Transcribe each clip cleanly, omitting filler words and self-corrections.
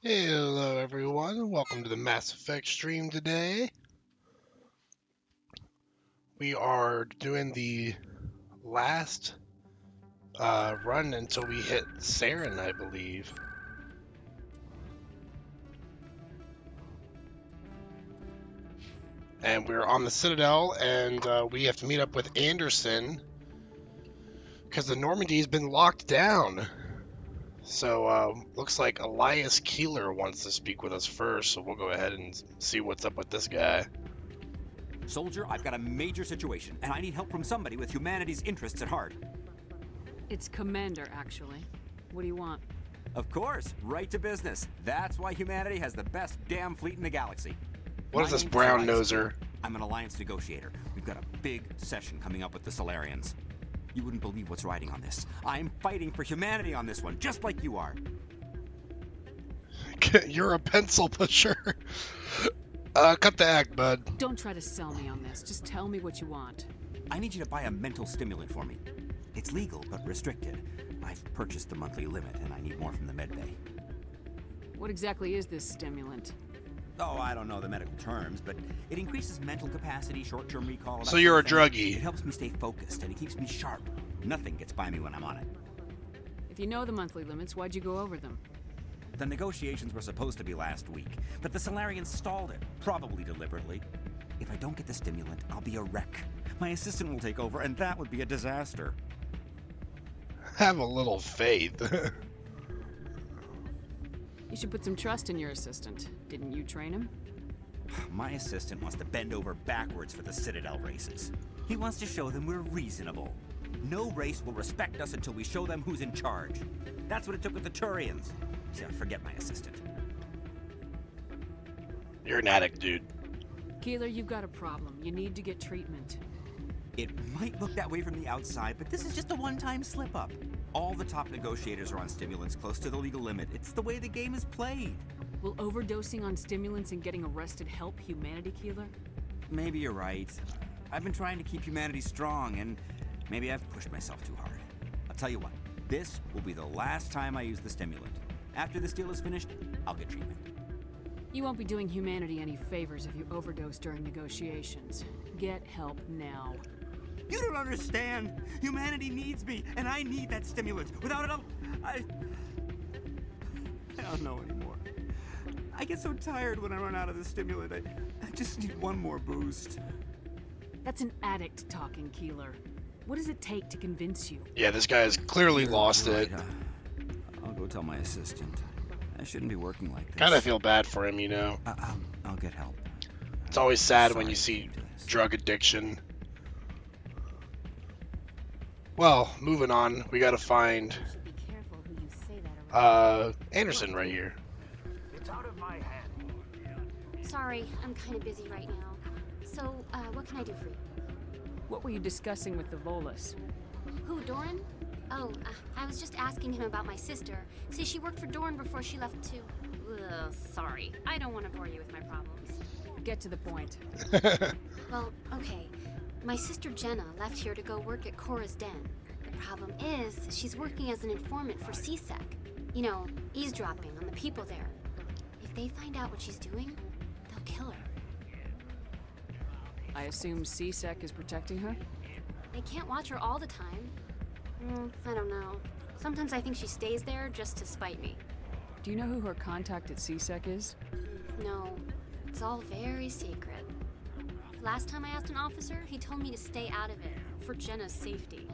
Hello everyone, welcome to the Mass Effect stream today. We are doing the last run until we hit Saren, I believe. And we're on the Citadel, and we have to meet up with Anderson because the Normandy's been locked down. So, looks like Elias Keeler wants to speak with us first, so we'll go ahead and see what's up with this guy. Soldier, I've got a major situation, and I need help from somebody with humanity's interests at heart. It's Commander, actually. What do you want? Of course, right to business. That's why humanity has the best damn fleet in the galaxy. What is this brown noser? I'm an alliance negotiator. We've got a big session coming up with the Salarians. You wouldn't believe what's riding on this. I'm fighting for humanity on this one, just like you are. You're a pencil pusher. Cut the act, bud. Don't try to sell me on this. Just tell me what you want. I need you to buy a mental stimulant for me. It's legal, but restricted. I've purchased the monthly limit, and I need more from the medbay. What exactly is this stimulant? Oh, I don't know the medical terms, but it increases mental capacity, short-term recall. So you're a thing. druggie. It helps me stay focused, and it keeps me sharp. Nothing gets by me when I'm on it. If you know the monthly limits, why'd you go over them? The negotiations were supposed to be last week, but the Salarians stalled it, probably deliberately. If I don't get the stimulant, I'll be a wreck. My assistant will take over, and that would be a disaster. Have a little faith. You should put some trust in your assistant. Didn't you train him? My assistant wants to bend over backwards for the Citadel races. He wants to show them we're reasonable. No race will respect us until we show them who's in charge. That's what it took with the Turians. Yeah, forget my assistant. You're an addict, dude. Keeler, you've got a problem. You need to get treatment. It might look that way from the outside, but this is just a one-time slip-up. All the top negotiators are on stimulants close to the legal limit. It's the way the game is played. Will overdosing on stimulants and getting arrested help humanity, Keeler? Maybe you're right. I've been trying to keep humanity strong, and maybe I've pushed myself too hard. I'll tell you what, this will be the last time I use the stimulant. After this deal is finished, I'll get treatment. You won't be doing humanity any favors if you overdose during negotiations. Get help now. You don't understand. Humanity needs me, and I need that stimulant. Without it, I don't know anymore. I get so tired when I run out of the stimulant. I just need one more boost. That's an addict talking, Keeler. What does it take to convince you? Yeah, this guy has clearly lost it. I'll go tell my assistant. I shouldn't be working like this. Kind of feel bad for him, you know. I'll get help. It's always sad when you see drug addiction. Well, moving on, we gotta find Anderson right here. It's out of my hand. Sorry, I'm kind of busy right now. So, what can I do for you? What were you discussing with the Volus? Who, Doran? Oh, I was just asking him about my sister. See, she worked for Doran before she left to... Ugh, sorry. I don't want to bore you with my problems. Get to the point. Well, okay. My sister Jenna left here to go work at Cora's Den. The problem is, she's working as an informant for CSEC. You know, eavesdropping on the people there. If they find out what she's doing, they'll kill her. I assume CSEC is protecting her? They can't watch her all the time. I don't know. Sometimes I think she stays there just to spite me. Do you know who her contact at CSEC is? No, it's all very secret. Last time I asked an officer, he told me to stay out of it, for Jenna's safety.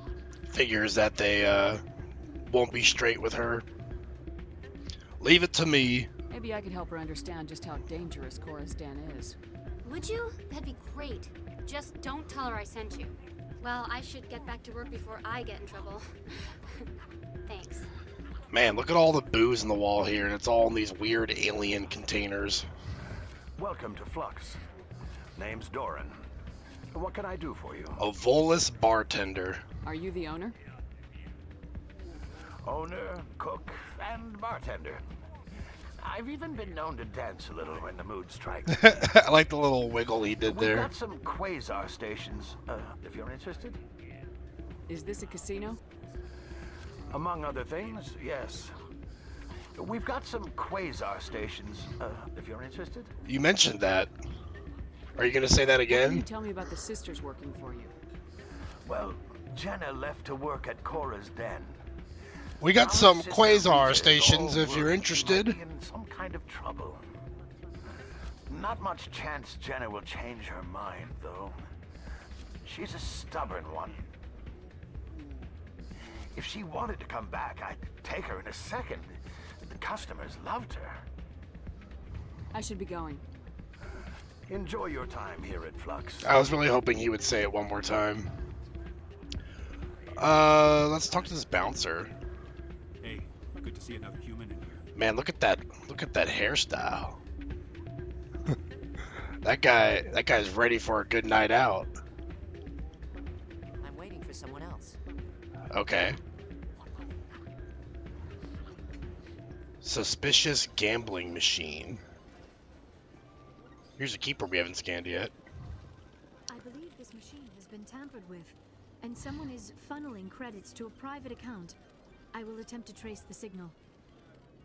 Figures that they won't be straight with her. Leave it to me. Maybe I could help her understand just how dangerous Cora's Den is. Would you? That'd be great. Just don't tell her I sent you. Well, I should get back to work before I get in trouble. Thanks. Man, look at all the booze in the wall here, and it's all in these weird alien containers. Welcome to Flux. Name's Doran. What can I do for you? A Volus bartender. Are you the owner? Owner, cook, and bartender. I've even been known to dance a little when the mood strikes. I like the little wiggle he did We've there. got some quasar stations, if you're interested. Is this a casino? Among other things, yes. We've got some quasar stations, if you're interested. You mentioned that. Are you gonna say that What can you again? tell me about the sisters working for you? Well, Jenna left to work at Cora's Den. We got Our some sister quasar Rita's stations all if you're worried interested. She might be in some kind of trouble. Not much chance Jenna will change her mind, though. She's a stubborn one. If she wanted to come back, I'd take her in a second. The customers loved her. I should be going. Enjoy your time here at Flux. I was really hoping he would say it one more time. Let's talk to this bouncer. Hey, good to see another human in here. Man, look at that hairstyle. That guy's ready for a good night out. I'm waiting for someone else. Okay. Suspicious gambling machine. Here's a keeper we haven't scanned yet. I believe this machine has been tampered with, and someone is funneling credits to a private account. I will attempt to trace the signal.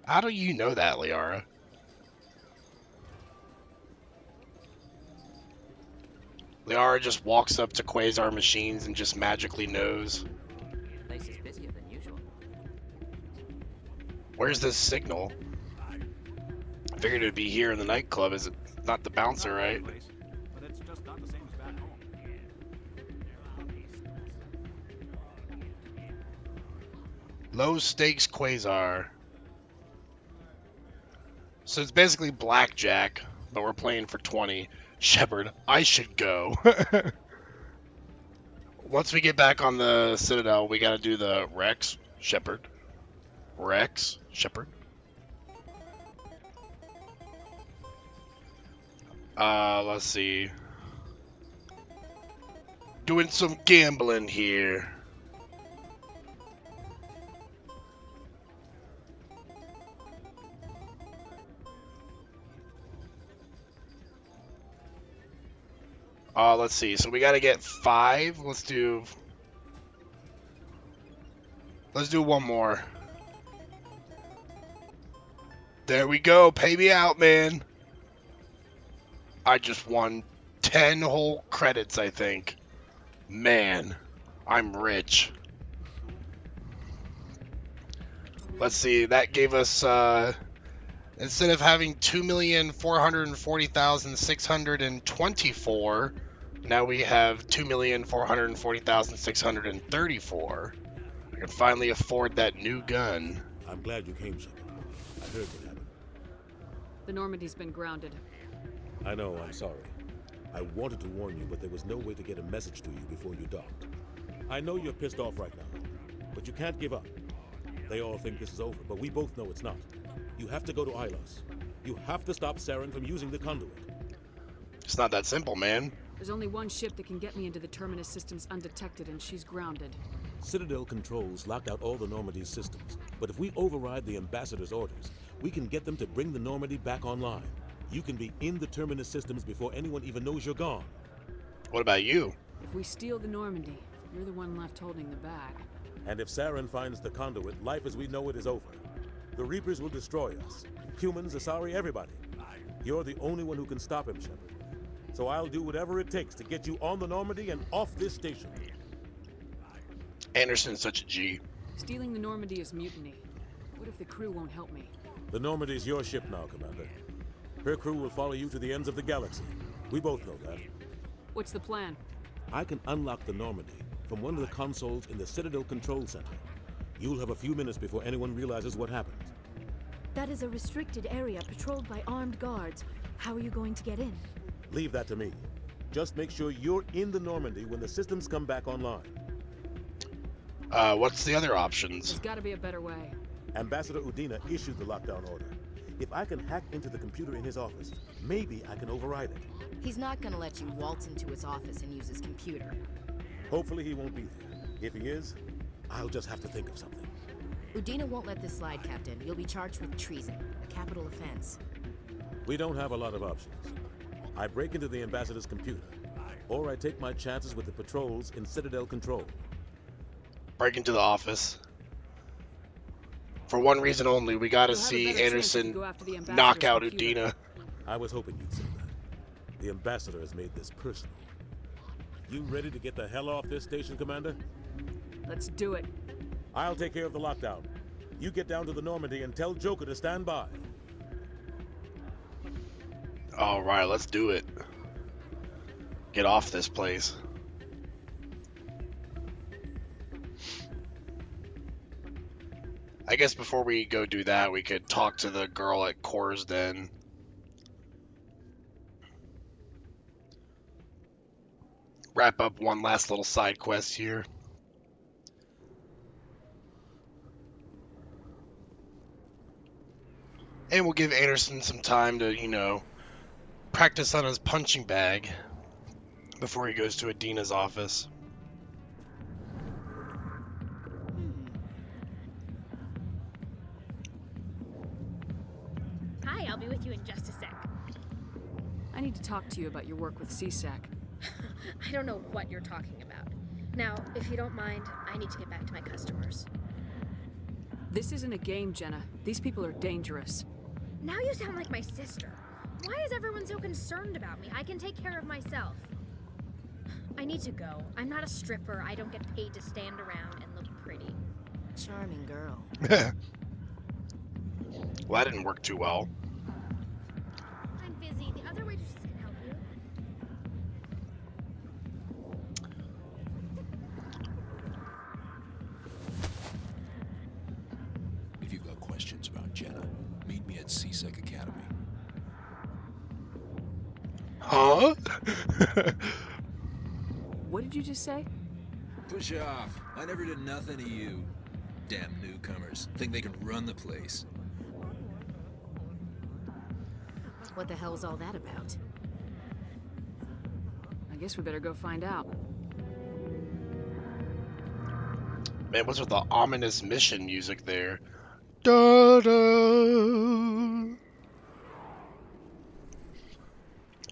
How do you know that, Liara? Liara just walks up to quasar machines and just magically knows. Place is busier than usual. Where's this signal? I figured it'd be here in the nightclub. Is it not the bouncer, right? Place, but it's just not the same as back home. Low stakes quasar. So it's basically blackjack, but we're playing for 20. Shepard, I should go. Once we get back on the Citadel, we gotta do the Rex, Shepard. Rex, Shepard. Let's see. Doing some gambling here. Let's see. So we got to get 5. Let's do one more. There we go. Pay me out, man. I just won 10 whole credits, I think. Man, I'm rich. Let's see. That gave us, instead of having 2,440,624, now we have 2,440,634. I can finally afford that new gun. I'm glad you came, Shepard. I heard what happened. The Normandy's been grounded. I know, I'm sorry. I wanted to warn you, but there was no way to get a message to you before you docked. I know you're pissed off right now, but you can't give up. They all think this is over, but we both know it's not. You have to go to Ilos. You have to stop Saren from using the conduit. It's not that simple, man. There's only one ship that can get me into the Terminus systems undetected, and she's grounded. Citadel controls locked out all the Normandy's systems, but if we override the Ambassador's orders, we can get them to bring the Normandy back online. You can be in the Terminus systems before anyone even knows you're gone. What about you? If we steal the Normandy, you're the one left holding the bag. And if Saren finds the conduit, life as we know it is over. The Reapers will destroy us. Humans, Asari, everybody. You're the only one who can stop him, Shepard. So I'll do whatever it takes to get you on the Normandy and off this station. Anderson's such a G. Stealing the Normandy is mutiny. What if the crew won't help me? The Normandy's your ship now, Commander. Her crew will follow you to the ends of the galaxy. We both know that. What's the plan? I can unlock the Normandy from one of the consoles in the Citadel Control Center. You'll have a few minutes before anyone realizes what happened. That is a restricted area patrolled by armed guards. How are you going to get in? Leave that to me. Just make sure you're in the Normandy when the systems come back online. What's the other options? There's gotta be a better way. Ambassador Udina issued the lockdown order. If I can hack into the computer in his office, maybe I can override it. He's not gonna let you waltz into his office and use his computer. Hopefully he won't be there. If he is, I'll just have to think of something. Udina won't let this slide, Captain. You'll be charged with treason, a capital offense. We don't have a lot of options. I break into the Ambassador's computer, or I take my chances with the patrols in Citadel Control. Break into the office. For one reason only, we gotta You'll have a see better chance if you Anderson go after the knock ambassador's out computer. Udina. I was hoping you'd say that. The ambassador has made this personal. You ready to get the hell off this station, Commander? Let's do it. I'll take care of the lockdown. You get down to the Normandy and tell Joker to stand by. Alright, let's do it. Get off this place. I guess before we go do that, we could talk to the girl at Cora's Den. Wrap up one last little side quest here. And we'll give Anderson some time to, you know, practice on his punching bag before he goes to Adina's office. Hi, I'll be with you in just a sec. I need to talk to you about your work with CSAC. I don't know what you're talking about. Now, if you don't mind, I need to get back to my customers. This isn't a game, Jenna. These people are dangerous. Now you sound like my sister. Why is everyone so concerned about me? I can take care of myself. I need to go. I'm not a stripper. I don't get paid to stand around and look pretty. Charming girl. Well, that didn't work too well. I'm busy. The other waitresses can help you. If you've got questions about Jenna, meet me at CSEC Academy. Huh? What did you just say? Push off. I never did nothing to you. Damn newcomers. Think they can run the place. What the hell's all that about? I guess we better go find out. Man, what's with the ominous mission music there? Da da.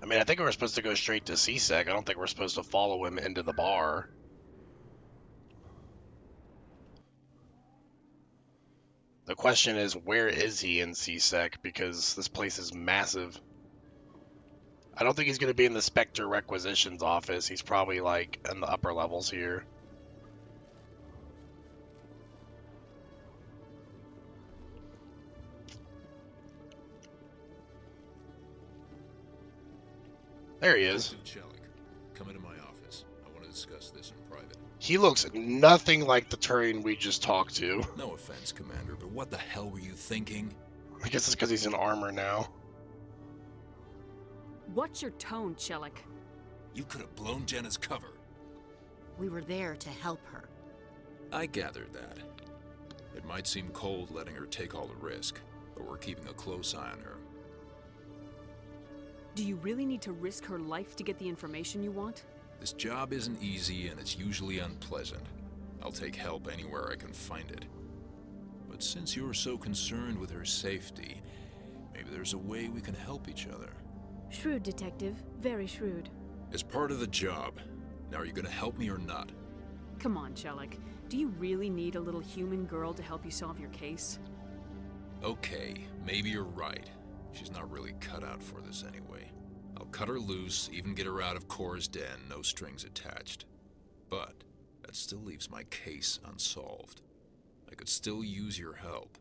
I mean, I think we're supposed to go straight to CSEC. I don't think we're supposed to follow him into the bar. The question is, where is he in CSEC? Because this place is massive. I don't think he's going to be in the Spectre Requisitions office. He's probably, like, in the upper levels here. There he is. Come into my office. I want to discuss this in private. He looks nothing like the Turian we just talked to. No offense, Commander, but what the hell were you thinking? I guess it's because he's in armor now. What's your tone, Chelik? You could have blown Jenna's cover. We were there to help her. I gathered that. It might seem cold letting her take all the risk, but we're keeping a close eye on her. Do you really need to risk her life to get the information you want? This job isn't easy and it's usually unpleasant. I'll take help anywhere I can find it. But since you're so concerned with her safety, maybe there's a way we can help each other. Shrewd, Detective. Very shrewd. It's part of the job. Now, are you gonna help me or not? Come on, Chelik. Do you really need a little human girl to help you solve your case? Okay, maybe you're right. She's not really cut out for this anyway. I'll cut her loose, even get her out of Cora's den, no strings attached. But that still leaves my case unsolved. I could still use your help.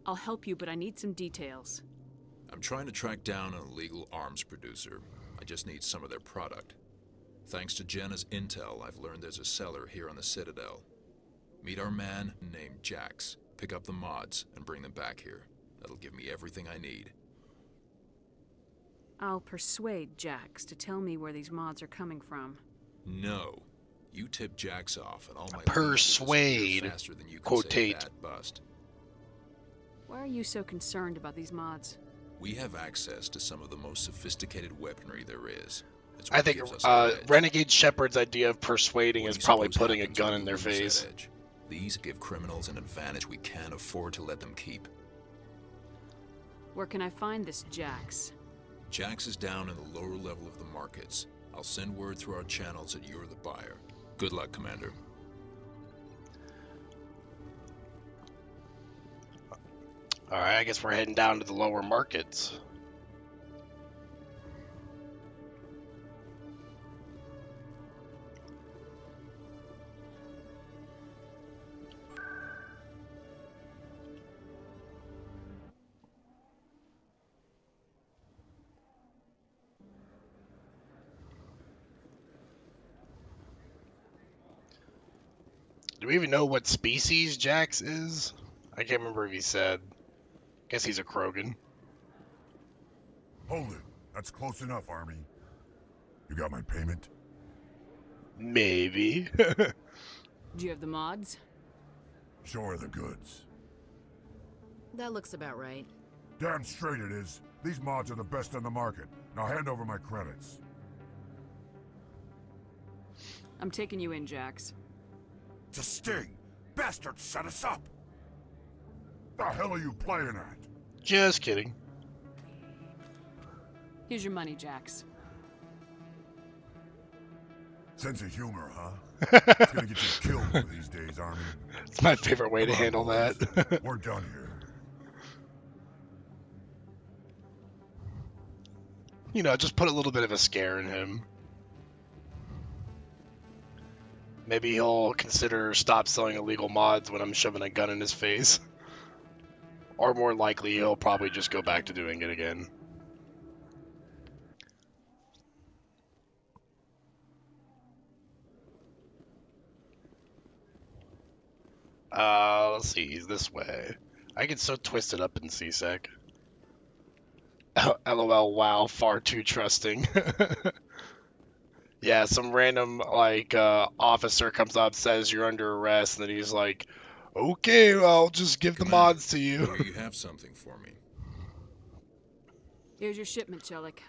I'll help you, but I need some details. I'm trying to track down an illegal arms producer. I just need some of their product. Thanks to Jenna's intel, I've learned there's a seller here on the Citadel. Meet our man named Jax, pick up the mods, and bring them back here. That'll give me everything I need. I'll persuade Jax to tell me where these mods are coming from. No. You tip Jax off and all my Persuade. faster than you can Quotate. say bad bust. Why are you so concerned about these mods? We have access to some of the most sophisticated weaponry there is. It's I what think gives us our edge. Renegade Shepard's idea of persuading What is do you probably suppose putting a happens gun when in their we lose face. that edge? These give criminals an advantage we can't afford to let them keep. Where can I find this Jax? Jax is down in the lower level of the markets. I'll send word through our channels that you're the buyer. Good luck, Commander. Alright, I guess we're heading down to the lower markets. Do we even know what species Jax is? I can't remember if he said. Guess he's a Krogan. Hold it. That's close enough, Army. You got my payment? Maybe. Do you have the mods? Show her the goods. That looks about right. Damn straight it is. These mods are the best on the market. Now hand over my credits. I'm taking you in, Jax. It's a sting! Bastards set us up! The hell are you playing at? Just kidding. Here's your money, Jax. Sense of humor, huh? It's gonna get you killed one of these days, Army. It's my favorite way to Come on, handle boys. that. We're done here. You know, just put a little bit of a scare in him. Maybe he'll consider stop selling illegal mods when I'm shoving a gun in his face. Or more likely, he'll probably just go back to doing it again. Let's see, he's this way. I get so twisted up in CSEC. LOL, wow, far too trusting. Yeah, some random, like, officer comes up, says you're under arrest, and then he's like, okay, I'll just give the mods to you. Here you have something for me. Here's your shipment, Chelik.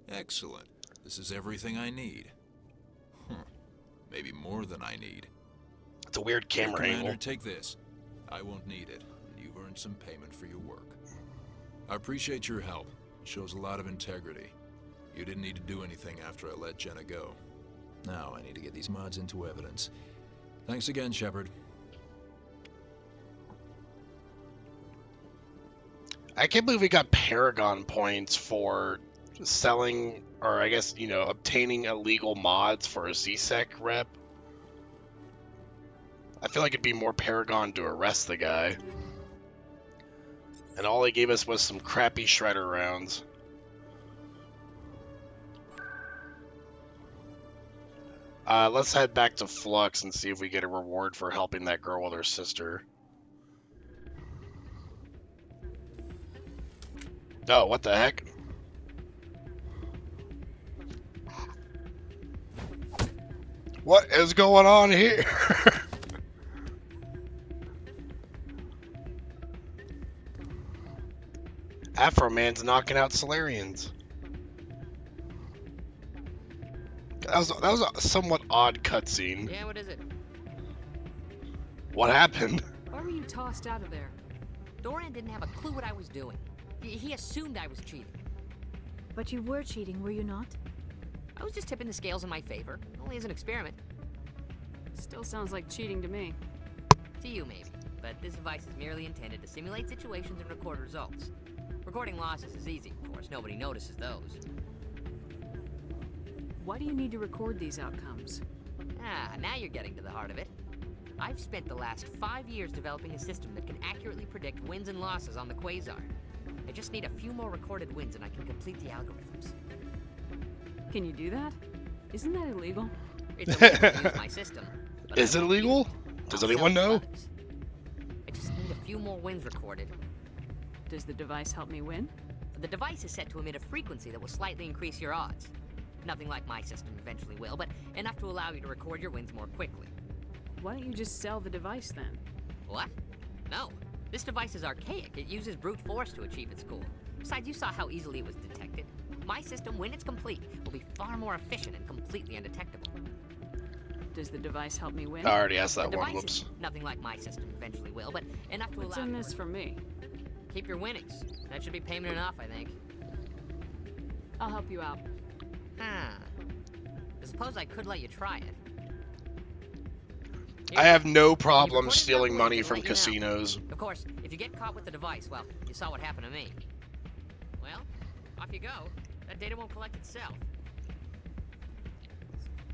Excellent. This is everything I need. Maybe more than I need. It's a weird camera Commander, angle. take this. I won't need it. You've earned some payment for your work. I appreciate your help. It shows a lot of integrity. You didn't need to do anything after I let Jenna go. Now I need to get these mods into evidence. Thanks again, Shepard. I can't believe we got Paragon points for selling, or I guess, you know, obtaining illegal mods for a CSEC rep. I feel like it'd be more Paragon to arrest the guy. And all they gave us was some crappy shredder rounds. Let's head back to Flux and see if we get a reward for helping that girl with her sister. Oh, what the heck? What is going on here? Afro Man's knocking out Solarians. That was a somewhat odd cutscene. Yeah, what is it? What happened? Why were you tossed out of there? Doran didn't have a clue what I was doing. He assumed I was cheating. But you were cheating, were you not? I was just tipping the scales in my favor, only as an experiment. Still sounds like cheating to me. To you, maybe. But this device is merely intended to simulate situations and record results. Recording losses is easy, of course. Nobody notices those. Why do you need to record these outcomes? Ah, now you're getting to the heart of it. I've spent the last 5 years developing a system that can accurately predict wins and losses on the Quasar. I just need a few more recorded wins and I can complete the algorithms. Can you do that? Isn't that illegal? It's illegal to use my system. Is it illegal? Does anyone know? I just need a few more wins recorded. Does the device help me win? The device is set to emit a frequency that will slightly increase your odds. Nothing like my system eventually will, but enough to allow you to record your wins more quickly. Why don't you just sell the device then? What? No. This device is archaic. It uses brute force to achieve its goal. Besides, you saw how easily it was detected. My system, when it's complete, will be far more efficient and completely undetectable. Does the device help me win? I already asked that The one, device whoops. is nothing like my system eventually will, but enough to What's allow in you this for me? keep your winnings. That should be payment enough, I think. I'll help you out. Huh. I suppose I could let you try it. I have no When problem you've recorded stealing enough money wins, from it'll let you know. casinos. Of course, if you get caught with the device, well, you saw what happened to me. Well, off you go. That data won't collect itself.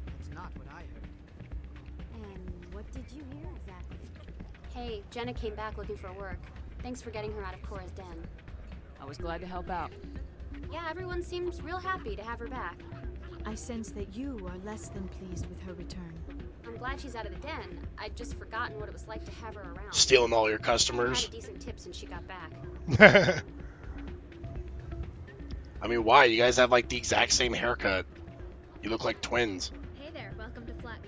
That's not what I heard. And what did you hear exactly? Hey, Jenna came back looking for work. Thanks for getting her out of Cora's den. I was glad to help out. Yeah, everyone seems real happy to have her back. I sense that you are less than pleased with her return. I'm glad she's out of the den. I'd just forgotten what it was like to have her around. Stealing all your I customers. had a decent tip since she got back. I mean, why? You guys have like the exact same haircut. You look like twins. Hey there, welcome to Flex.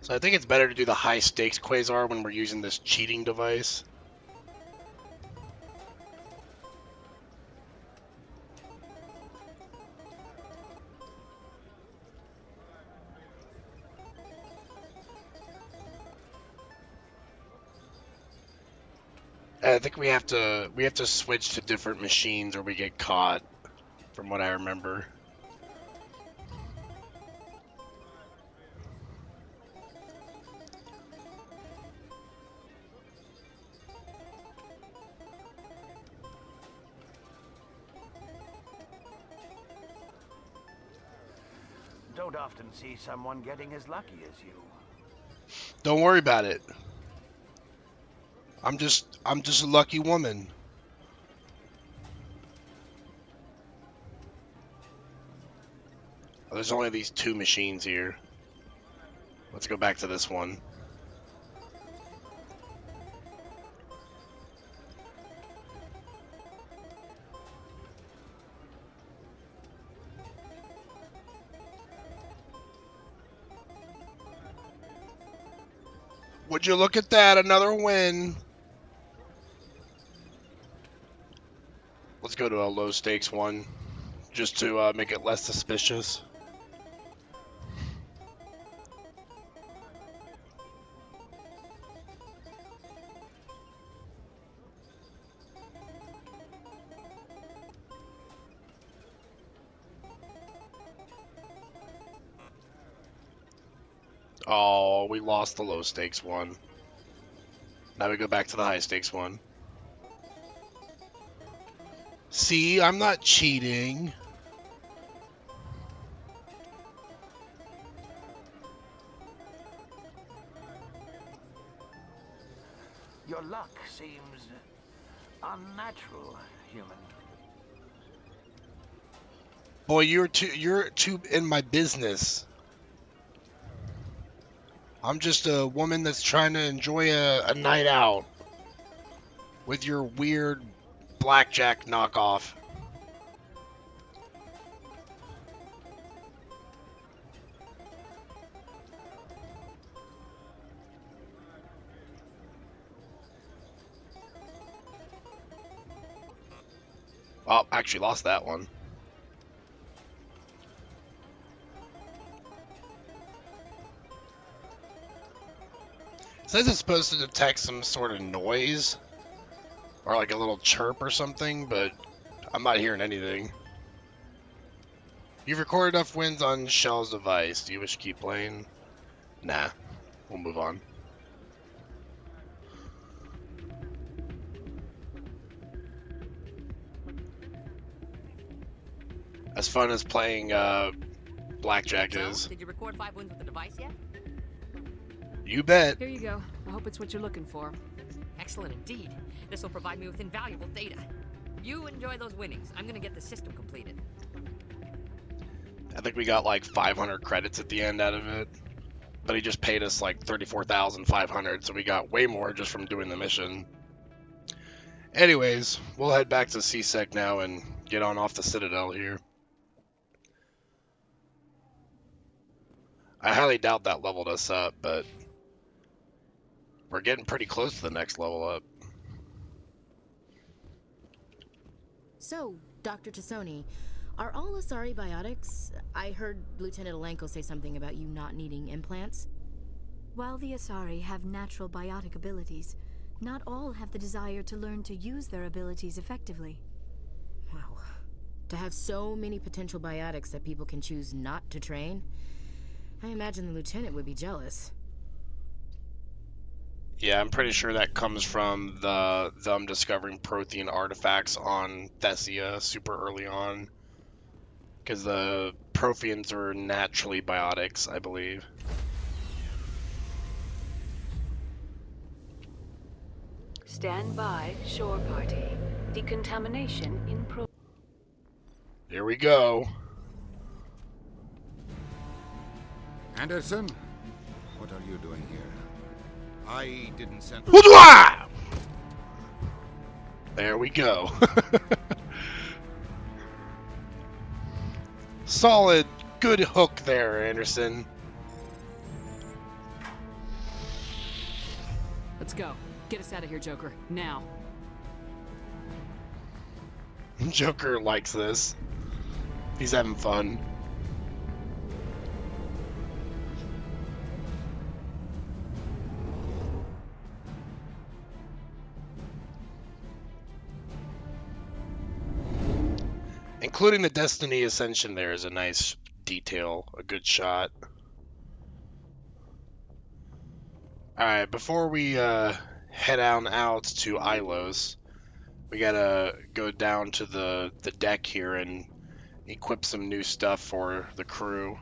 So I think it's better to do the high stakes quasar when we're using this cheating device. I think we have to switch to different machines or we get caught, from what I remember. Don't often see someone getting as lucky as you. Don't worry about it. I'm just a lucky woman. Oh, there's only these two machines here. Let's go back to this one. Would you look at that? Another win. Let's go to a low stakes one, just to make it less suspicious. Oh, we lost the low stakes one. Now we go back to the high stakes one. See, I'm not cheating. Your luck seems unnatural, human. Boy, you're too in my business. I'm just a woman that's trying to enjoy a night out with your weird blackjack knockoff. Oh, actually lost that one. It says it's supposed to detect some sort of noise or like a little chirp or something, but I'm not hearing anything. You've recorded enough wins on Shell's device. Do you wish to keep playing? Nah, we'll move on. As fun as playing blackjack is. Did you record 5 wins with the device yet? You bet. Here you go. I hope it's what you're looking for. Excellent indeed. This will provide me with invaluable data. You enjoy those winnings. I'm gonna get the system completed. I think we got like 500 credits at the end out of it. But he just paid us like 34,500, so we got way more just from doing the mission. Anyways, we'll head back to CSEC now and get on off the Citadel here. I highly doubt that leveled us up, but we're getting pretty close to the next level up. So, Dr. Tassoni, are all Asari biotics? I heard Lieutenant Alenko say something about you not needing implants. While the Asari have natural biotic abilities, not all have the desire to learn to use their abilities effectively. Wow. To have so many potential biotics that people can choose not to train, I imagine the lieutenant would be jealous. Yeah, I'm pretty sure that comes from them discovering Prothean artifacts on Thessia super early on. Because the Protheans are naturally biotics, I believe. Stand by, shore party. Decontamination in pro. Here we go. Anderson, what are you doing here? I didn't send... There we go. Solid, good hook there, Anderson. Let's go. Get us out of here, Joker. Now. Joker likes this. He's having fun. Including the Destiny Ascension there is a nice detail, a good shot. Alright, before we head on out to Ilos, we gotta go down to the deck here and equip some new stuff for the crew.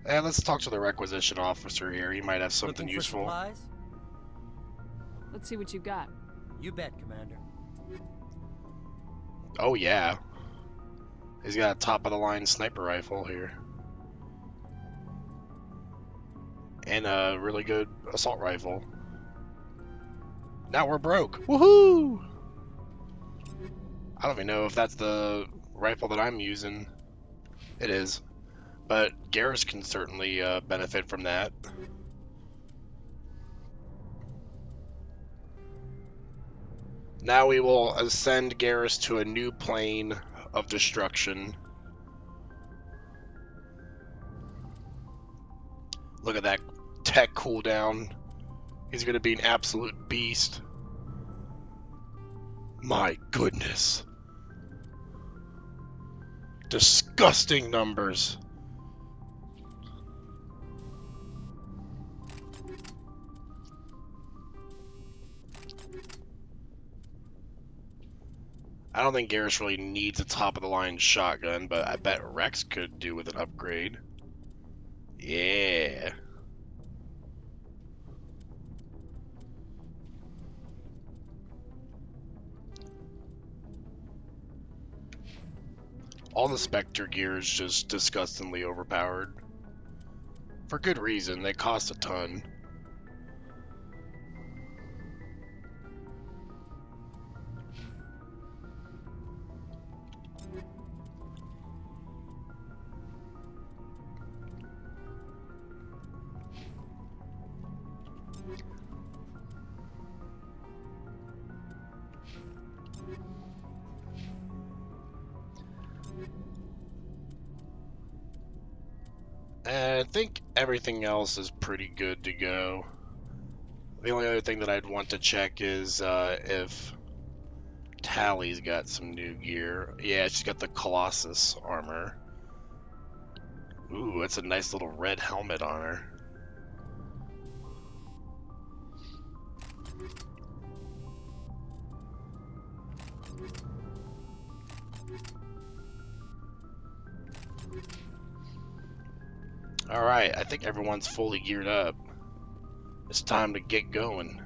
And let's talk to the requisition officer here. He might have something Looking useful. for supplies? Let's see what you got. You bet, Commander. Oh yeah. He's got a top-of-the-line sniper rifle here. And a really good assault rifle. Now we're broke. Woohoo! I don't even know if that's the rifle that I'm using. It is. But Garrus can certainly benefit from that. Now we will ascend Garrus to a new plane of destruction. Look at that tech cooldown. He's going to be an absolute beast. My goodness. Disgusting numbers. I don't think Garrus really needs a top-of-the-line shotgun, but I bet Rex could do with an upgrade. Yeah. All the Spectre gear is just disgustingly overpowered. For good reason, they cost a ton. And I think everything else is pretty good to go. The only other thing that I'd want to check is if Tally's got some new gear. Yeah, she's got the Colossus armor. Ooh, that's a nice little red helmet on her. Alright, I think everyone's fully geared up. It's time to get going.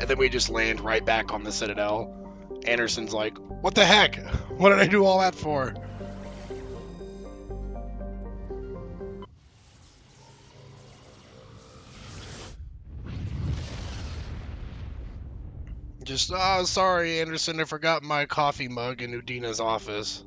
And then we just land right back on the Citadel. Anderson's like, what the heck? What did I do all that for? Just, oh, sorry, Anderson, I forgot my coffee mug in Udina's office.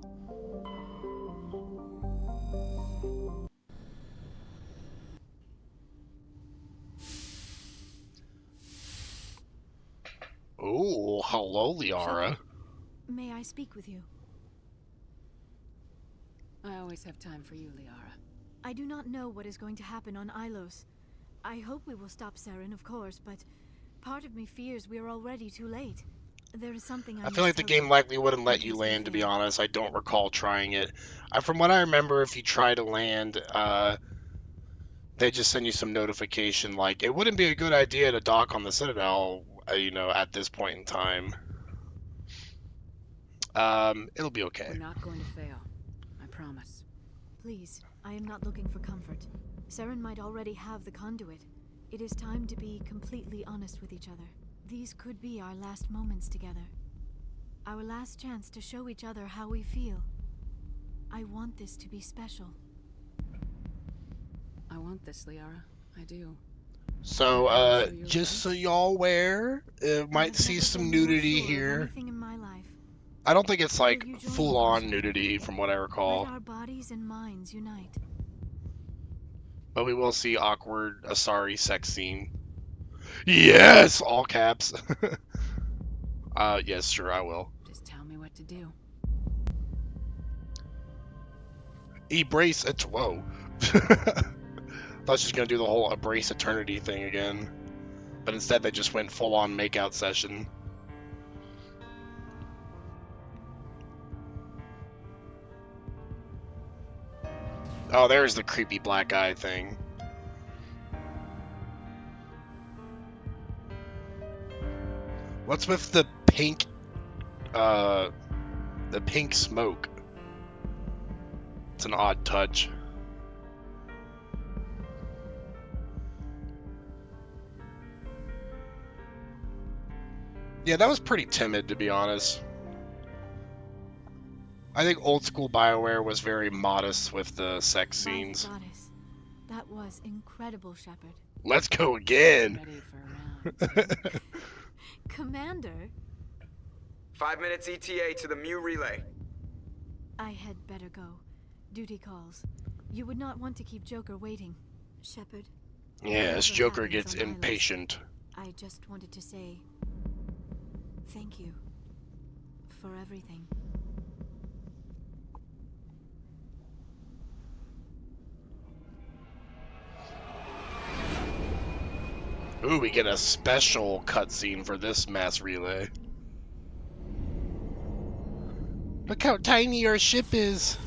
Oh, hello, Liara. May I speak with you? I always have time for you, Liara. I do not know what is going to happen on Ilos. I hope we will stop Saren, of course, but part of me fears we are already too late. There is something I feel like the game likely wouldn't let you land, to be honest. I don't recall trying it. From what I remember, if you try to land, they just send you some notification like, it wouldn't be a good idea to dock on the Citadel, at this point in time. It'll be okay. We're not going to fail. I promise. Please, I am not looking for comfort. Saren might already have the conduit. It is time to be completely honest with each other. These could be our last moments together. Our last chance to show each other how we feel. I want this to be special. I want this, Liara. I do. So, just so y'all aware, might see some nudity here. I don't think it's like full-on nudity from what I recall. Let our bodies and minds unite. But we will see awkward Asari sex scene. Yes! All caps. Yes, sure, I will. Just tell me what to do. Embrace it. Whoa. Thought she was gonna do the whole embrace eternity thing again. But instead they just went full-on makeout session. Oh, there's the creepy black eye thing. What's with the pink smoke? It's an odd touch. Yeah, that was pretty timid, to be honest. I think old school BioWare was very modest with the sex scenes. Goddess, that was incredible, Shepard. Let's go again. Ready for round 2. Commander? 5 minutes ETA to the Mu relay. I had better go. Duty calls. You would not want to keep Joker waiting. Shepard? Yes, Joker gets impatient. I just wanted to say thank you for everything. Ooh, we get a special cutscene for this mass relay. Look how tiny our ship is.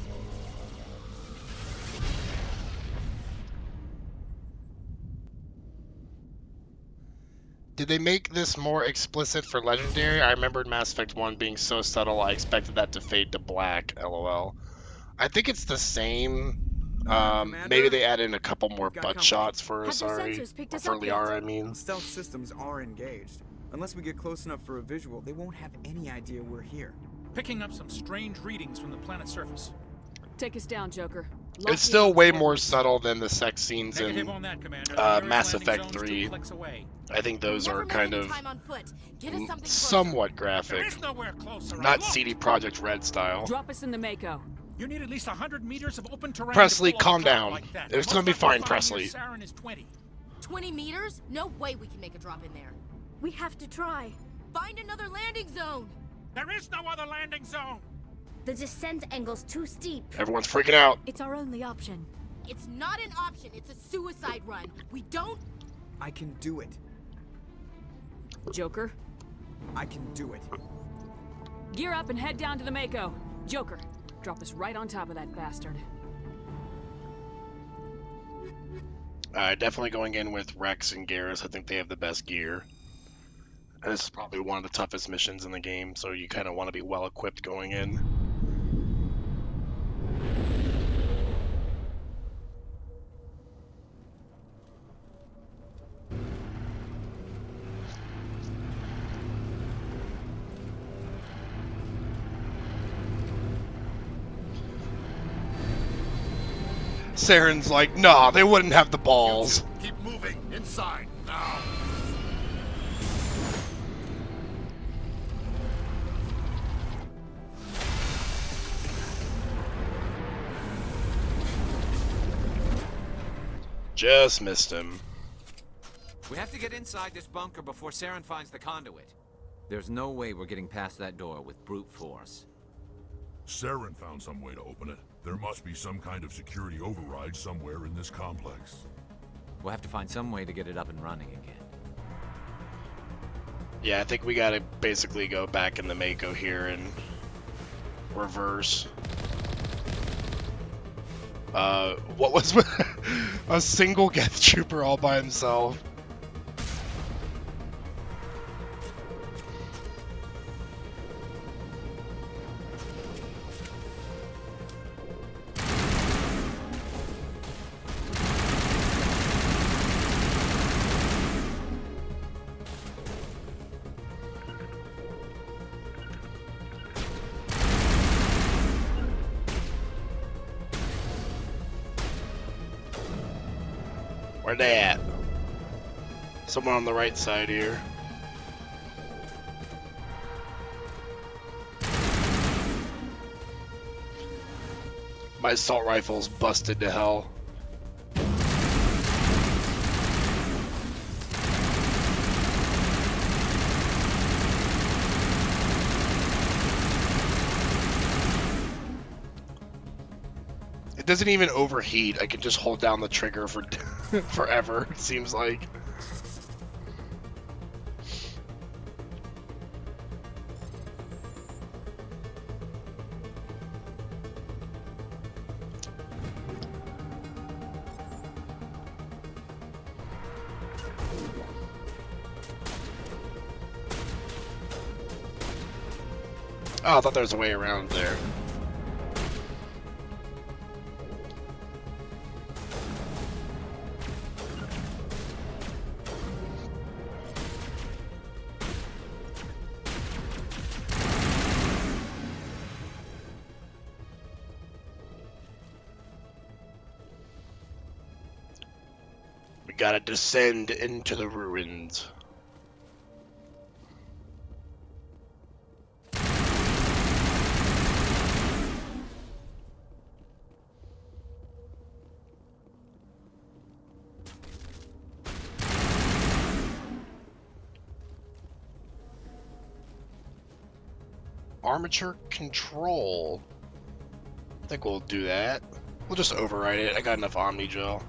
Did they make this more explicit for Legendary? I remembered Mass Effect 1 being so subtle, I expected that to fade to black, lol. I think it's the same. Maybe they add in a couple more butt shots for Asari. For Liara, I mean. Stealth systems are engaged. Unless we get close enough for a visual, they won't have any idea we're here. Picking up some strange readings from the planet's surface. Take us down, Joker. It's still way more subtle than the sex scenes in on that, Mass Effect 3. I think those are kind of somewhat graphic. Not CD Projekt Red style. Drop us in the Mako. You need at least 100 meters of open terrain. Presley, calm down. It's gonna be fine, Presley. Saren is 20. 20 meters? No way we can make a drop in there. We have to try. Find another landing zone. There is no other landing zone. The descent angle's too steep. Everyone's freaking out. It's our only option. It's not an option. It's a suicide run. We don't... I can do it. Joker? I can do it. Gear up and head down to the Mako. Joker, drop us right on top of that bastard. Definitely going in with Rex and Garrus. I think they have the best gear. And this is probably one of the toughest missions in the game, so you kind of want to be well equipped going in. Saren's like, nah, they wouldn't have the balls. Keep moving. Inside, now. Just missed him. We have to get inside this bunker before Saren finds the conduit. There's no way we're getting past that door with brute force. Saren found some way to open it. There must be some kind of security override somewhere in this complex. We'll have to find some way to get it up and running again. Yeah, I think we gotta basically go back in the Mako here and reverse. What was a single Geth Trooper all by himself? Where they at? Someone on the right side here. My assault rifle's busted to hell. It doesn't even overheat. I can just hold down the trigger for forever, it seems like. Oh, I thought there was a way around there. We gotta descend into the ruins. Armature control. I think we'll do that. We'll just override it. I got enough Omni Gel.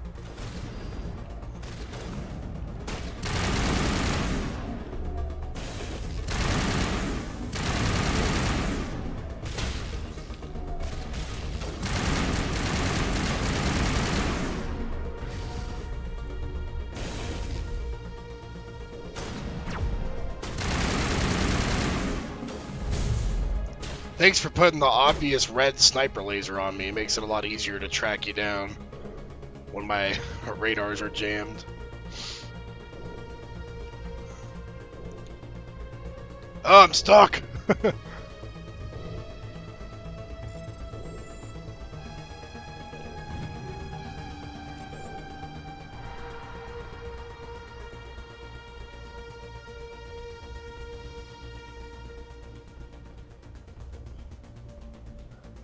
Thanks for putting the obvious red sniper laser on me. It makes it a lot easier to track you down when my radars are jammed. Oh, I'm stuck!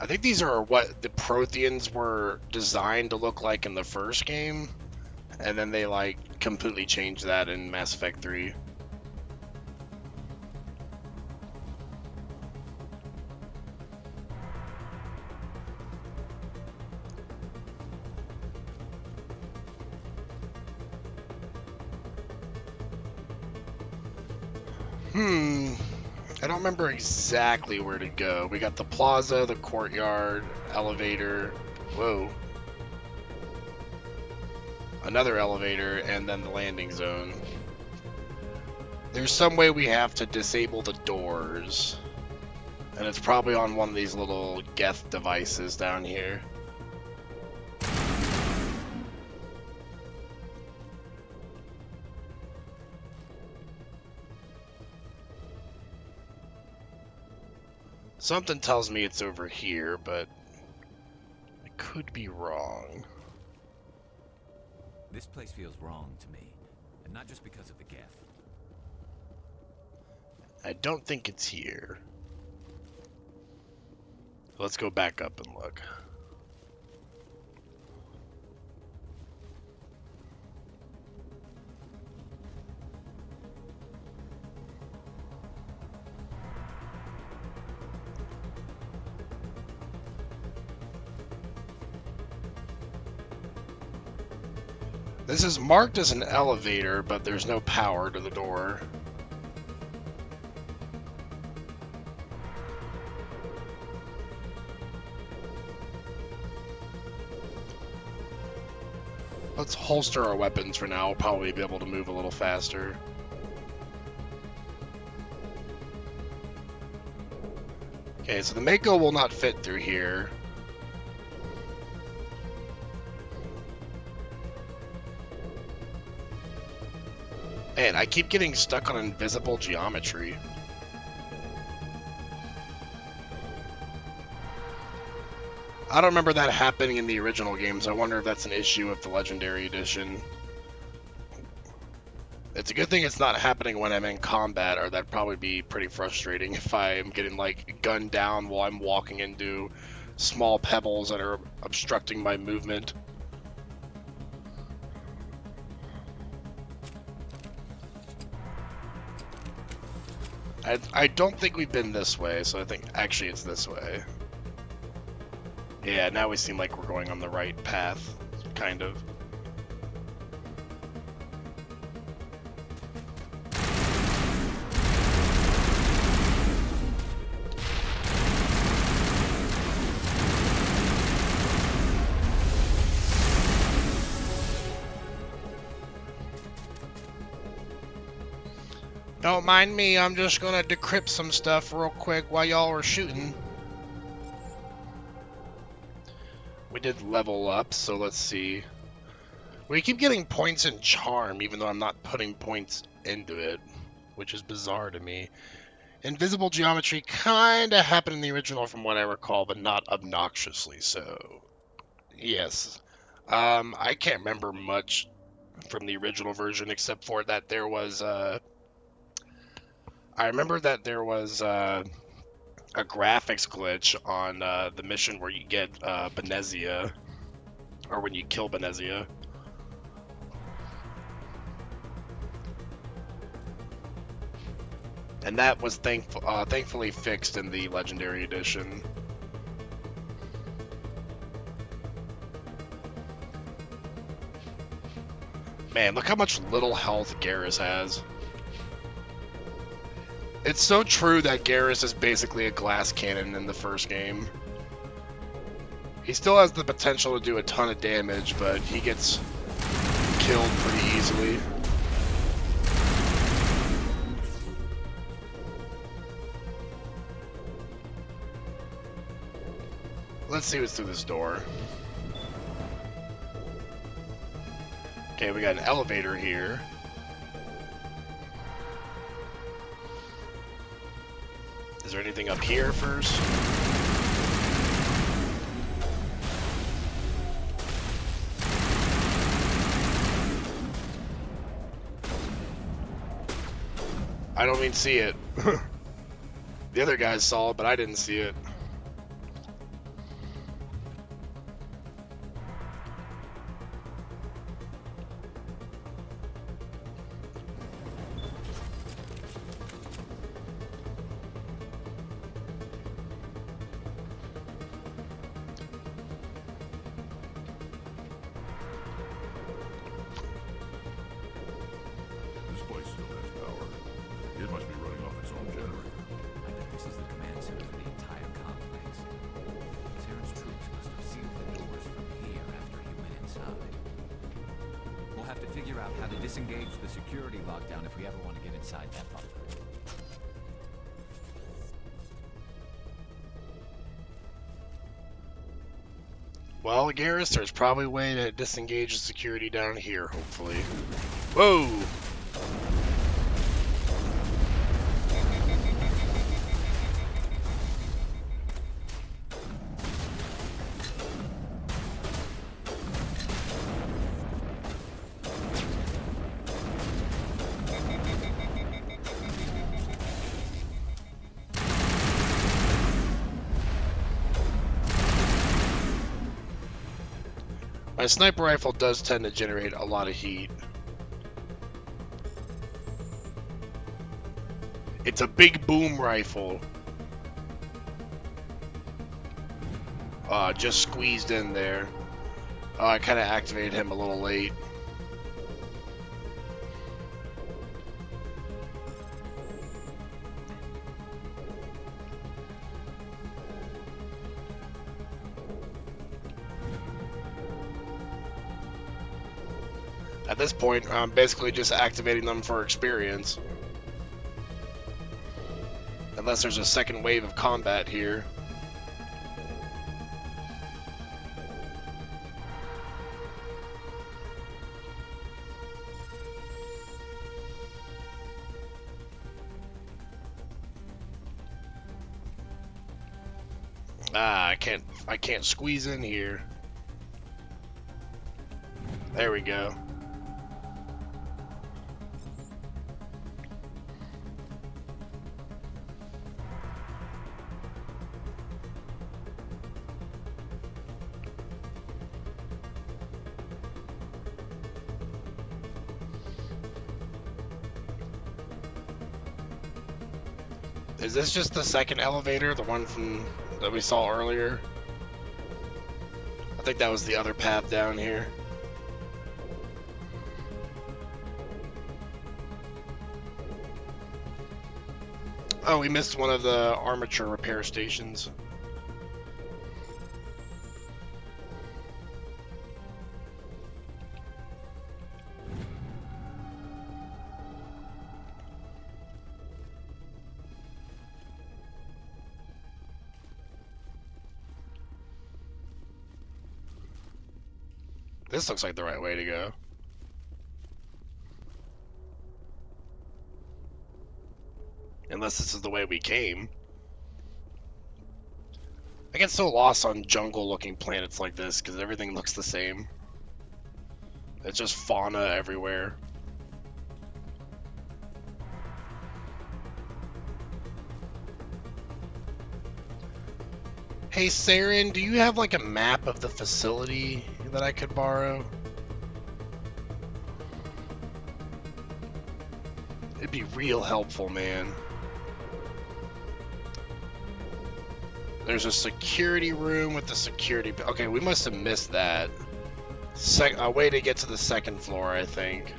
I think these are what the Protheans were designed to look like in the first game, and then they like completely changed that in Mass Effect 3. I don't remember exactly where to go. We got the plaza, the courtyard, elevator. Whoa. Another elevator, and then the landing zone. There's some way we have to disable the doors. And it's probably on one of these little Geth devices down here. Something tells me it's over here, but I could be wrong. This place feels wrong to me, and not just because of the Geth. I don't think it's here. Let's go back up and look. This is marked as an elevator, but there's no power to the door. Let's holster our weapons for now. We'll probably be able to move a little faster. Okay, so the Mako will not fit through here. Man, I keep getting stuck on invisible geometry. I don't remember that happening in the original games. I wonder if that's an issue with the Legendary Edition. It's a good thing it's not happening when I'm in combat, or that'd probably be pretty frustrating if I am getting, like, gunned down while I'm walking into small pebbles that are obstructing my movement. I don't think we've been this way, so I think actually it's this way. Yeah, now we seem like we're going on the right path, kind of. Don't mind me, I'm just gonna decrypt some stuff real quick while y'all are shooting. We did level up, so let's see. We keep getting points in charm, even though I'm not putting points into it, which is bizarre to me. Invisible geometry kinda happened in the original from what I recall, but not obnoxiously so. Yes. I can't remember much from the original version, except for that there was, I remember that there was, a graphics glitch on the mission where you get Benezia, or when you kill Benezia. And that was thankfully fixed in the Legendary Edition. Man, look how much little health Garrus has. It's so true that Garrus is basically a glass cannon in the first game. He still has the potential to do a ton of damage, but he gets killed pretty easily. Let's see what's through this door. Okay, we got an elevator here. Is there anything up here first? I don't even see it. The other guys saw it, but I didn't see it. This place still has power. It must be running off its own generator. I bet this is the command center for the entire complex. Saren's troops must have sealed the doors from here after he went inside. We'll have to figure out how to disengage the security lockdown if we ever want to get inside that bunker. Well, Garrus, there's probably a way to disengage the security down here, hopefully. Whoa! My sniper rifle does tend to generate a lot of heat. It's a big boom rifle. Just squeezed in there. Oh, I kind of activated him a little late. At this point, I'm basically just activating them for experience. Unless there's a second wave of combat here. Ah, I can't squeeze in here. There we go. Is this just the second elevator, the one from that we saw earlier? I think that was the other path down here. Oh, we missed one of the armature repair stations. This looks like the right way to go. Unless this is the way we came. I get so lost on jungle-looking planets like this because everything looks the same. It's just fauna everywhere. Hey Saren, do you have like a map of the facility that I could borrow? It'd be real helpful, man. There's a security room with the security... Okay, we must have missed that. A way to get to the second floor, I think.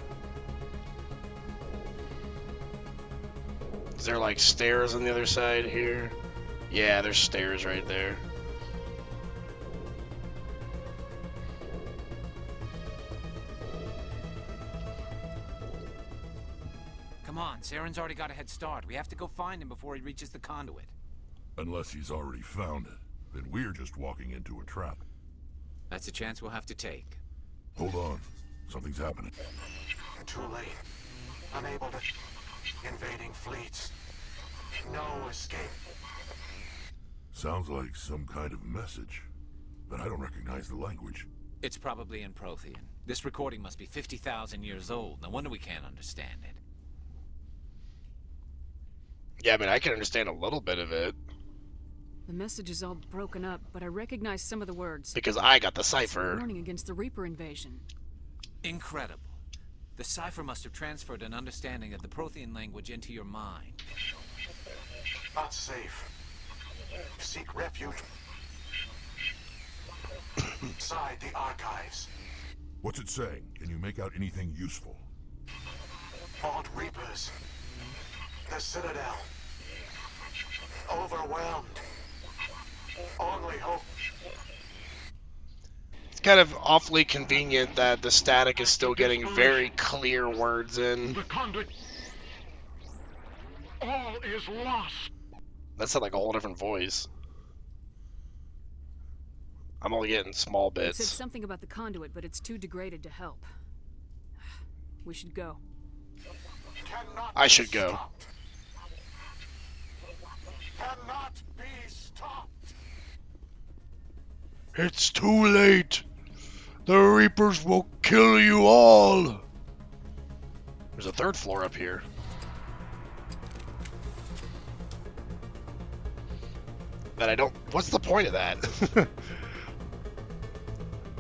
Is there like stairs on the other side here? Yeah, there's stairs right there. Come on, Saren's already got a head start. We have to go find him before he reaches the conduit. Unless he's already found it. Then we're just walking into a trap. That's a chance we'll have to take. Hold on. Something's happening. Too late. Unable to... Invading fleets. No escape. Sounds like some kind of message. But I don't recognize the language. It's probably in Prothean. This recording must be 50,000 years old. No wonder we can't understand it. Yeah, I mean, I can understand a little bit of it. The message is all broken up, but I recognize some of the words. Because I got the It's cipher. a warning against the Reaper invasion. Incredible. The cipher must have transferred an understanding of the Prothean language into your mind. Not safe. Seek refuge inside the archives. What's it saying? Can you make out anything useful? Vault Reapers. The Citadel. Overwhelmed. Only hope. It's kind of awfully convenient that the static is still getting very clear words in. The conduit. All is lost. That sounded like a whole different voice. I'm only getting small It bits. said something about the conduit, but it's too degraded to help. We should go. I should go. Cannot be stopped. It's too late. The Reapers will kill you all. There's a third floor up here. That I don't... What's the point of that?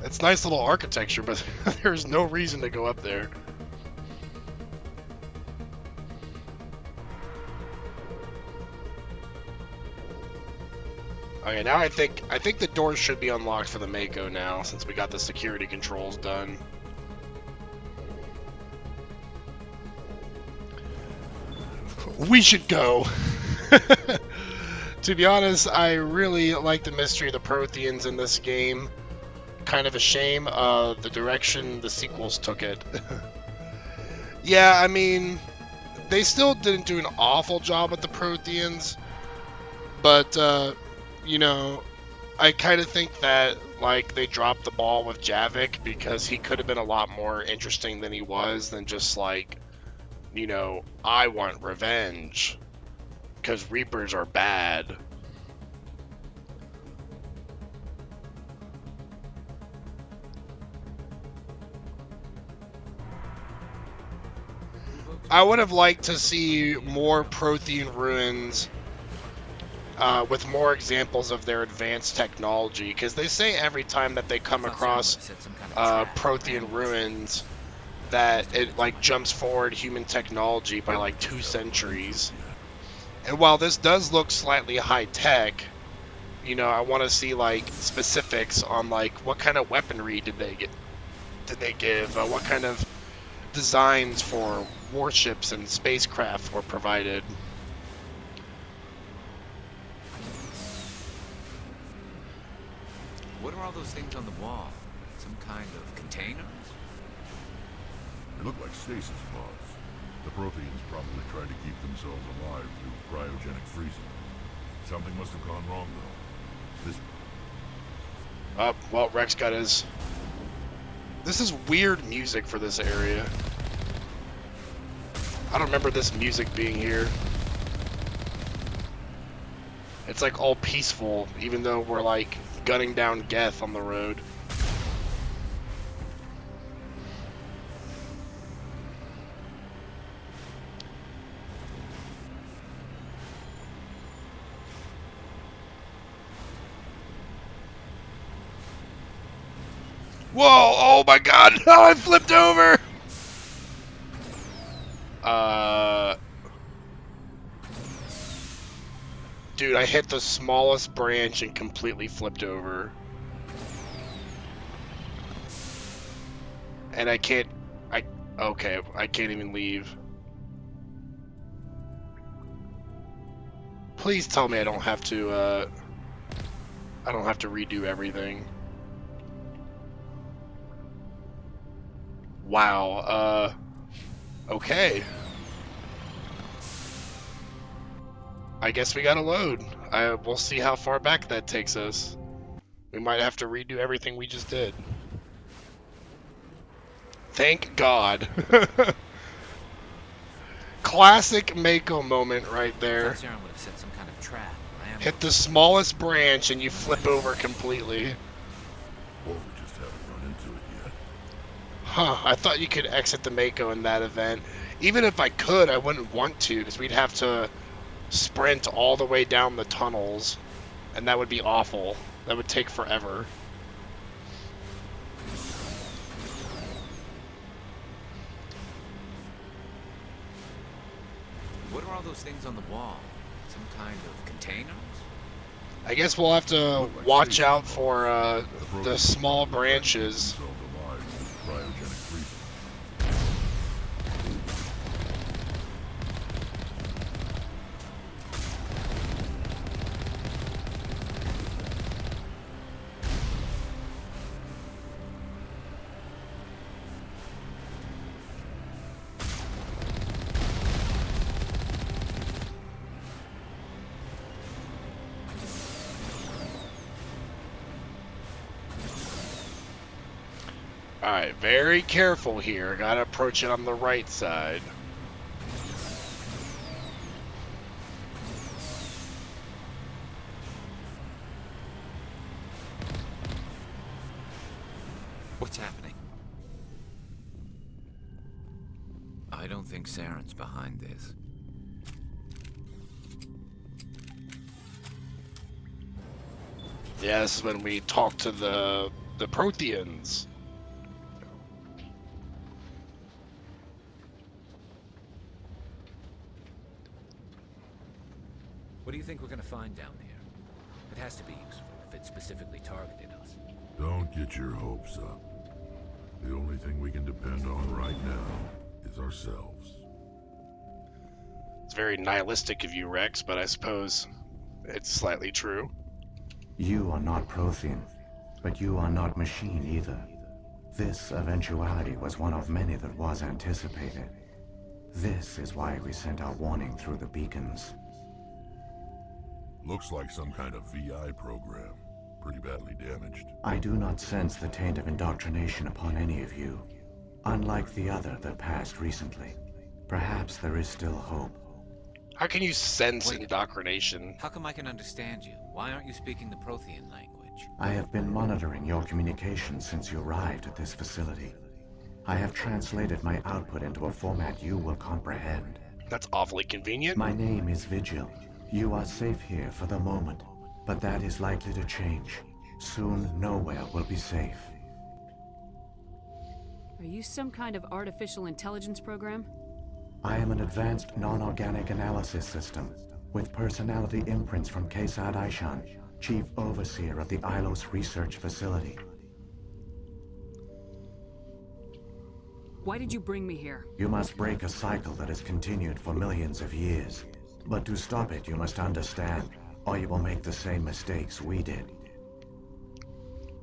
It's nice little architecture, but there's no reason to go up there. Okay, now I think the doors should be unlocked for the Mako now, since we got the security controls done. We should go. To be honest, I really like the mystery of the Protheans in this game. kind of a shame, the direction the sequels took it. Yeah, I mean, they still didn't do an awful job with the Protheans, but, you know, I kind of think that, like, they dropped the ball with Javik because he could have been a lot more interesting than he was than just, like, you know, I want revenge because Reapers are bad. I would have liked to see more Prothean ruins with more examples of their advanced technology, because they say every time that they come across Prothean ruins that it like jumps forward human technology by like 2 centuries. And while this does look slightly high tech, you know, I want to see like specifics on like what kind of weaponry did they give, what kind of designs for warships and spacecraft were provided. What are all those things on the wall? Some kind of containers? They look like stasis pods. The Protheans probably tried to keep themselves alive through cryogenic freezing. Something must have gone wrong, though. Well, Rex got his... This is weird music for this area. I don't remember this music being here. It's like all peaceful, even though we're like gunning down Geth on the road. Whoa! Oh my god! Oh, I flipped over! Dude, I hit the smallest branch and completely flipped over. And I can't... Okay, I can't even leave. Please tell me I don't have to redo everything. Wow, okay. I guess we gotta load. We'll see how far back that takes us. We might have to redo everything we just did. Thank God. Classic Mako moment right there. Saren would have set some kind of trap. Hit the smallest branch and you flip over completely. Or we just haven't run into it yet. Huh, I thought you could exit the Mako in that event. Even if I could, I wouldn't want to, because we'd have to sprint all the way down the tunnels, and that would be awful. That would take forever. What are all those things on the wall? Some kind of containers? I guess we'll have to watch out for the small branches. Alright, very careful here. Gotta approach it on the right side. What's happening? I don't think Saren's behind this. Yeah, this is when we talk to the Protheans. What do you think we're gonna find down here? It has to be useful if it specifically targeted us. Don't get your hopes up. The only thing we can depend on right now is ourselves. It's very nihilistic of you, Rex, but I suppose it's slightly true. You are not Prothean. But you are not machine either. This eventuality was one of many that was anticipated. This is why we sent our warning through the beacons. Looks like some kind of VI program. Pretty badly damaged. I do not sense the taint of indoctrination upon any of you. Unlike the other that passed recently. Perhaps there is still hope. How can you sense indoctrination? How come I can understand you? Why aren't you speaking the Prothean language? I have been monitoring your communications since you arrived at this facility. I have translated my output into a format you will comprehend. That's awfully convenient. My name is Vigil. You are safe here for the moment, but that is likely to change. Soon, nowhere will be safe. Are you some kind of artificial intelligence program? I am an advanced non-organic analysis system, with personality imprints from Kesad Aishan, Chief Overseer of the Ilos Research Facility. Why did you bring me here? You must break a cycle that has continued for millions of years. But to stop it, you must understand, or you will make the same mistakes we did.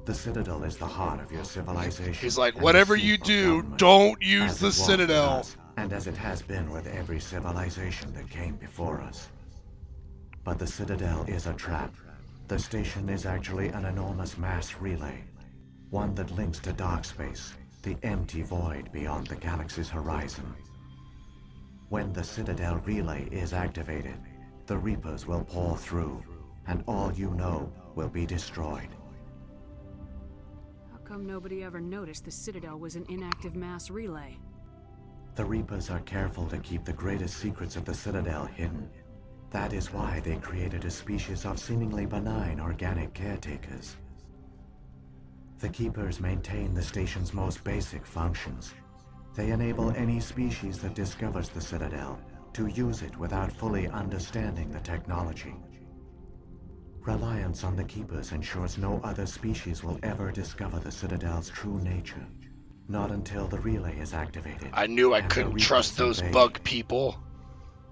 The Citadel is the heart of your civilization. He's like, whatever you do, don't use the Citadel. And as it has been with every civilization that came before us. But the Citadel is a trap. The station is actually an enormous mass relay. One that links to dark space, the empty void beyond the galaxy's horizon. When the Citadel relay is activated, the Reapers will pour through, and all you know will be destroyed. How come nobody ever noticed the Citadel was an inactive mass relay? The Reapers are careful to keep the greatest secrets of the Citadel hidden. That is why they created a species of seemingly benign organic caretakers. The Keepers maintain the station's most basic functions. They enable any species that discovers the Citadel to use it without fully understanding the technology. Reliance on the Keepers ensures no other species will ever discover the Citadel's true nature. Not until the relay is activated. I knew I couldn't trust those bug people.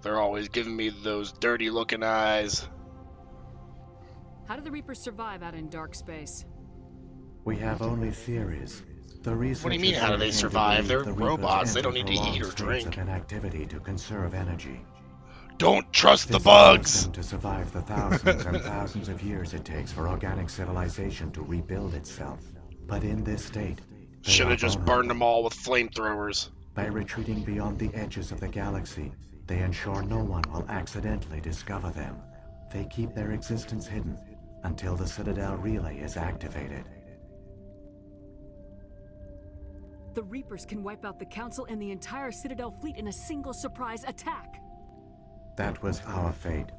They're always giving me those dirty looking eyes. How do the Reapers survive out in dark space? We have only theories. The What do you mean, how do they survive? They're robots. They don't need to eat or drink. Inactivity to conserve energy. Don't trust the bugs! Them to survive the thousands and thousands of years it takes for organic civilization to rebuild itself. But in this state, should have just burned them all with flamethrowers. By retreating beyond the edges of the galaxy, they ensure no one will accidentally discover them. They keep their existence hidden until the Citadel relay is activated. The Reapers can wipe out the Council and the entire Citadel fleet in a single surprise attack. That was our fate.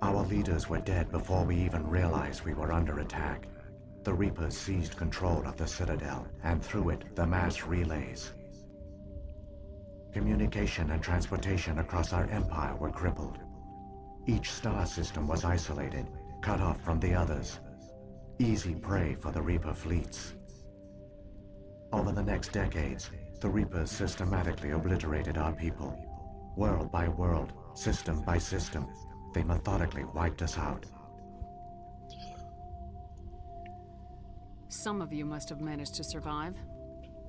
Our leaders were dead before we even realized we were under attack. The Reapers seized control of the Citadel, and through it, the mass relays. Communication and transportation across our empire were crippled. Each star system was isolated, cut off from the others. Easy prey for the Reaper fleets. Over the next decades, the Reapers systematically obliterated our people. World by world, system by system, they methodically wiped us out. Some of you must have managed to survive.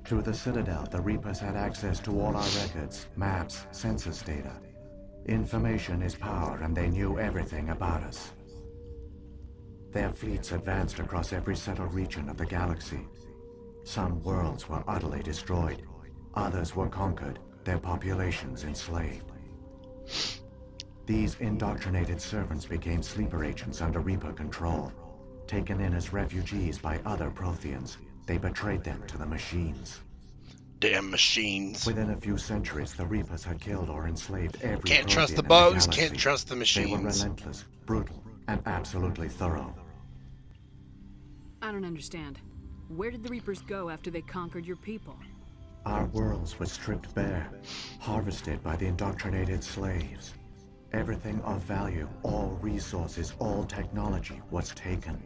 Through the Citadel, the Reapers had access to all our records, maps, census data. Information is power, and they knew everything about us. Their fleets advanced across every settled region of the galaxy. Some worlds were utterly destroyed. Others were conquered, their populations enslaved. These indoctrinated servants became sleeper agents under Reaper control. Taken in as refugees by other Protheans, they betrayed them to the machines. Damn machines. Within a few centuries, the Reapers had killed or enslaved every Can't trust Prothean the in bugs, galaxy. can't trust the machines. They were relentless, brutal, and absolutely thorough. I don't understand. Where did the Reapers go after they conquered your people? Our worlds were stripped bare, harvested by the indoctrinated slaves. Everything of value, all resources, all technology was taken.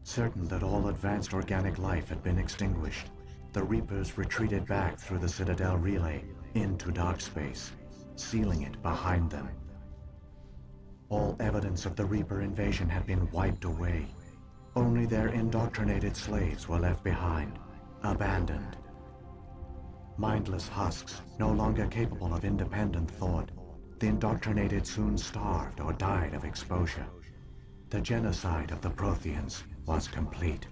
Certain that all advanced organic life had been extinguished, the Reapers retreated back through the Citadel relay into dark space, sealing it behind them. All evidence of the Reaper invasion had been wiped away. Only their indoctrinated slaves were left behind, abandoned. Mindless husks, no longer capable of independent thought, the indoctrinated soon starved or died of exposure. The genocide of the Protheans was complete.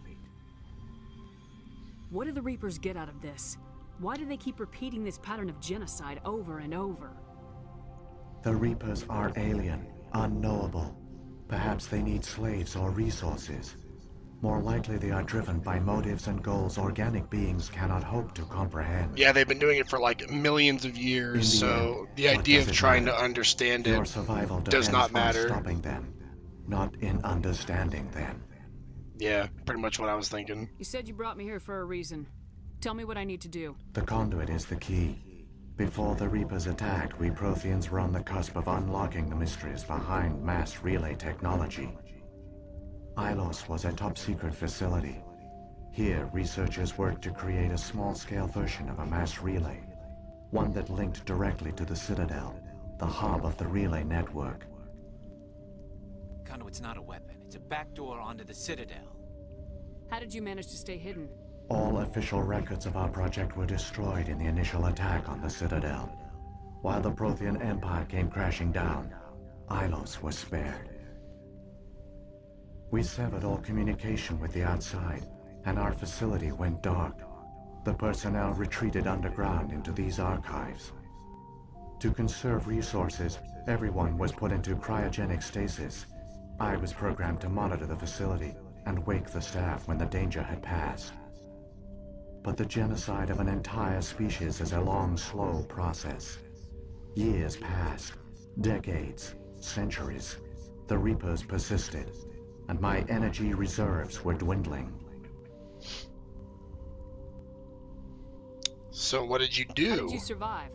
What do the Reapers get out of this? Why do they keep repeating this pattern of genocide over and over? The Reapers are alien, unknowable. Perhaps they need slaves or resources. More likely they are driven by motives and goals organic beings cannot hope to comprehend. Yeah, they've been doing it for like millions of years, so the idea of trying to understand Your it survival does depends not on matter. stopping them, not in understanding them. Yeah, pretty much what I was thinking. You said you brought me here for a reason. Tell me what I need to do. The conduit is the key. Before the Reapers attacked, we Protheans were on the cusp of unlocking the mysteries behind mass relay technology. Ilos was a top-secret facility. Here, researchers worked to create a small-scale version of a mass relay, one that linked directly to the Citadel, the hub of the relay network. Conduit's not a weapon. It's a backdoor onto the Citadel. How did you manage to stay hidden? All official records of our project were destroyed in the initial attack on the Citadel. While the Prothean Empire came crashing down, Ilos was spared. We severed all communication with the outside, and our facility went dark. The personnel retreated underground into these archives. To conserve resources, everyone was put into cryogenic stasis. I was programmed to monitor the facility and wake the staff when the danger had passed. But the genocide of an entire species is a long, slow process. Years passed, decades, centuries. The Reapers persisted, and my energy reserves were dwindling. So what did you do? How did you survive?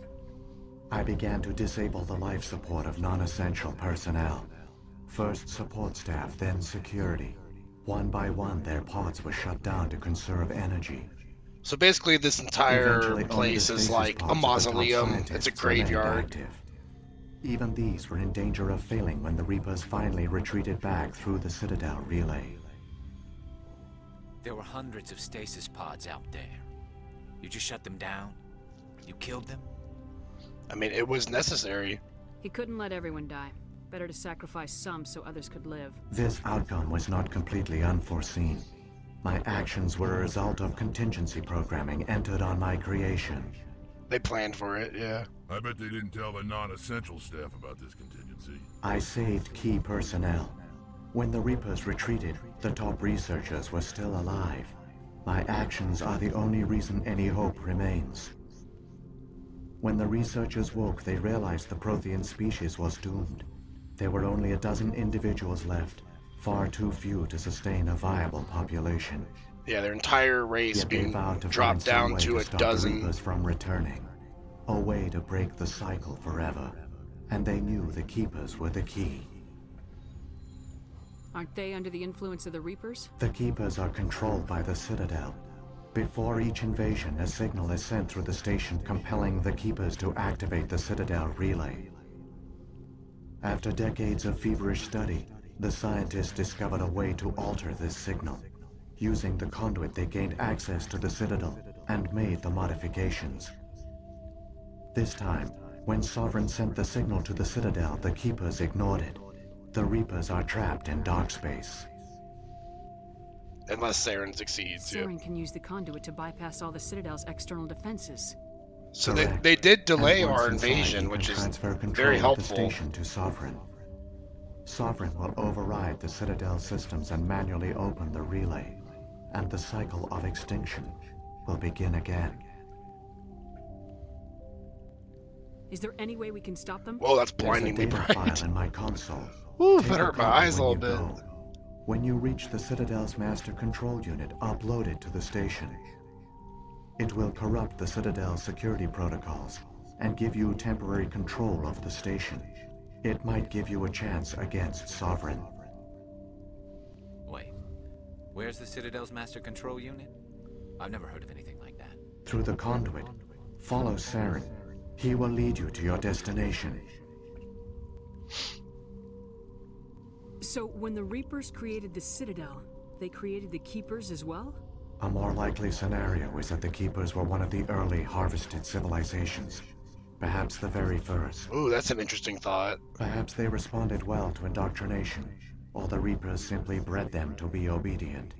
I began to disable the life support of non-essential personnel. First support staff, then security. One by one, their pods were shut down to conserve energy. So basically this entire Eventually, place only the is stasis like a pods of the top mausoleum. It's a scientists remained graveyard. active. Even these were in danger of failing when the Reapers finally retreated back through the Citadel relay. There were hundreds of stasis pods out there. You just shut them down? You killed them? I mean, it was necessary. He couldn't let everyone die. Better to sacrifice some so others could live. This outcome was not completely unforeseen. My actions were a result of contingency programming entered on my creation. They planned for it, yeah. I bet they didn't tell the non-essential staff about this contingency. I saved key personnel. When the Reapers retreated, the top researchers were still alive. My actions are the only reason any hope remains. When the researchers woke, they realized the Prothean species was doomed. There were only a dozen individuals left, far too few to sustain a viable population. Yeah, their entire race Yet they being vowed to dropped find some down way to a stop the dozen. Reapers from returning. A way to break the cycle forever. And they knew the Keepers were the key. Aren't they under the influence of the Reapers? The Keepers are controlled by the Citadel. Before each invasion, a signal is sent through the station compelling the Keepers to activate the Citadel relay. After decades of feverish study, the scientists discovered a way to alter this signal. Using the conduit, they gained access to the Citadel and made the modifications. This time, when Sovereign sent the signal to the Citadel, the Keepers ignored it. The Reapers are trapped in dark space. Unless Saren succeeds, yeah. Saren can use the conduit to bypass all the Citadel's external defenses. So they did delay And once our inside, invasion, you which can is transfer control very of helpful. the station to Sovereign. Sovereign will override the Citadel systems and manually open the relay, and the cycle of extinction will begin again. Is there any way we can stop them? Whoa, that's There's a blindingly data bright. file in my console. Ooh, Take that a hurt my copy eyes a when little you bit. go. When you reach the Citadel's master control unit, upload it to the station. It will corrupt the Citadel's security protocols and give you temporary control of the station. It might give you a chance against Sovereign. Wait, where's the Citadel's master control unit? I've never heard of anything like that. Through the conduit, follow Saren. He will lead you to your destination. So when the Reapers created the Citadel, they created the Keepers as well? A more likely scenario is that the Keepers were one of the early harvested civilizations. Perhaps the very first. Ooh, that's an interesting thought. Perhaps they responded well to indoctrination, or the Reapers simply bred them to be obedient.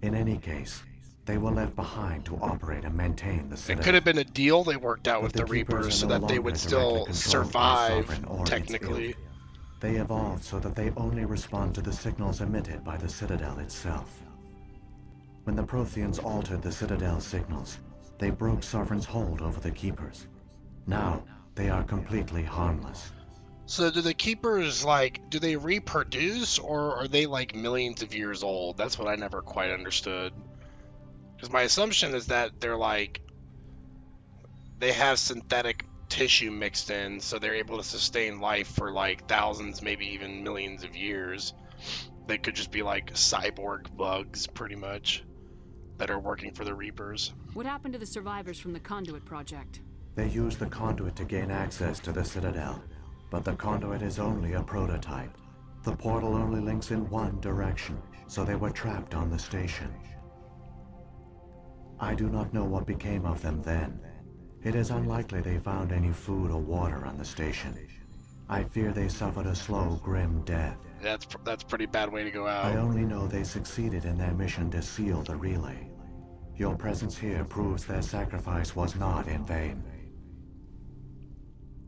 In any case, they were left behind to operate and maintain the Citadel. It could have been a deal they worked out But with the Keepers Reapers are so no that they would longer still directly controlled by survive, Sovereign or its technically. ilk. They evolved so that they only respond to the signals emitted by the Citadel itself. When the Protheans altered the Citadel's signals, they broke Sovereign's hold over the Keepers. Now, they are completely harmless. So do the Keepers, like, do they reproduce, or are they, like, millions of years old? That's what I never quite understood. Because my assumption is that they're, like, they have synthetic tissue mixed in, so they're able to sustain life for, like, thousands, maybe even millions of years. They could just be, like, cyborg bugs, pretty much, that are working for the Reapers. What happened to the survivors from the Conduit project? They used the conduit to gain access to the Citadel, but the conduit is only a prototype. The portal only links in one direction, so they were trapped on the station. I do not know what became of them then. It is unlikely they found any food or water on the station. I fear they suffered a slow, grim death. That's a pretty bad way to go out. I only know they succeeded in their mission to seal the relay. Your presence here proves their sacrifice was not in vain.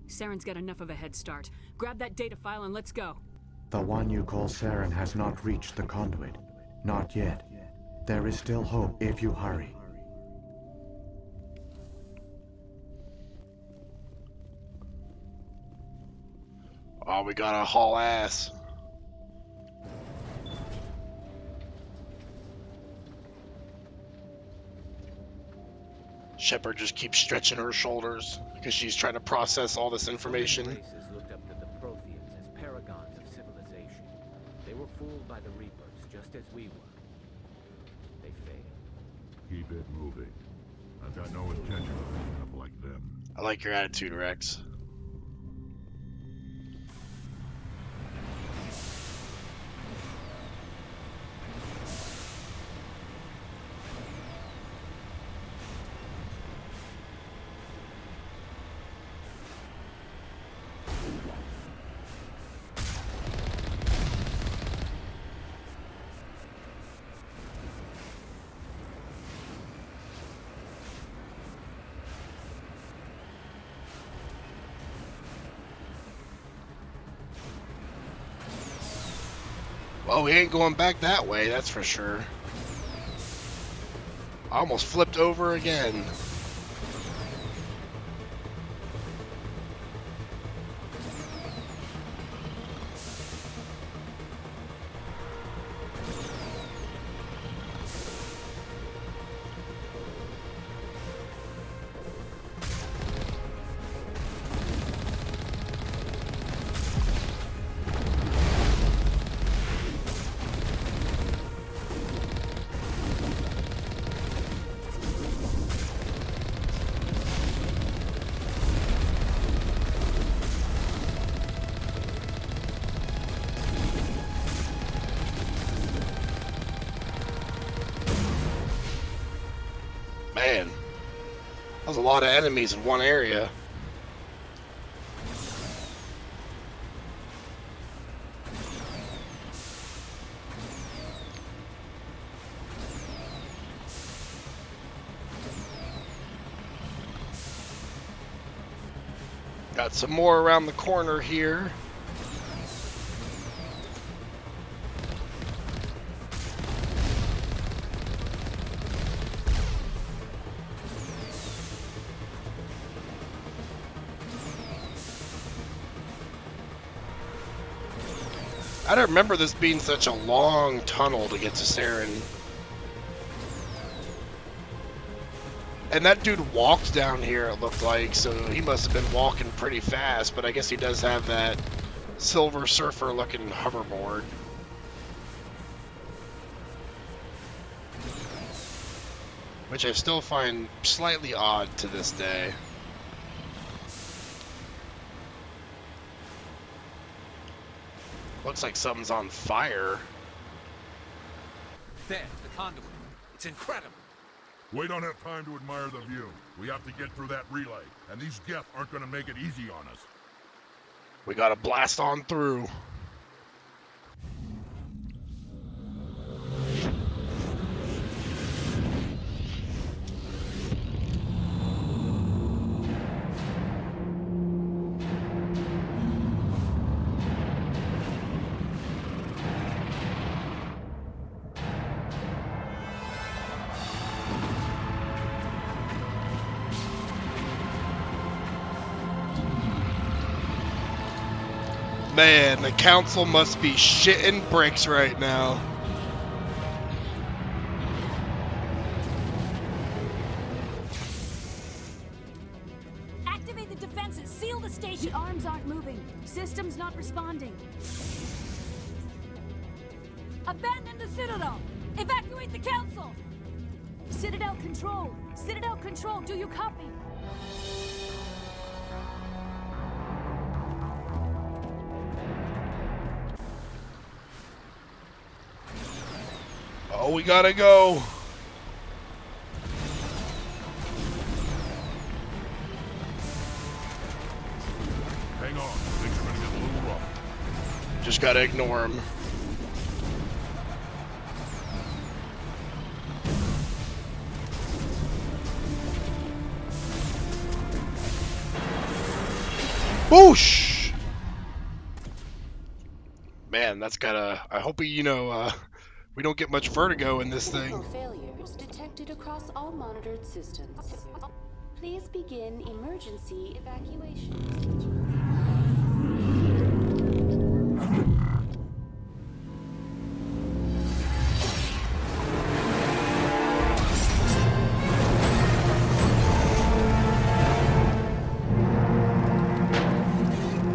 Saren's got enough of a head start. Grab that data file and let's go. The one you call Saren has not reached the conduit. Not yet. There is still hope if you hurry. Oh, we gotta haul ass. Shepard just keeps stretching her shoulders because she's trying to process all this information. Races looked up to the Protheans as paragons of civilization. They were fooled by the Reapers, just as we were. They failed. Keep it moving. I've got no intention of ending up like them. I like your attitude, Rex. Well, we ain't going back that way, that's for sure. I almost flipped over again. Man, that was a lot of enemies in one area. Got some more around the corner here. I don't remember this being such a long tunnel to get to Saren. And that dude walked down here, it looked like, so he must have been walking pretty fast, but I guess he does have that Silver Surfer looking hoverboard. Which I still find slightly odd to this day. Looks like something's on fire. There, the conduit. It's incredible. We don't have time to admire the view. We have to get through that relay, and these Geth aren't gonna make it easy on us. We gotta blast on through. Man, the council must be shitting bricks right now. Activate the defenses. Seal the station. The arms aren't moving. System's not responding. Abandon the Citadel. Evacuate the council. Citadel Control. Citadel Control, do you copy? Oh, we gotta go. Hang on, things are gonna get a little rough. Just gotta ignore him. Boosh! Man, that's gotta. I hope we, we don't get much vertigo in this thing. Failures detected across all monitored systems. Please begin emergency evacuation.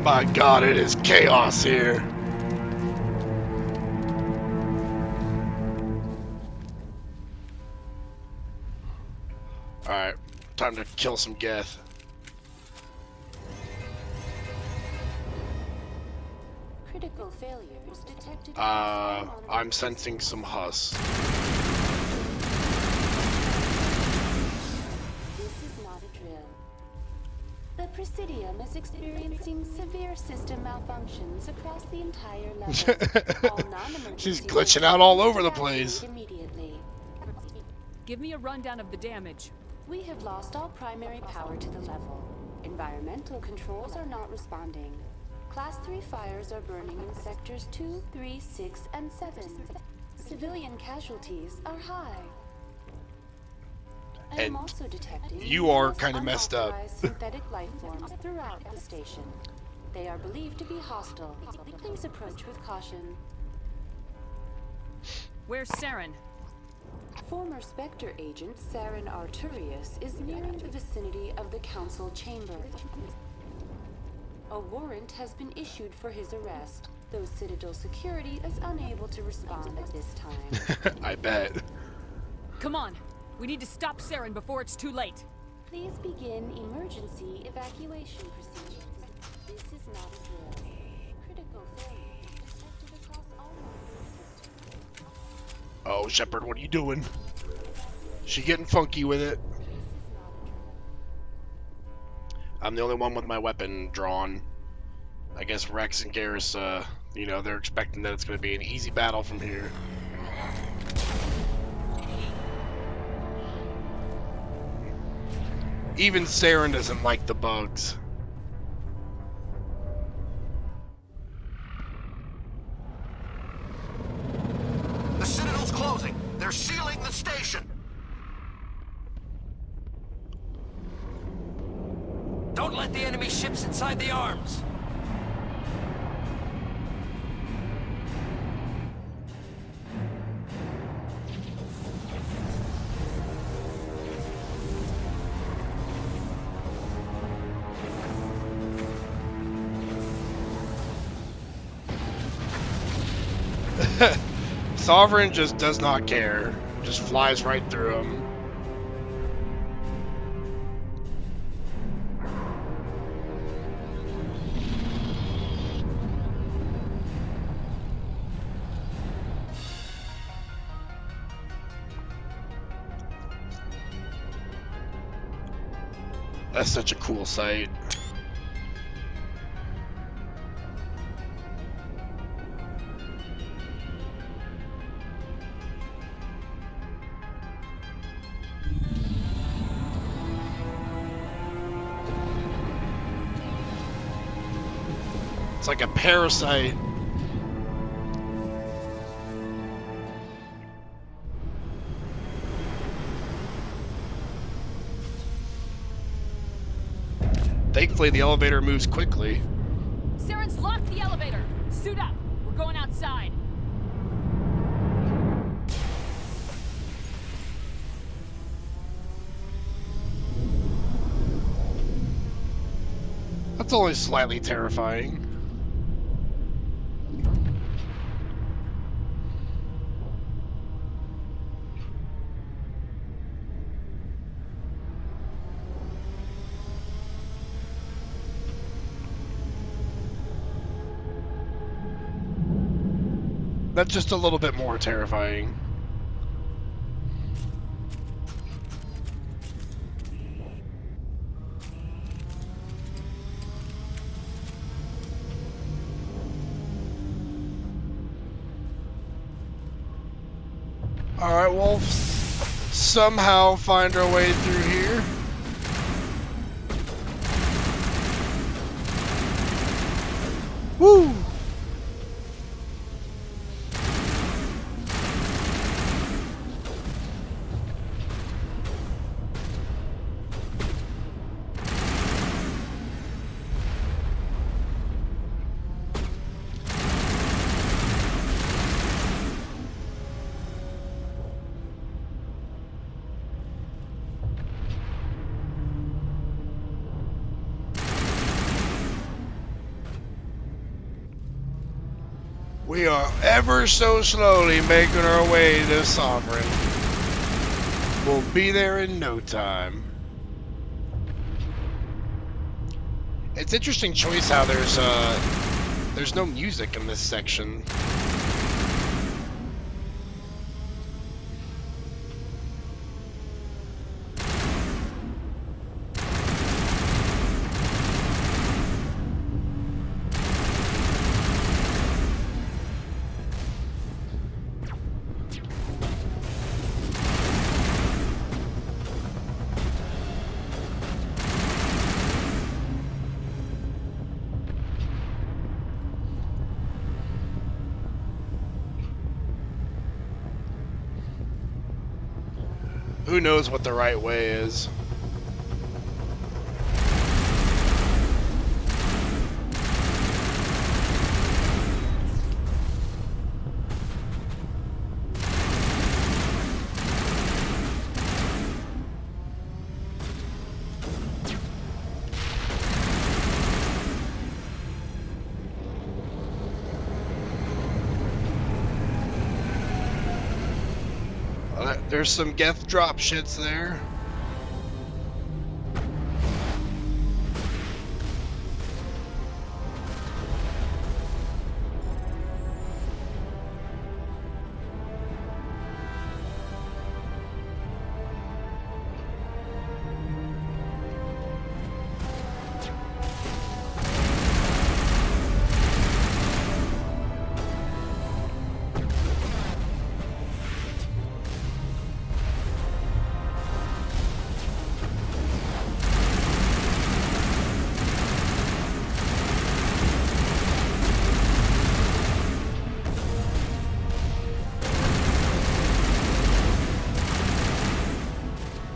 My God, it is chaos here. Alright, time to kill some Geth. Critical failures detected. I'm sensing some Hus. This is not a drill. The Presidium is experiencing severe system malfunctions across the entire level. All non-emergency She's glitching out all over the place. Immediately. Give me a rundown of the damage. We have lost all primary power to the level. Environmental controls are not responding. Class 3 fires are burning in sectors 2, 3, 6, and 7. Civilian casualties are high. I am also detecting you are kind of messed up. synthetic life forms throughout the station. They are believed to be hostile. Please approach with caution. Where's Saren? Former Spectre agent Saren Arturius is nearing the vicinity of the council chamber. A warrant has been issued for his arrest, though Citadel security is unable to respond at this time. I bet. Come on. We need to stop Saren before it's too late. Please begin emergency evacuation procedures. This is not a drill. Critical failures detected across all systems. Oh, Shepard, what are you doing? She getting funky with it. I'm the only one with my weapon drawn. I guess Rex and Garrus, they're expecting that it's going to be an easy battle from here. Even Saren doesn't like the bugs. The Citadel's closing. They're sealing the station. Don't let the enemy ships inside the arms. Sovereign just does not care. Just flies right through him. That's such a cool sight. It's like a parasite. Thankfully, the elevator moves quickly. Saren's locked the elevator. Suit up. We're going outside. That's only slightly terrifying. That's just a little bit more terrifying. Alright, we'll somehow find our way through here. Woo! We are ever so slowly making our way to Sovereign. We'll be there in no time. It's interesting choice how there's no music in this section. Who knows what the right way is? There's some Geth drop shits there.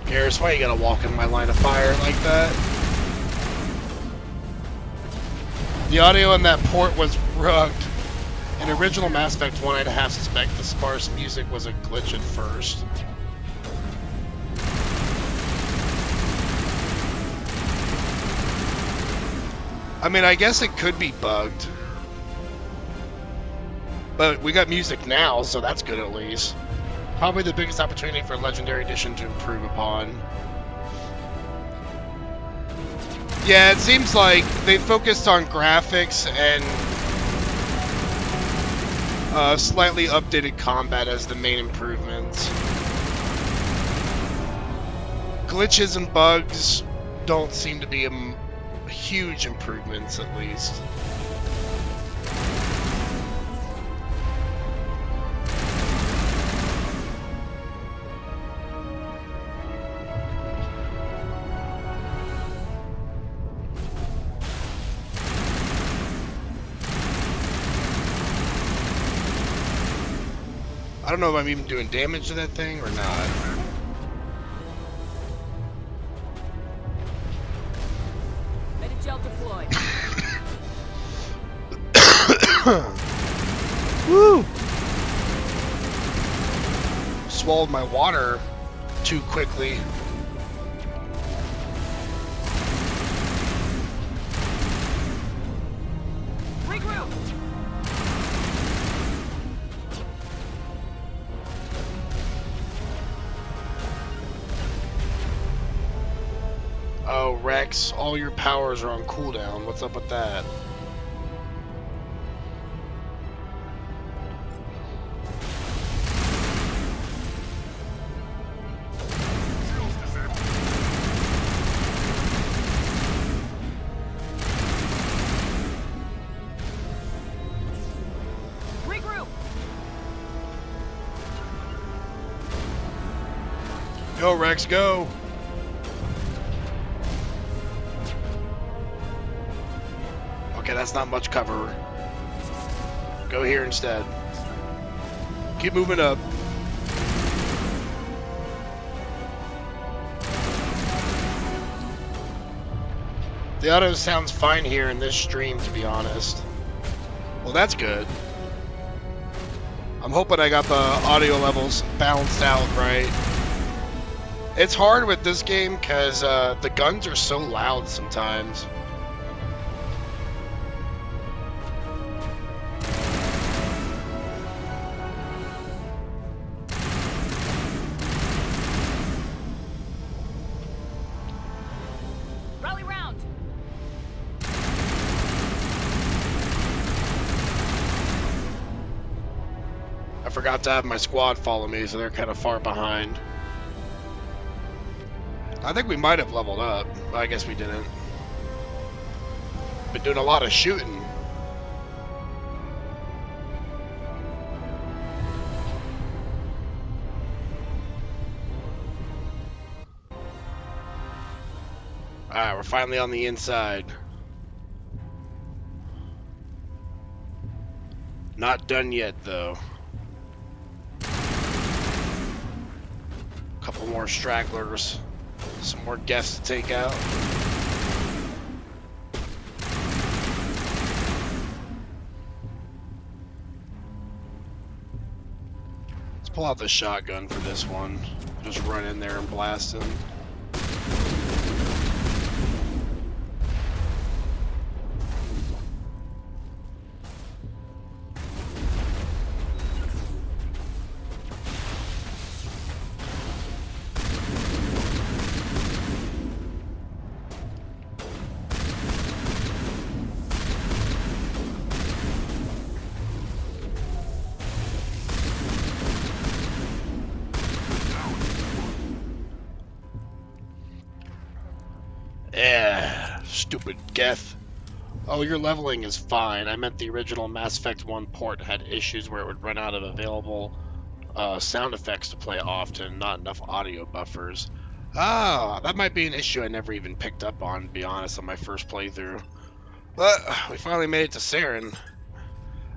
Garrus, why you gotta walk in my line of fire like that? The audio on that port was rugged. In original Mass Effect 1, I'd have to suspect the sparse music was a glitch at first. I mean, I guess it could be bugged. But we got music now, so that's good at least. Probably the biggest opportunity for Legendary Edition to improve upon. Yeah, it seems like they focused on graphics and slightly updated combat as the main improvements. Glitches and bugs don't seem to be huge improvements, at least. I don't know if I'm even doing damage to that thing or not. Medi-gel deployed. Woo! Swallowed my water too quickly. Regroup! Oh, Rex, all your powers are on cooldown. What's up with that? Regroup! Go, Rex, go! Okay, that's not much cover. Go here instead. Keep moving up. The audio sounds fine here in this stream, to be honest. Well, that's good. I'm hoping I got the audio levels balanced out right. It's hard with this game because the guns are so loud sometimes. Rally round! I forgot to have my squad follow me, so they're kind of far behind. I think we might have leveled up. I guess we didn't. Been doing a lot of shooting. Alright, we're finally on the inside. Not done yet, though. Couple more stragglers. Some more guests to take out. Let's pull out the shotgun for this one. Just run in there and blast him. Yeah, stupid Geth. Oh, your leveling is fine. I meant the original Mass Effect 1 port had issues where it would run out of available sound effects to play often, not enough audio buffers. Ah, that might be an issue I never even picked up on, to be honest, on my first playthrough. But we finally made it to Saren.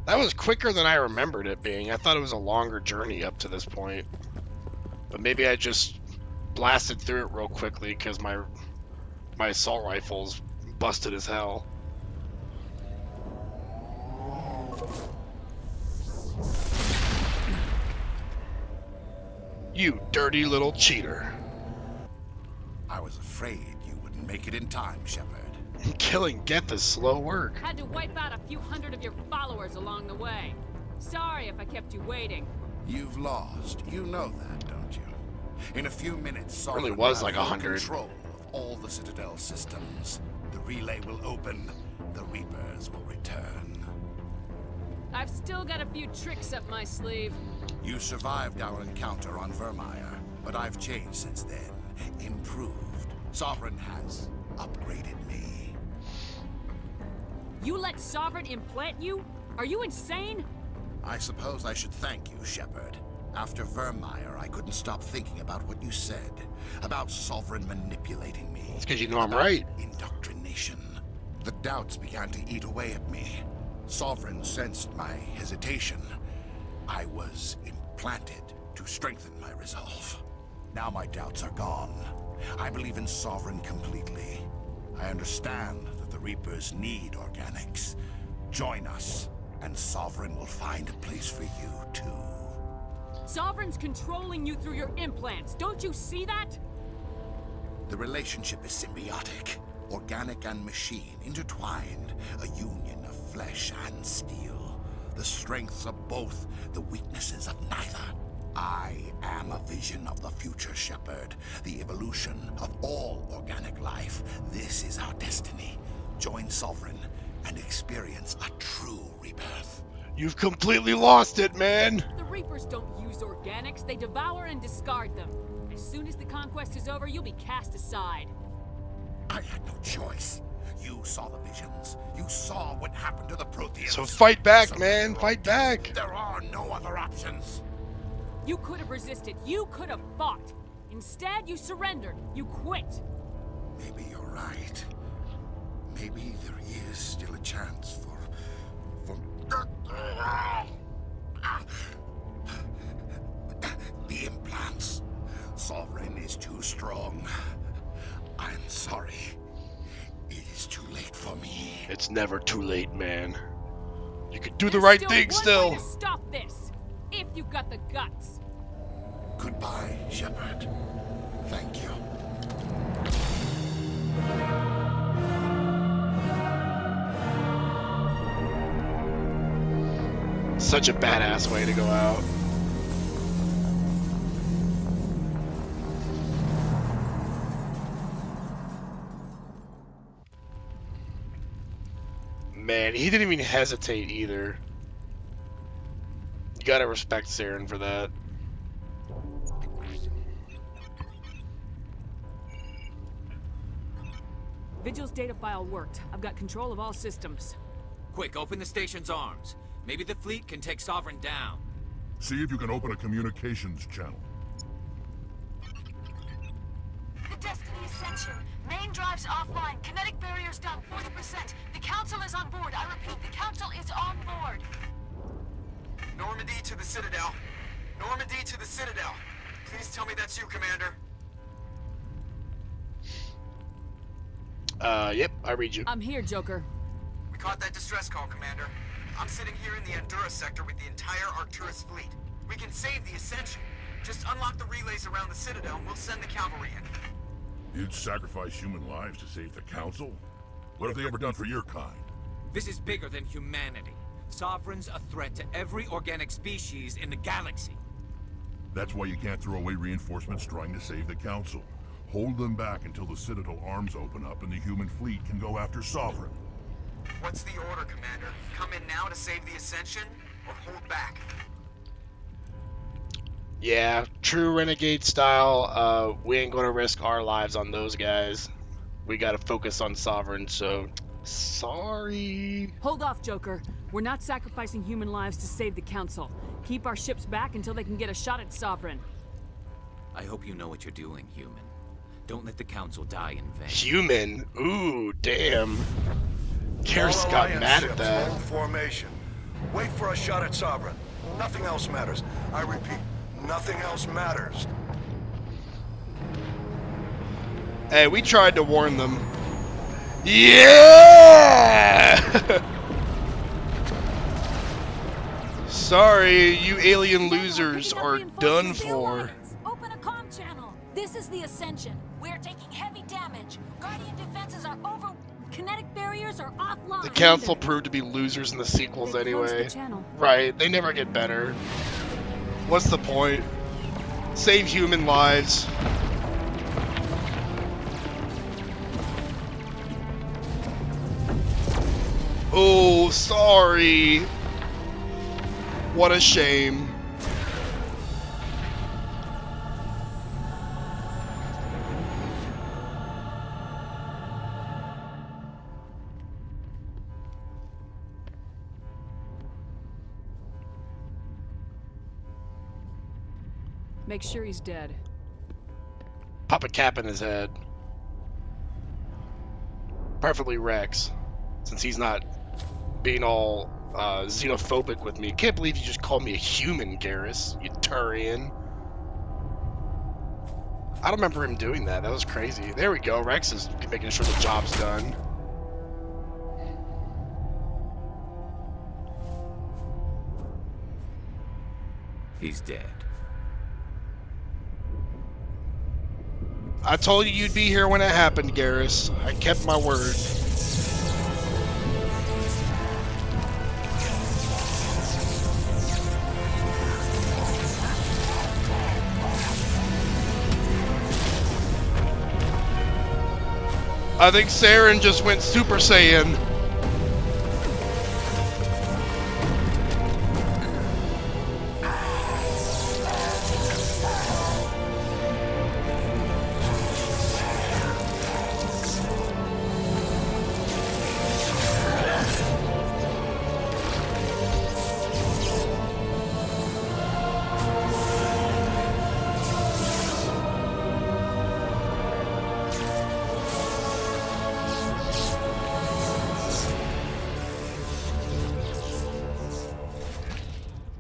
That was quicker than I remembered it being. I thought it was a longer journey up to this point. But maybe I just blasted through it real quickly because my assault rifle's busted as hell. You dirty little cheater. I was afraid you wouldn't make it in time, Shepard. Killing Geth is slow work. Had to wipe out a few hundred of your followers along the way. Sorry if I kept you waiting. You've lost. You know that, don't you? In a few minutes, Saren Really was like will have 100. control of all the Citadel systems. The relay will open. The Reapers will return. I've still got a few tricks up my sleeve. You survived our encounter on Vermeer, but I've changed since then. Improved. Saren has. upgraded me. You let Sovereign implant you? Are you insane? I suppose I should thank you, Shepard. After Vermeer, I couldn't stop thinking about what you said. About Sovereign manipulating me. It's because you know I'm right. Indoctrination. The doubts began to eat away at me. Sovereign sensed my hesitation. I was implanted to strengthen my resolve. Now my doubts are gone. I believe in Sovereign completely. I understand that the Reapers need organics. Join us, and Sovereign will find a place for you, too. Sovereign's controlling you through your implants. Don't you see that? The relationship is symbiotic. Organic and machine, intertwined. A union of flesh and steel. The strengths of both, the weaknesses of neither. I am a vision of the future, Shepard. The evolution of all organic life. This is our destiny. Join Sovereign and experience a true rebirth. You've completely lost it, man. The Reapers don't use organics. They devour and discard them. As soon as the conquest is over, you'll be cast aside. I had no choice. You saw the visions. You saw what happened to the Protheans. So fight back, man. Fight back. There are no other options. You could have resisted. You could have fought. Instead, you surrendered. You quit. Maybe you're right. Maybe there is still a chance for... The implants. Sovereign is too strong. I'm sorry. It is too late for me. It's never too late, man. You can do the right thing still. Way to stop this, if you've got the guts. Goodbye, Shepard. Thank you. Such a badass way to go out. Man, he didn't even hesitate either. You gotta respect Saren for that. Vigil's data file worked. I've got control of all systems. Quick, open the station's arms. Maybe the fleet can take Sovereign down. See if you can open a communications channel. The Destiny Ascension. Main drives offline. Kinetic barriers down 40%. The Council is on board. I repeat, the Council is on board. Normandy to the Citadel. Normandy to the Citadel. Please tell me that's you, Commander. Yep, I read you. I'm here, Joker. We caught that distress call, Commander. I'm sitting here in the Endura sector with the entire Arcturus fleet. We can save the Ascension. Just unlock the relays around the Citadel and we'll send the cavalry in. You'd sacrifice human lives to save the Council? What have they ever done for your kind? This is bigger than humanity. Sovereign's a threat to every organic species in the galaxy. That's why you can't throw away reinforcements trying to save the Council. Hold them back until the Citadel arms open up and the human fleet can go after Sovereign. What's the order, Commander? Come in now to save the Ascension, or hold back? Yeah, true Renegade style, we ain't gonna risk our lives on those guys. We gotta focus on Sovereign, so... Sorry. Hold off, Joker. We're not sacrificing human lives to save the Council. Keep our ships back until they can get a shot at Sovereign. I hope you know what you're doing, human. Don't let the Council die in vain. Human? Ooh, damn. Karis got mad at that. Hold formation. Wait for a shot at Sovereign. Nothing else matters. I repeat, nothing else matters. Hey, we tried to warn them. Yeah! Sorry, you alien losers are done for. Open a comm channel. This is the Ascension. We're taking heavy damage. Guardian defenses are over. Kinetic barriers are offline. The Council proved to be losers in the sequels anyway. Right, they never get better. What's the point? Save human lives. Oh, sorry. What a shame. Make sure he's dead. Pop a cap in his head. Preferably Rex, since he's not being all xenophobic with me. Can't believe you just called me a human, Garrus, you Turian. I don't remember him doing that. That was crazy. There we go. Rex is making sure the job's done. He's dead. I told you you'd be here when it happened, Garrus. I kept my word. I think Saren just went Super Saiyan.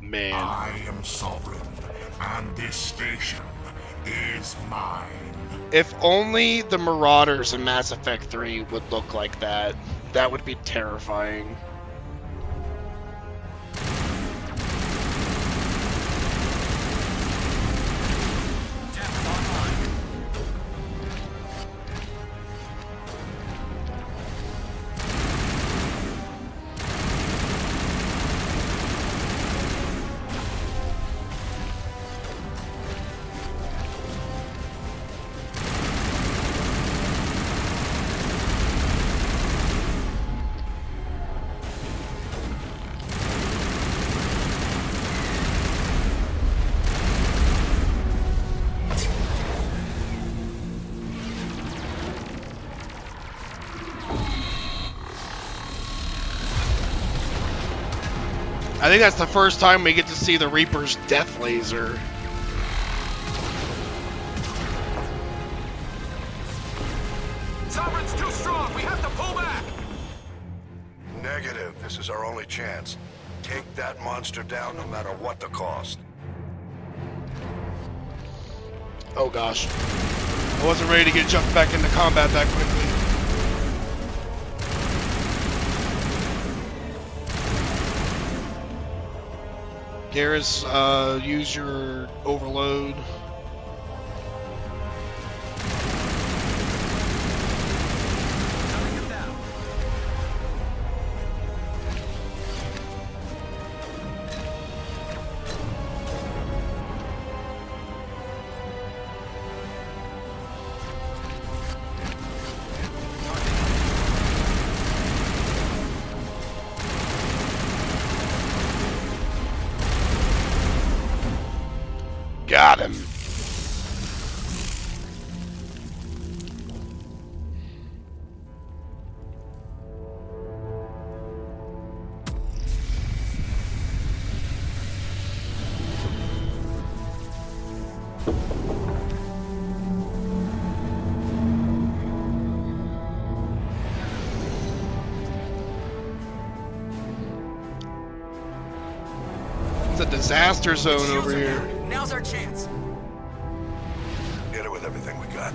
Man. I am sovereign, and this station is mine. If only the Marauders in Mass Effect 3 would look like that. That would be terrifying. I think that's the first time we get to see the Reaper's death laser. Sovereign's too strong. We have to pull back. Negative. This is our only chance. Take that monster down no matter what the cost. Oh gosh. I wasn't ready to get jumped back into combat that quickly. Garrus, use your overload. Got him. It's a disaster zone over here. Now's our chance. Hit it with everything we got.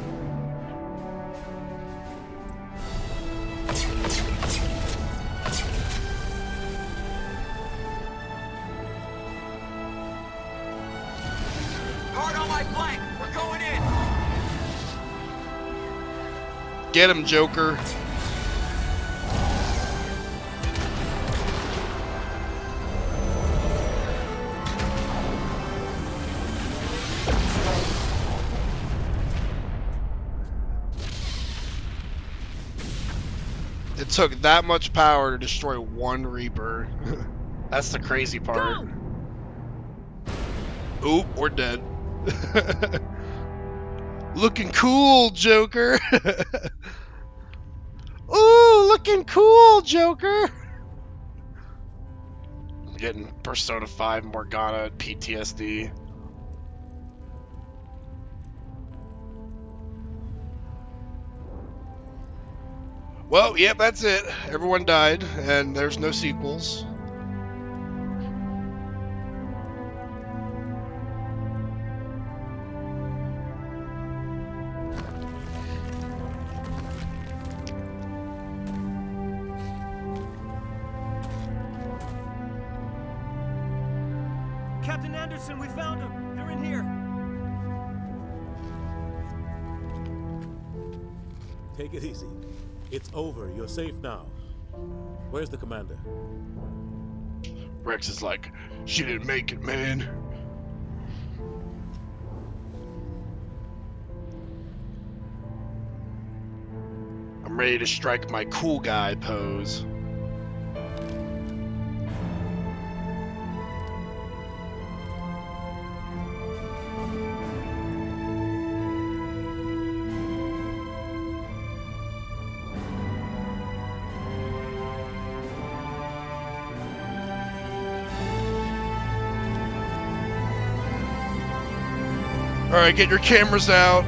Hard on my flank. We're going in. Get him, Joker. It took that much power to destroy one Reaper. That's the crazy part. Oop, we're dead. Looking cool, Joker. Ooh, looking cool, Joker. I'm getting Persona 5 Morgana PTSD. Well, yep, that's it. Everyone died, and there's no sequels. Captain Anderson, we found them. They're in here. Take it easy. It's over. You're safe now. Where's the commander? Rex is like, she didn't make it, man. I'm ready to strike my cool guy pose. Alright, get your cameras out.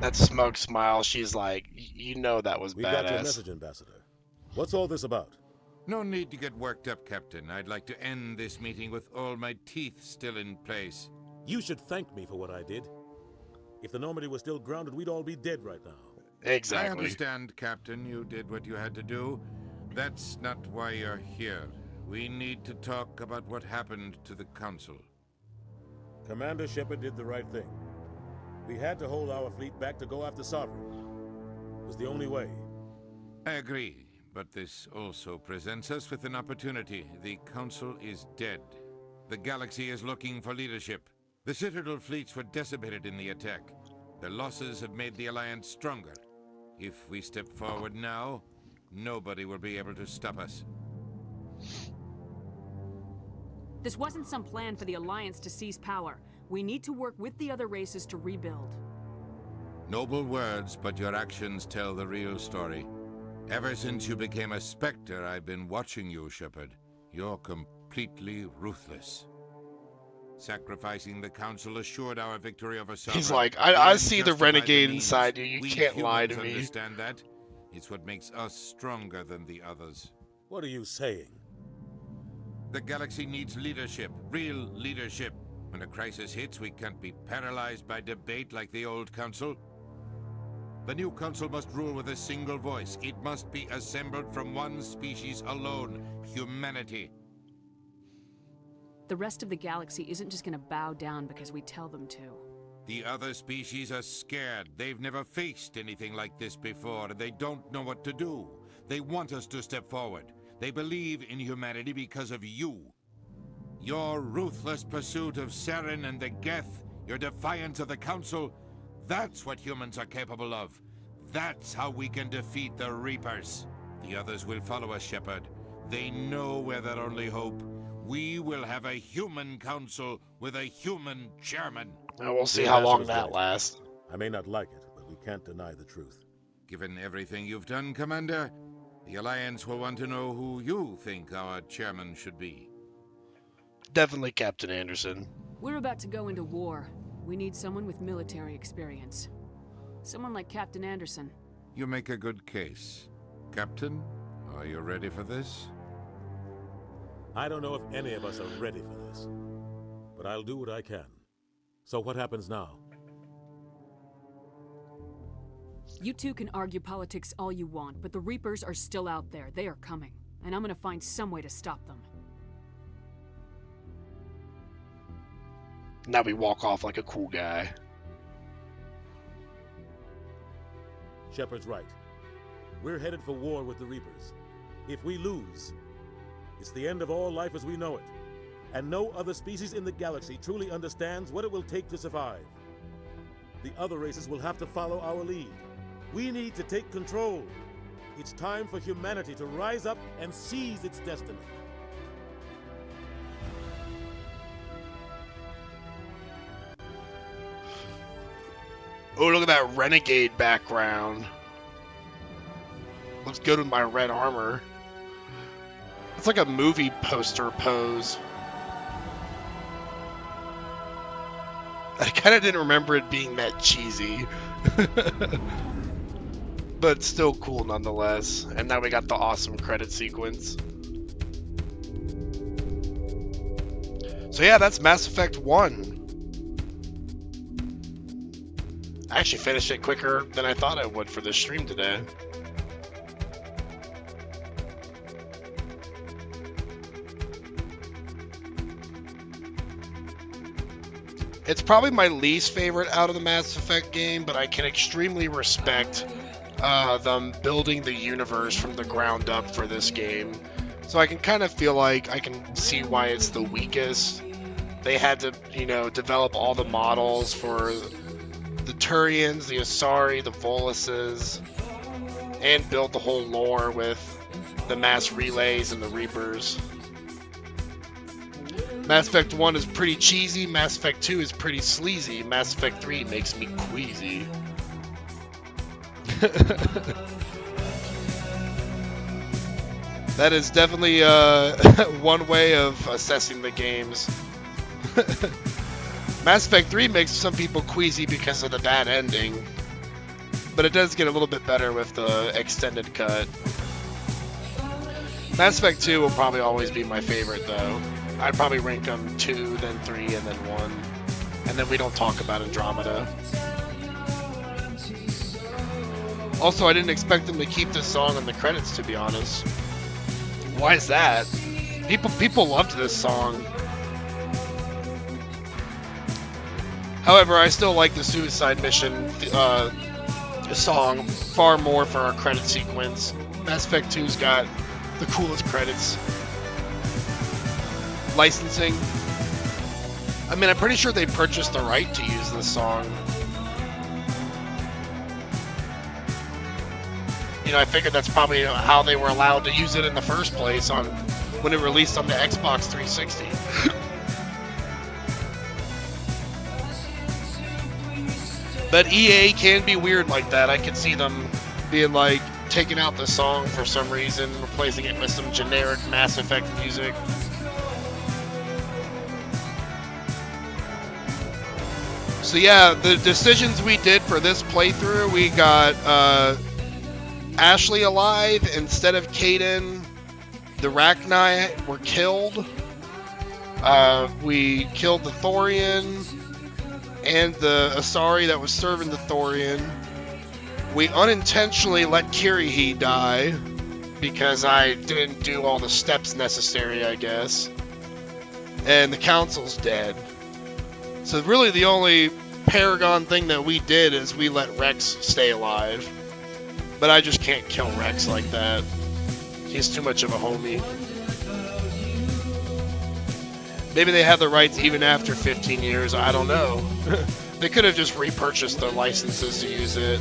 That smug smile, she's like, you know that was We badass. got your message, Ambassador. What's all this about? No need to get worked up, Captain. I'd like to end this meeting with all my teeth still in place. You should thank me for what I did. If the Normandy was still grounded, we'd all be dead right now. Exactly. I understand, Captain. You did what you had to do. That's not why you're here. We need to talk about what happened to the Council. Commander Shepard did the right thing. We had to hold our fleet back to go after Sovereign. It was the only way. I agree. But this also presents us with an opportunity. The Council is dead. The galaxy is looking for leadership. The Citadel fleets were decimated in the attack. Their losses have made the Alliance stronger. If we step forward now, nobody will be able to stop us. This wasn't some plan for the Alliance to seize power. We need to work with the other races to rebuild. Noble words, but your actions tell the real story. Ever since you became a Spectre, I've been watching you, Shepard. You're completely ruthless. Sacrificing the Council assured our victory over Saren. He's like, I see the renegade inside you. You can't lie to me. Understand that? It's what makes us stronger than the others. What are you saying? The galaxy needs leadership, real leadership. When a crisis hits, we can't be paralyzed by debate like the old Council. The new Council must rule with a single voice. It must be assembled from one species alone, humanity. The rest of the galaxy isn't just gonna bow down because we tell them to. The other species are scared. They've never faced anything like this before, and they don't know what to do. They want us to step forward. They believe in humanity because of you. Your ruthless pursuit of Saren and the Geth, your defiance of the Council, that's what humans are capable of. That's how we can defeat the Reapers. The others will follow us, Shepard. They know we're their only hope. We will have a human council with a human chairman. And we'll see how long that lasts. I may not like it, but we can't deny the truth. Given everything you've done, Commander, the Alliance will want to know who you think our chairman should be. Definitely Captain Anderson. We're about to go into war. We need someone with military experience. Someone like Captain Anderson. You make a good case. Captain, are you ready for this? I don't know if any of us are ready for this, but I'll do what I can. So what happens now? You two can argue politics all you want, but the Reapers are still out there. They are coming, and I'm gonna find some way to stop them. Now we walk off like a cool guy. Shepard's right. We're headed for war with the Reapers. If we lose, it's the end of all life as we know it. And no other species in the galaxy truly understands what it will take to survive. The other races will have to follow our lead. We need to take control. It's time for humanity to rise up and seize its destiny. Oh, look at that renegade background. Looks good with my red armor. It's like a movie poster pose. I kind of didn't remember it being that cheesy. But still cool nonetheless. And now we got the awesome credit sequence. So yeah, that's Mass Effect 1. I actually finished it quicker than I thought I would for this stream today. It's probably my least favorite out of the Mass Effect game, but I can extremely respect them building the universe from the ground up for this game. So I can kind of feel like I can see why it's the weakest. They had to, you know, develop all the models for the Turians, the Asari, the Voluses, and build the whole lore with the mass relays and the Reapers. Mass Effect 1 is pretty cheesy, Mass Effect 2 is pretty sleazy, Mass Effect 3 makes me queasy. That is definitely one way of assessing the games. Mass Effect 3 makes some people queasy because of the bad ending, but it does get a little bit better with the extended cut. Mass Effect 2 will probably always be my favorite though. I'd probably rank them 2, then 3, and then 1. And then we don't talk about Andromeda. Also, I didn't expect them to keep this song in the credits, to be honest. Why is that? People loved this song. However, I still like the Suicide Mission song far more for our credit sequence. Mass Effect 2's got the coolest credits. Licensing. I mean, I'm pretty sure they purchased the right to use this song. You know, I figured that's probably how they were allowed to use it in the first place on when it released on the Xbox 360. But EA can be weird like that. I could see them being like taking out the song for some reason, replacing it with some generic Mass Effect music. So yeah, the decisions we did for this playthrough, we got Ashley alive instead of Kaidan. The Rachni were killed. We killed the Thorian and the Asari that was serving the Thorian. We unintentionally let Kirihee die because I didn't do all the steps necessary, I guess. And the Council's dead. So really the only Paragon thing that we did is we let Rex stay alive. But I just can't kill Rex like that. He's too much of a homie. Maybe they have the rights even after 15 years, I don't know. They could have just repurchased the licenses to use it.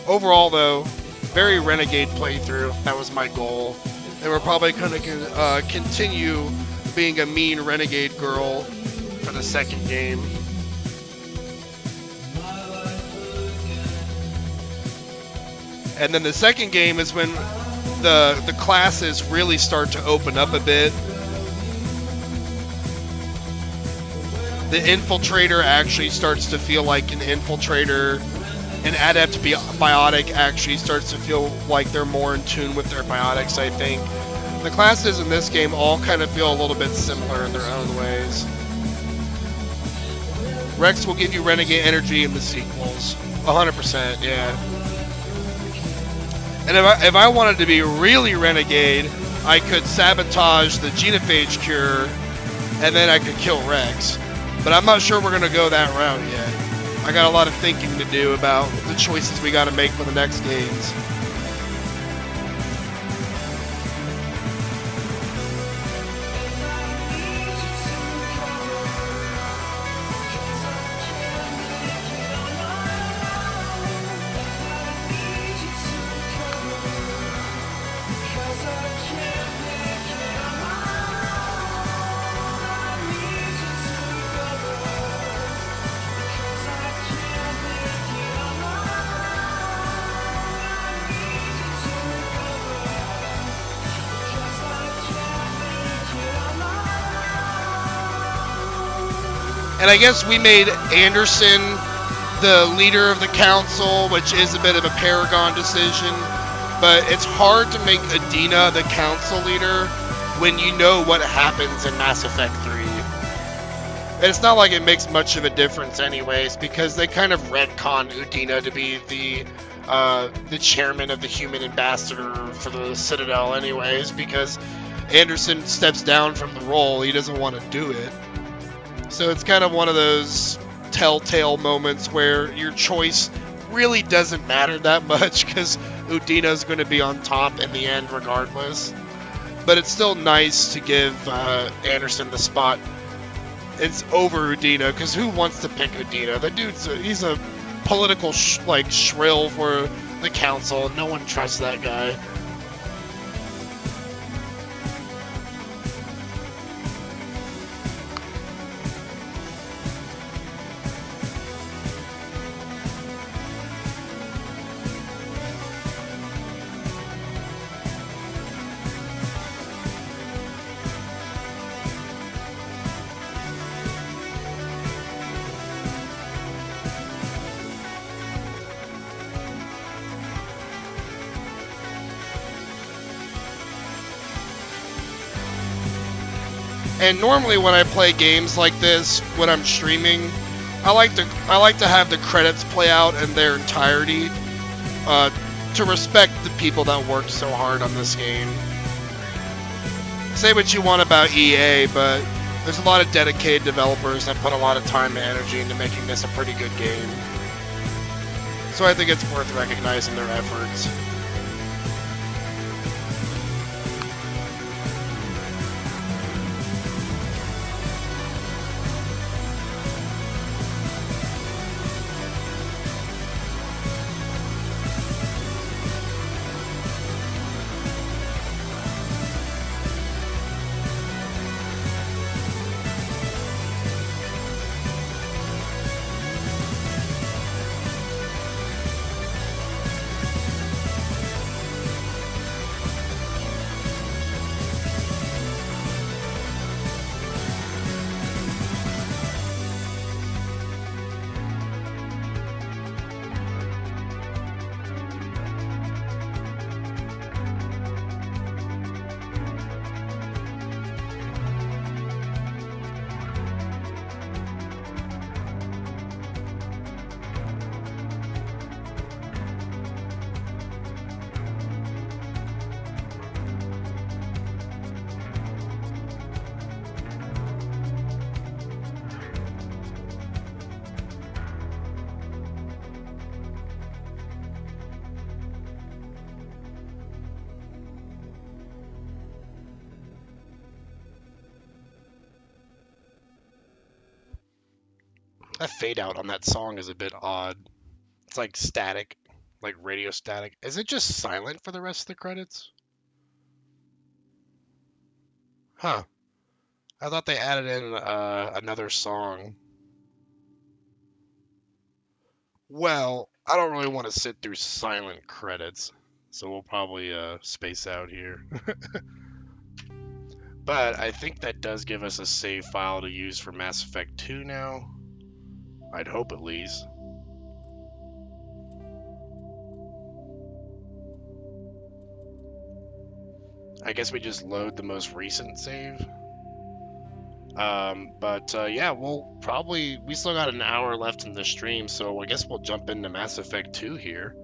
Overall though, very Renegade playthrough. That was my goal. And we're probably going to continue being a mean Renegade girl for the second game. And then the second game is when the classes really start to open up a bit. The Infiltrator actually starts to feel like an Infiltrator. An Adept Biotic actually starts to feel like they're more in tune with their biotics, I think. The classes in this game all kind of feel a little bit similar in their own ways. Rex will give you Renegade energy in the sequels. 100%, yeah. And if I wanted to be really Renegade, I could sabotage the genophage cure, and then I could kill Rex. But I'm not sure we're going to go that route yet. I got a lot of thinking to do about the choices we got to make for the next games. And I guess we made Anderson the leader of the council, which is a bit of a Paragon decision. But it's hard to make Adina the council leader when you know what happens in Mass Effect 3. And it's not like it makes much of a difference anyways, because they kind of retcon Udina to be the chairman of the human ambassador for the Citadel anyways, because Anderson steps down from the role. He doesn't want to do it. So it's kind of one of those telltale moments where your choice really doesn't matter that much, because Udina's going to be on top in the end regardless. But it's still nice to give Anderson the spot. It's over Udina, because who wants to pick Udina? The dude's he's a political shrill for the council. No one trusts that guy. And normally when I play games like this, when I'm streaming, I like to have the credits play out in their entirety, to respect the people that worked so hard on this game. Say what you want about EA, but there's a lot of dedicated developers that put a lot of time and energy into making this a pretty good game. So I think it's worth recognizing their efforts. That fade out on that song is a bit odd. It's like static, like radio static. Is it just silent for the rest of the credits? Huh. I thought they added in another song. Well, I don't really want to sit through silent credits, so we'll probably space out here. But I think that does give us a save file to use for Mass Effect 2 now. I'd hope at least. I guess we just load the most recent save. Yeah, we still got an hour left in the stream, so I guess we'll jump into Mass Effect 2 here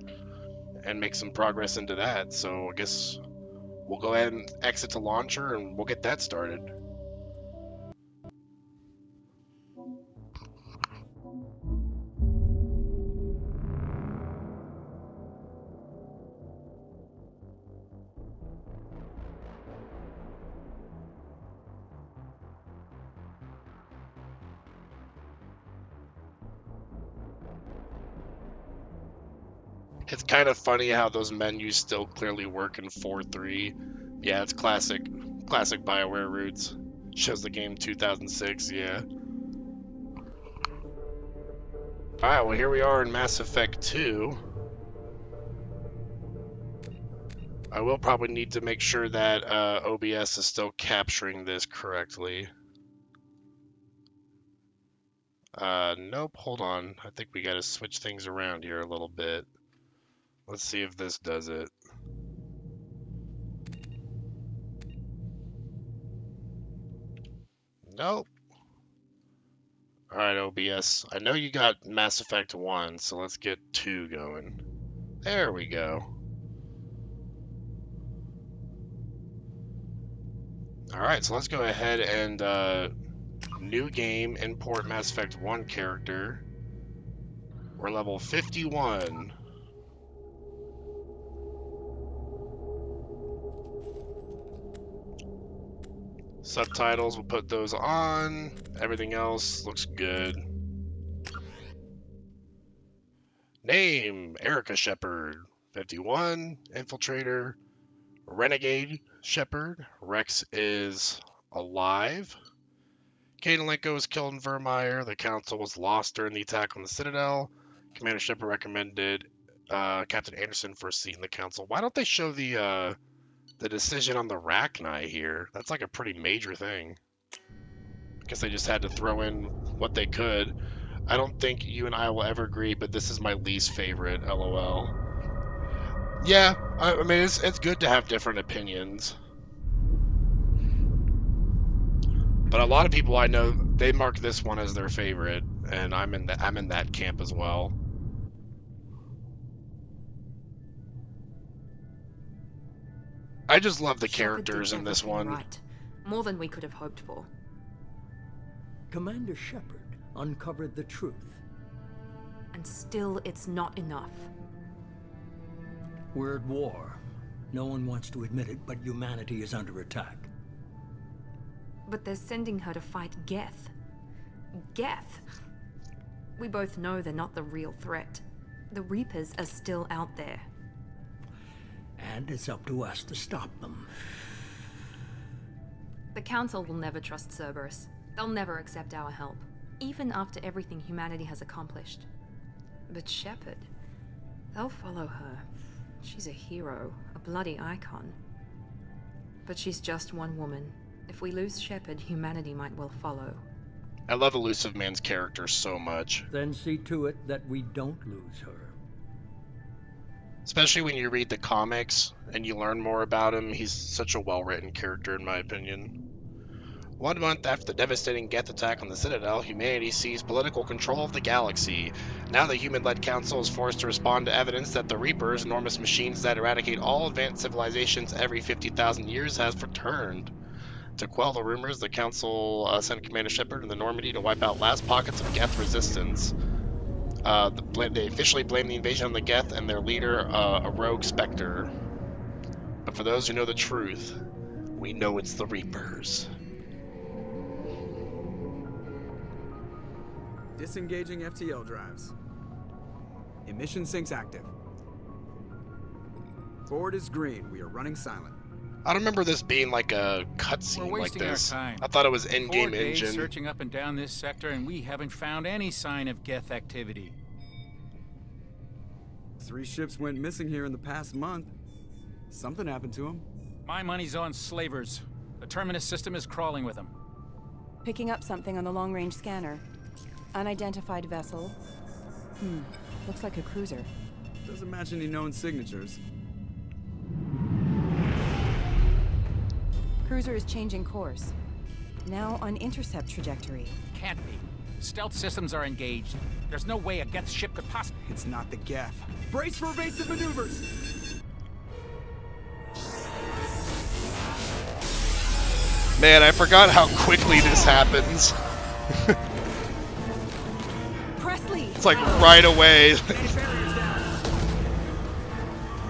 and make some progress into that. So I guess we'll go ahead and exit to launcher and we'll get that started. It's kind of funny how those menus still clearly work in 4.3. Yeah, it's classic BioWare roots. Shows the game 2006, yeah. Alright, well here we are in Mass Effect 2. I will probably need to make sure that OBS is still capturing this correctly. Nope, hold on. I think we gotta switch things around here a little bit. Let's see if this does it. Nope. Alright, OBS. I know you got Mass Effect 1, so let's get 2 going. There we go. Alright, so let's go ahead and, new game, import Mass Effect 1 character. We're level 51. Subtitles, we'll put those on. Everything else looks good. Name, Erica Shepard. 51, Infiltrator. Renegade Shepard. Rex is alive. Katalenko was killed in Vermeer. The Council was lost during the attack on the Citadel. Commander Shepard recommended Captain Anderson for a seat in the Council. Why don't they show the decision on the Rachni here? That's like a pretty major thing. I guess they just had to throw in what they could. I don't think you and I will ever agree, but this is my least favorite, LOL. Yeah, I mean, it's good to have different opinions. But a lot of people I know, they mark this one as their favorite, and I'm in that camp as well. I just love the characters in this one. Right. More than we could have hoped for. Commander Shepard uncovered the truth. And still, it's not enough. We're at war. No one wants to admit it, but humanity is under attack. But they're sending her to fight Geth. Geth! We both know they're not the real threat. The Reapers are still out there. And it's up to us to stop them. The Council will never trust Cerberus. They'll never accept our help, even after everything humanity has accomplished. But Shepard, they'll follow her. She's a hero, a bloody icon. But she's just one woman. If we lose Shepard, humanity might well follow. I love Elusive Man's character so much. Then see to it that we don't lose her. Especially when you read the comics and you learn more about him, he's such a well-written character in my opinion. 1 month after the devastating Geth attack on the Citadel, humanity seized political control of the galaxy. Now the human-led council is forced to respond to evidence that the Reapers, enormous machines that eradicate all advanced civilizations every 50,000 years, has returned. To quell the rumors, the council sent Commander Shepard and the Normandy to wipe out last pockets of Geth resistance. They officially blame the invasion on the Geth and their leader, a rogue Spectre. But for those who know the truth, we know it's the Reapers. Disengaging FTL drives. Emission sinks active. Board is green. We are running silent. I don't remember this being like a cutscene like this. I thought it was in-game engine. 4 days searching up and down this sector, and we haven't found any sign of Geth activity. 3 ships went missing here in the past month. Something happened to them. My money's on slavers. The Terminus system is crawling with them. Picking up something on the long-range scanner. Unidentified vessel. Looks like a cruiser. Doesn't match any known signatures. Cruiser is changing course. Now on intercept trajectory. Can't be. Stealth systems are engaged. There's no way a Geth ship could possibly... It's not the Geth. Brace for evasive maneuvers! Man, I forgot how quickly this happens. Presley! It's like right away.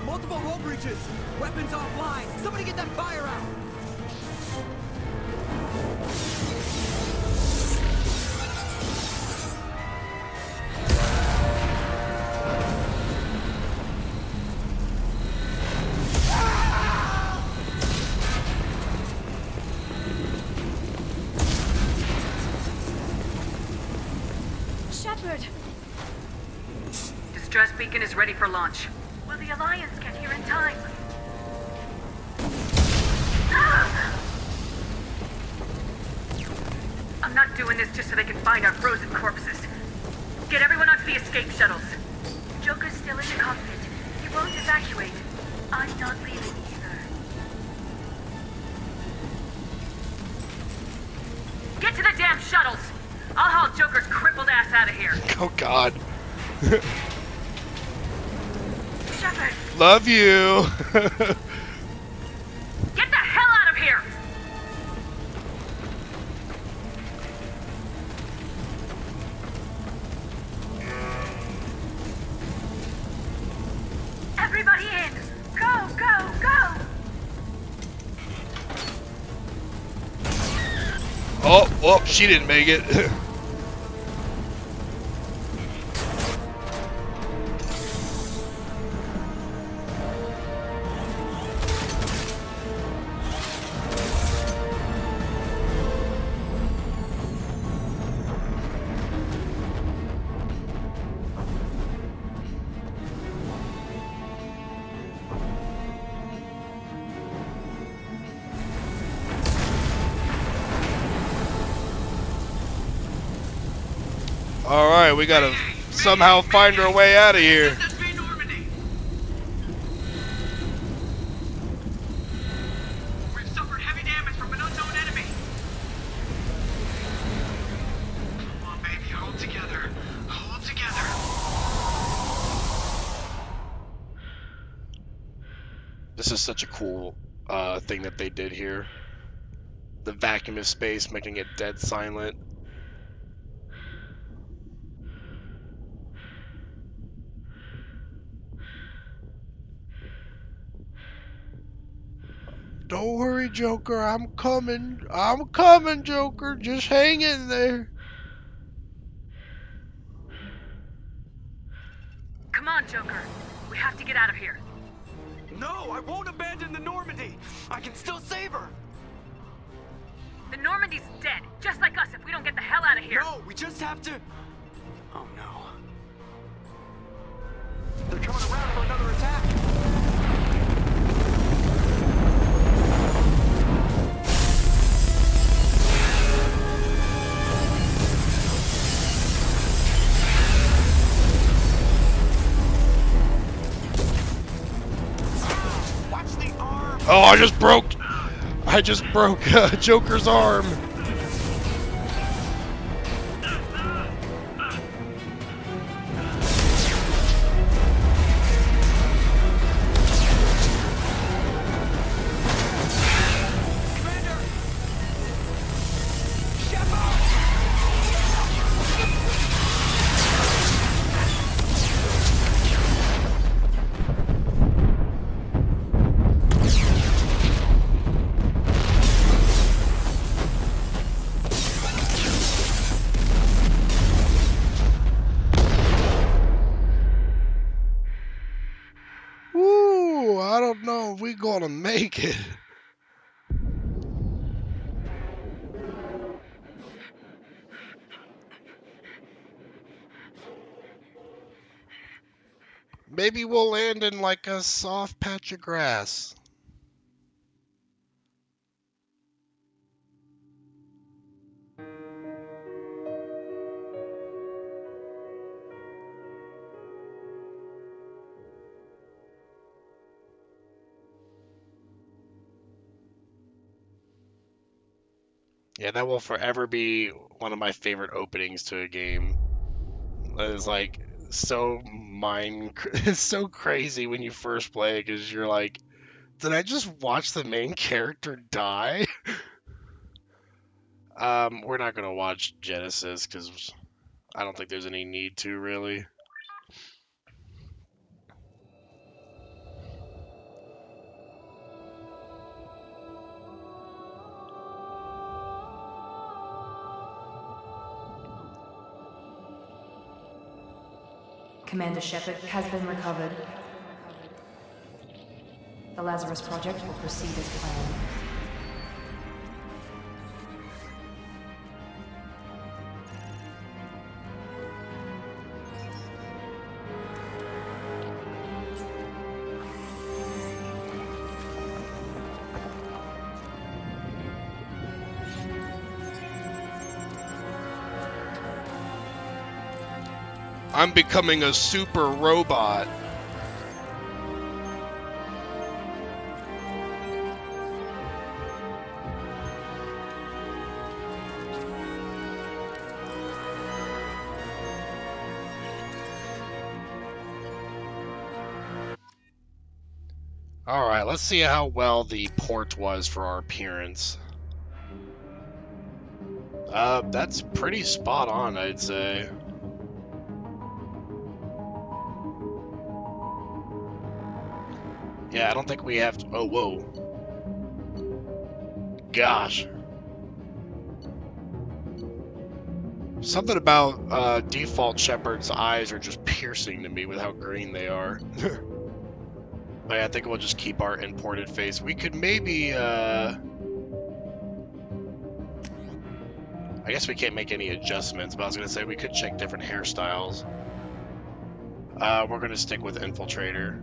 Multiple hull breaches! Weapons offline! Somebody get that fire out! Shepard! Distress beacon is ready for launch. Will the Alliance get here in time? I'm not doing this just so they can find our frozen corpses. Get everyone onto the escape shuttles. Joker's still in the cockpit. He won't evacuate. I'm not leaving either. Get to the damn shuttles! I'll haul Joker's crippled ass out of here. Oh God. Shepard! Love you. Get the hell out of here! Everybody in! Go, go, go! Oh, she didn't make it. Alright, we gotta somehow find our way out of here. We've suffered heavy damage from an unknown enemy. Come on, baby, hold together. Hold together. This is such a cool thing that they did here. The vacuum of space making it dead silent. Don't worry, Joker. I'm coming. I'm coming, Joker. Just hang in there. Come on, Joker. We have to get out of here. No, I won't abandon the Normandy. I can still save her. The Normandy's dead, just like us if we don't get the hell out of here. No, we just have to... Oh no. They're coming around for another attack. Watch the arm. Oh, I just broke Joker's arm. Woo, I don't know if we're gonna make it. Maybe we'll land in like a soft patch of grass. Yeah, that will forever be one of my favorite openings to a game. It's like it's so crazy when you first play because you're like, did I just watch the main character die? We're not gonna watch Genesis because I don't think there's any need to really. Commander Shepard has been recovered. The Lazarus Project will proceed as planned. I'm becoming a super robot. Alright, let's see how well the port was for our appearance. That's pretty spot on, I'd say. Yeah, I don't think we have to... Oh, whoa. Gosh. Something about default Shepard's eyes are just piercing to me with how green they are. But yeah, I think we'll just keep our imported face. We could maybe, I guess we can't make any adjustments, but I was going to say we could check different hairstyles. We're going to stick with Infiltrator,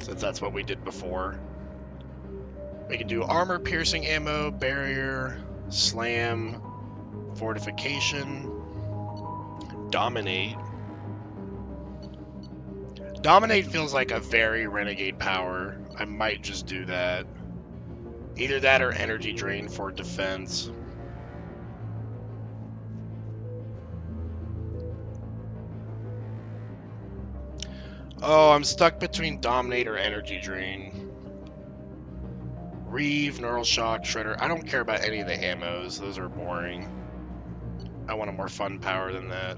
since that's what we did before. We can do armor piercing ammo, barrier, slam, fortification, dominate. Dominate feels like a very renegade power. I might just do that. Either that or energy drain for defense. Oh, I'm stuck between dominate or energy drain. Reeve, neural shock, shredder. I don't care about any of the ammos. Those are boring. I want a more fun power than that.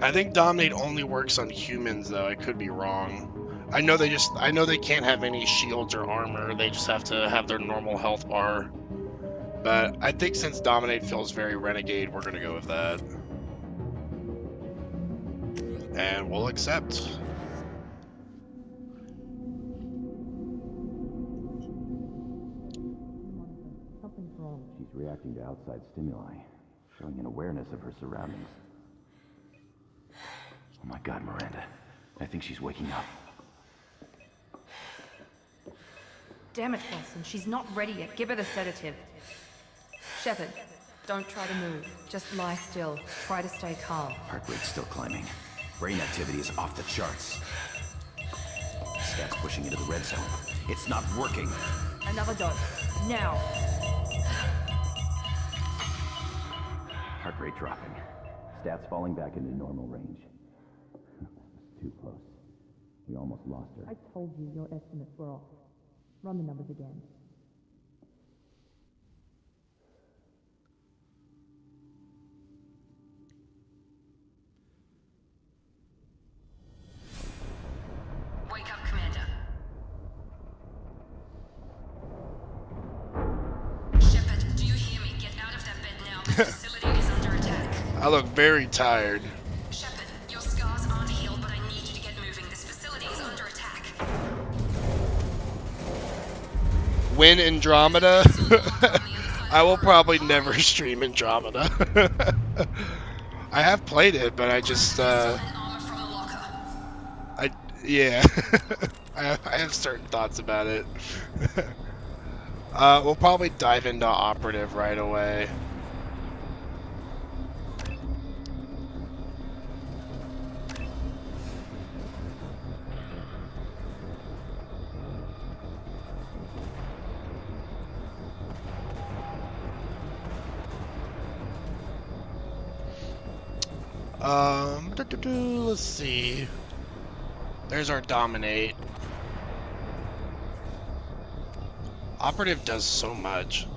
I think dominate only works on humans, though. I could be wrong. I know they can't have any shields or armor. They just have to have their normal health bar. But I think since dominate feels very renegade, we're gonna go with that. And we'll accept. Something's wrong. She's reacting to outside stimuli, showing an awareness of her surroundings. Oh my God, Miranda. I think she's waking up. Damn it, Wilson. She's not ready yet. Give her the sedative. Shepard, don't try to move. Just lie still. Try to stay calm. Heart rate's still climbing. Brain activity is off the charts. Stats pushing into the red zone. It's not working. Another dose. Now. Heart rate dropping. Stats falling back into normal range. Too close. We almost lost her. I told you your estimates were off. Run the numbers again. Wake up, Commander. Shepard, do you hear me? Get out of that bed now. This facility is under attack. I look very tired. Shepard, your scars aren't healed, but I need you to get moving. This facility is under attack. Win Andromeda? I will probably never stream Andromeda. I have played it, but I just, yeah. I have certain thoughts about it. We'll probably dive into Operative right away. Let's see. There's our dominate. Operative does so much.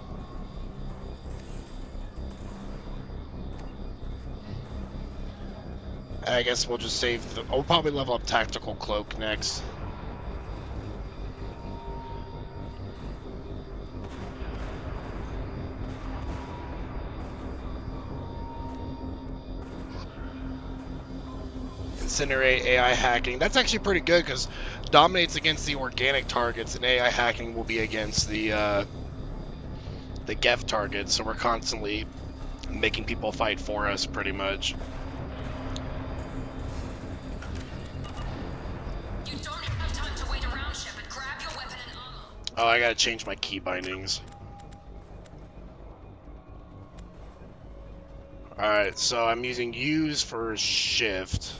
I guess we'll just save the... We'll probably level up Tactical Cloak next. Incinerate, AI hacking. That's actually pretty good because dominates against the organic targets, and AI hacking will be against the Geth targets. So we're constantly making people fight for us, pretty much. You don't have time to wait around, Shepard. Grab your weapon and armor. Oh, I gotta change my key bindings. Alright, so I'm using use for shift.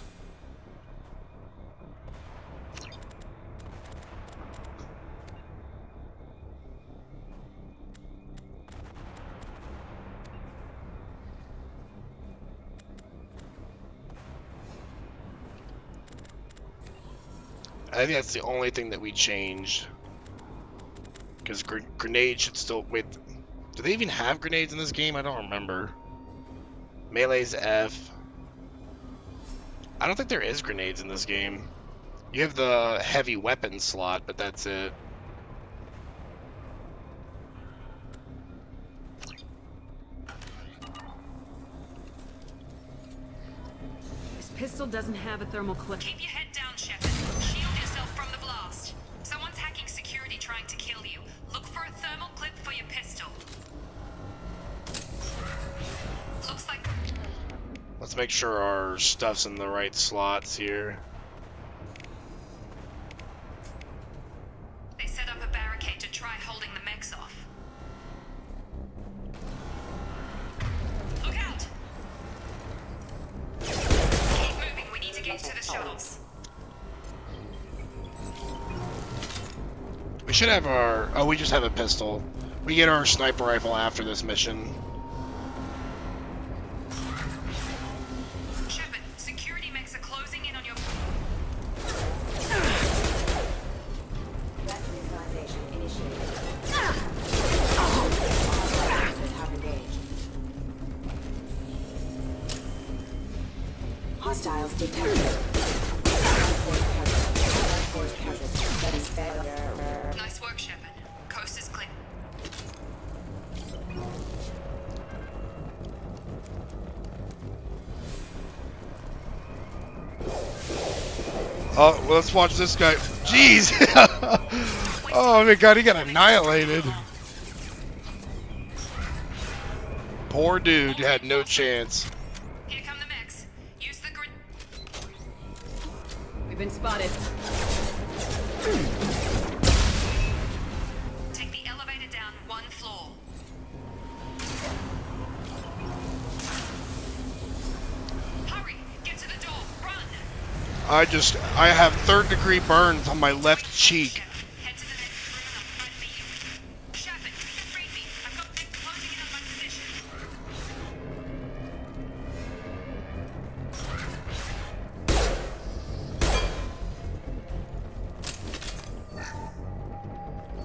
I think that's the only thing that we changed. Because grenades should still... Wait, do they even have grenades in this game? I don't remember. Melee's F. I don't think there is grenades in this game. You have the heavy weapon slot, but that's it. This pistol doesn't have a thermal clip. Keep your head down, Shepard. Shield yourself from the blast. Someone's hacking security trying to kill you. Look for a thermal clip for your pistol. Looks like... Let's make sure our stuff's in the right slots here. They set up a barricade to try holding the mechs off. Look out! Keep moving, we need to get to the shuttles. We should have our... Oh, we just have a pistol. We get our sniper rifle after this mission. Shepard, security mechs are closing in on your... Hostiles detected. Nice work, Shepard. Coast is clear. Oh, well, let's watch this guy. Jeez! Oh my god, he got annihilated. Poor dude had no chance. Here come the mechs. Use the grid... We've been spotted. Take the elevator down one floor. Hurry! Get to the door! Run! I have third-degree burns on my left cheek. Head to the next room and I'll try to meet you. Shepard, you can read me. I've got mechs closing in on my position.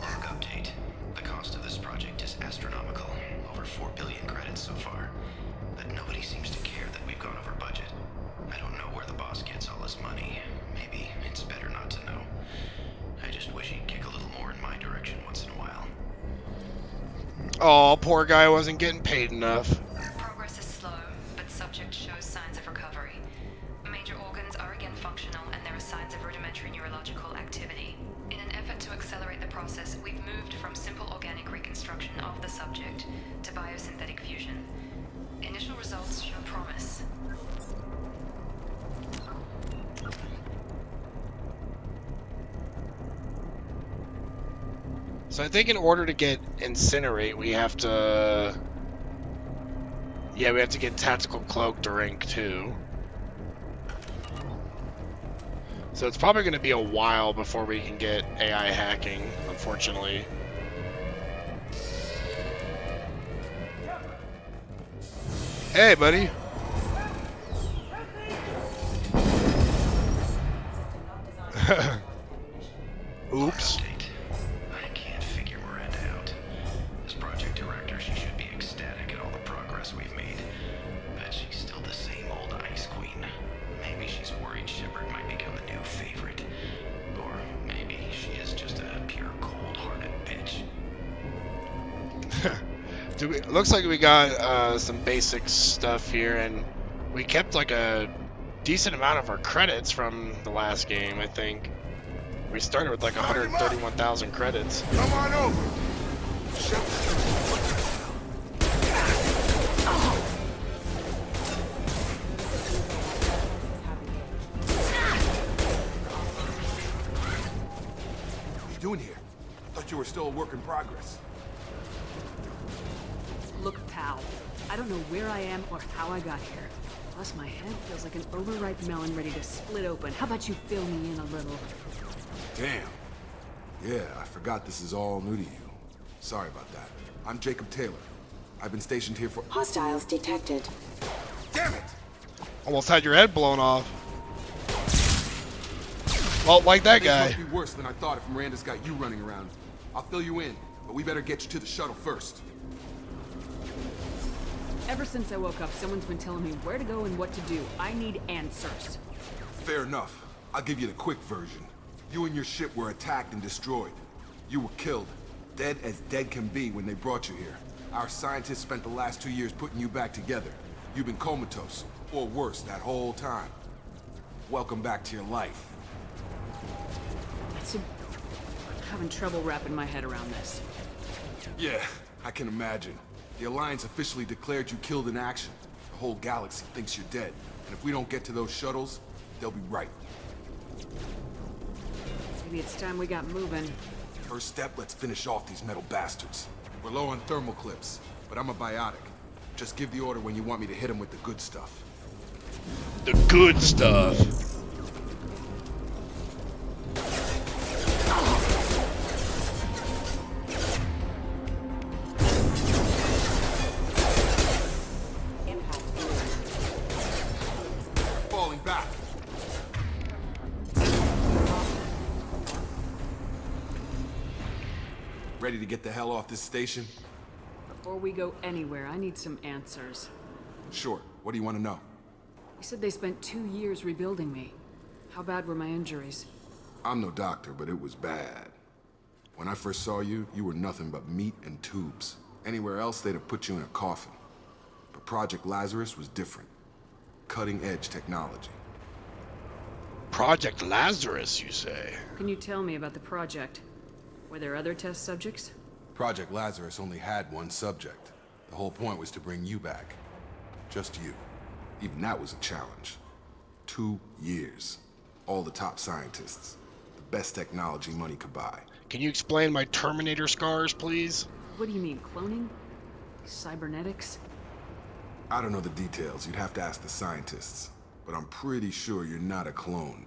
Log update. The cost of this project is astronomical. Over 4 billion credits so far. But nobody seems to care that we've gone over budget. I don't know where the boss gets all this money. Maybe it's better not to know. I just wish he'd kick a little more in my direction once in a while. Oh, poor guy wasn't getting paid enough. Progress is slow, but subject shows signs of recovery. Major organs are again functional, and there are signs of rudimentary neurological activity. In an effort to accelerate the process, we've moved from simple organic reconstruction of the subject to biosynthetic fusion. Initial results show promise. So I think in order to get Incinerate, we have to... Yeah, we have to get Tactical Cloak to rank 2. So it's probably going to be a while before we can get AI hacking, unfortunately. Hey, buddy. Oops. I can't figure Miranda out. As project director, she should be ecstatic at all the progress we've made. But she's still the same old Ice Queen. Maybe she's worried Shepard might become the new favorite. Or maybe she is just a pure cold-hearted bitch. Looks like we got some basic stuff here, and we kept like a decent amount of our credits from the last game, I think. We started with like 131,000 credits. Come on over. What are you doing here? Thought you were still a work in progress. Look, pal. I don't know where I am or how I got here. Plus, my head feels like an overripe melon ready to split open. How about you fill me in a little? Damn. Yeah, I forgot this is all new to you. Sorry about that. I'm Jacob Taylor. I've been stationed here for— Hostiles detected. Damn it! Almost had your head blown off. Well, like that Things guy. must be worse than I thought if Miranda's got you running around. I'll fill you in, but we better get you to the shuttle first. Ever since I woke up, someone's been telling me where to go and what to do. I need answers. Fair enough. I'll give you the quick version. You and your ship were attacked and destroyed. You were killed. Dead as dead can be when they brought you here. Our scientists spent the last 2 years putting you back together. You've been comatose, or worse, that whole time. Welcome back to your life. I'm having trouble wrapping my head around this. Yeah, I can imagine. The Alliance officially declared you killed in action. The whole galaxy thinks you're dead. And if we don't get to those shuttles, they'll be right. Maybe it's time we got moving. First step, let's finish off these metal bastards. We're low on thermal clips, but I'm a biotic. Just give the order when you want me to hit them with the good stuff. The good stuff. Falling back. Ready to get the hell off this station? Before we go anywhere, I need some answers. Sure. What do you want to know? You said they spent 2 years rebuilding me. How bad were my injuries? I'm no doctor, but it was bad. When I first saw you, you were nothing but meat and tubes. Anywhere else, they'd have put you in a coffin. But Project Lazarus was different. Cutting-edge technology. Project Lazarus, you say? Can you tell me about the project? Were there other test subjects? Project Lazarus only had one subject. The whole point was to bring you back. Just you. Even that was a challenge. 2 years. All the top scientists. The best technology money could buy. Can you explain my Terminator scars, please? What do you mean, cloning? Cybernetics? I don't know the details. You'd have to ask the scientists. But I'm pretty sure you're not a clone.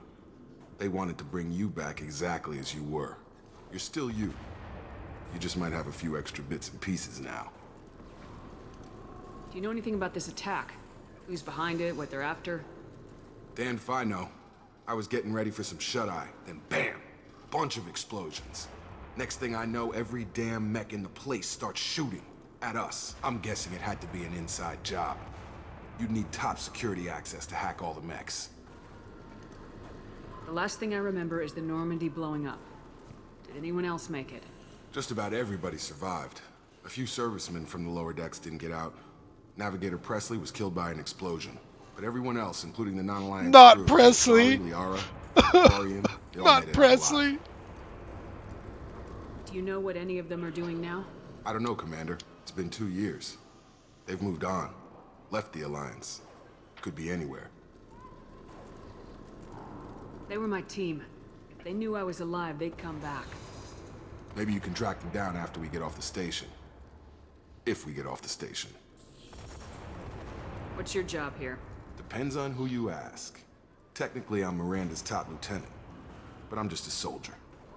They wanted to bring you back exactly as you were. You're still you. You just might have a few extra bits and pieces now. Do you know anything about this attack? Who's behind it, what they're after? Damned if I know. I was getting ready for some shut-eye, then bam! Bunch of explosions. Next thing I know, every damn mech in the place starts shooting at us. I'm guessing it had to be an inside job. You'd need top security access to hack all the mechs. The last thing I remember is the Normandy blowing up. Did anyone else make it? Just about everybody survived. A few servicemen from the lower decks didn't get out. Navigator Presley was killed by an explosion. But everyone else, including the non-alliance Not crew, Presley! Liara, Arian, they all Not made it out Presley! alive. Do you know what any of them are doing now? I don't know, Commander. It's been 2 years. They've moved on. Left the Alliance. Could be anywhere. They were my team. If they knew I was alive, they'd come back. Maybe you can track them down after we get off the station. If we get off the station. What's your job here? Depends on who you ask. Technically, I'm Miranda's top lieutenant. But I'm just a soldier.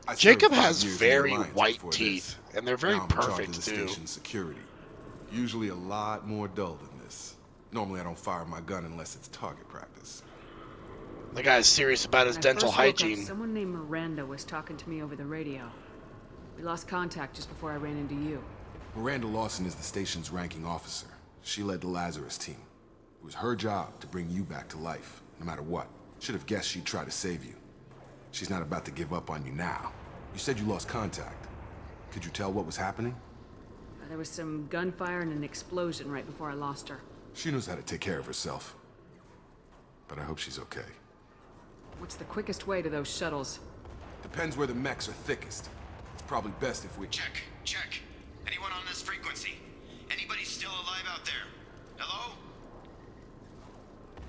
I Jacob served 5 has years in the very Alliance white before teeth, this. and they're very Now I'm in charge of perfect, the too. station's security. Usually a lot more dull than this. Normally I don't fire my gun unless it's target practice. The guy's serious about his When I dental first woke up, hygiene. someone named Miranda was talking to me over the radio. We lost contact just before I ran into you. Miranda Lawson is the station's ranking officer. She led the Lazarus team. It was her job to bring you back to life, no matter what. Should have guessed she'd try to save you. She's not about to give up on you now. You said you lost contact. Could you tell what was happening? There was some gunfire and an explosion right before I lost her. She knows how to take care of herself. But I hope she's okay. What's the quickest way to those shuttles? Depends where the mechs are thickest. It's probably best if we... Check. Anyone on this frequency? Anybody still alive out there? Hello?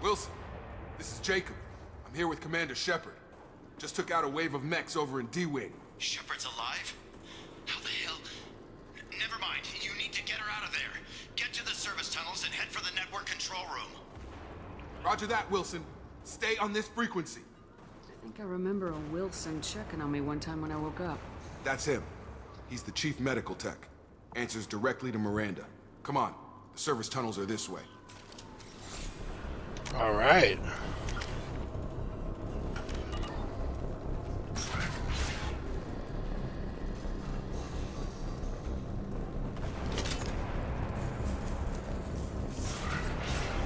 Wilson, this is Jacob. I'm here with Commander Shepard. Just took out a wave of mechs over in D-Wing. Shepard's alive? How the hell? Never mind. You need to get her out of there. Get to the service tunnels and head for the network control room. Roger that, Wilson. Stay on this frequency. I think I remember a Wilson checking on me one time when I woke up. That's him. He's the chief medical tech. Answers directly to Miranda. Come on. The service tunnels are this way. All right.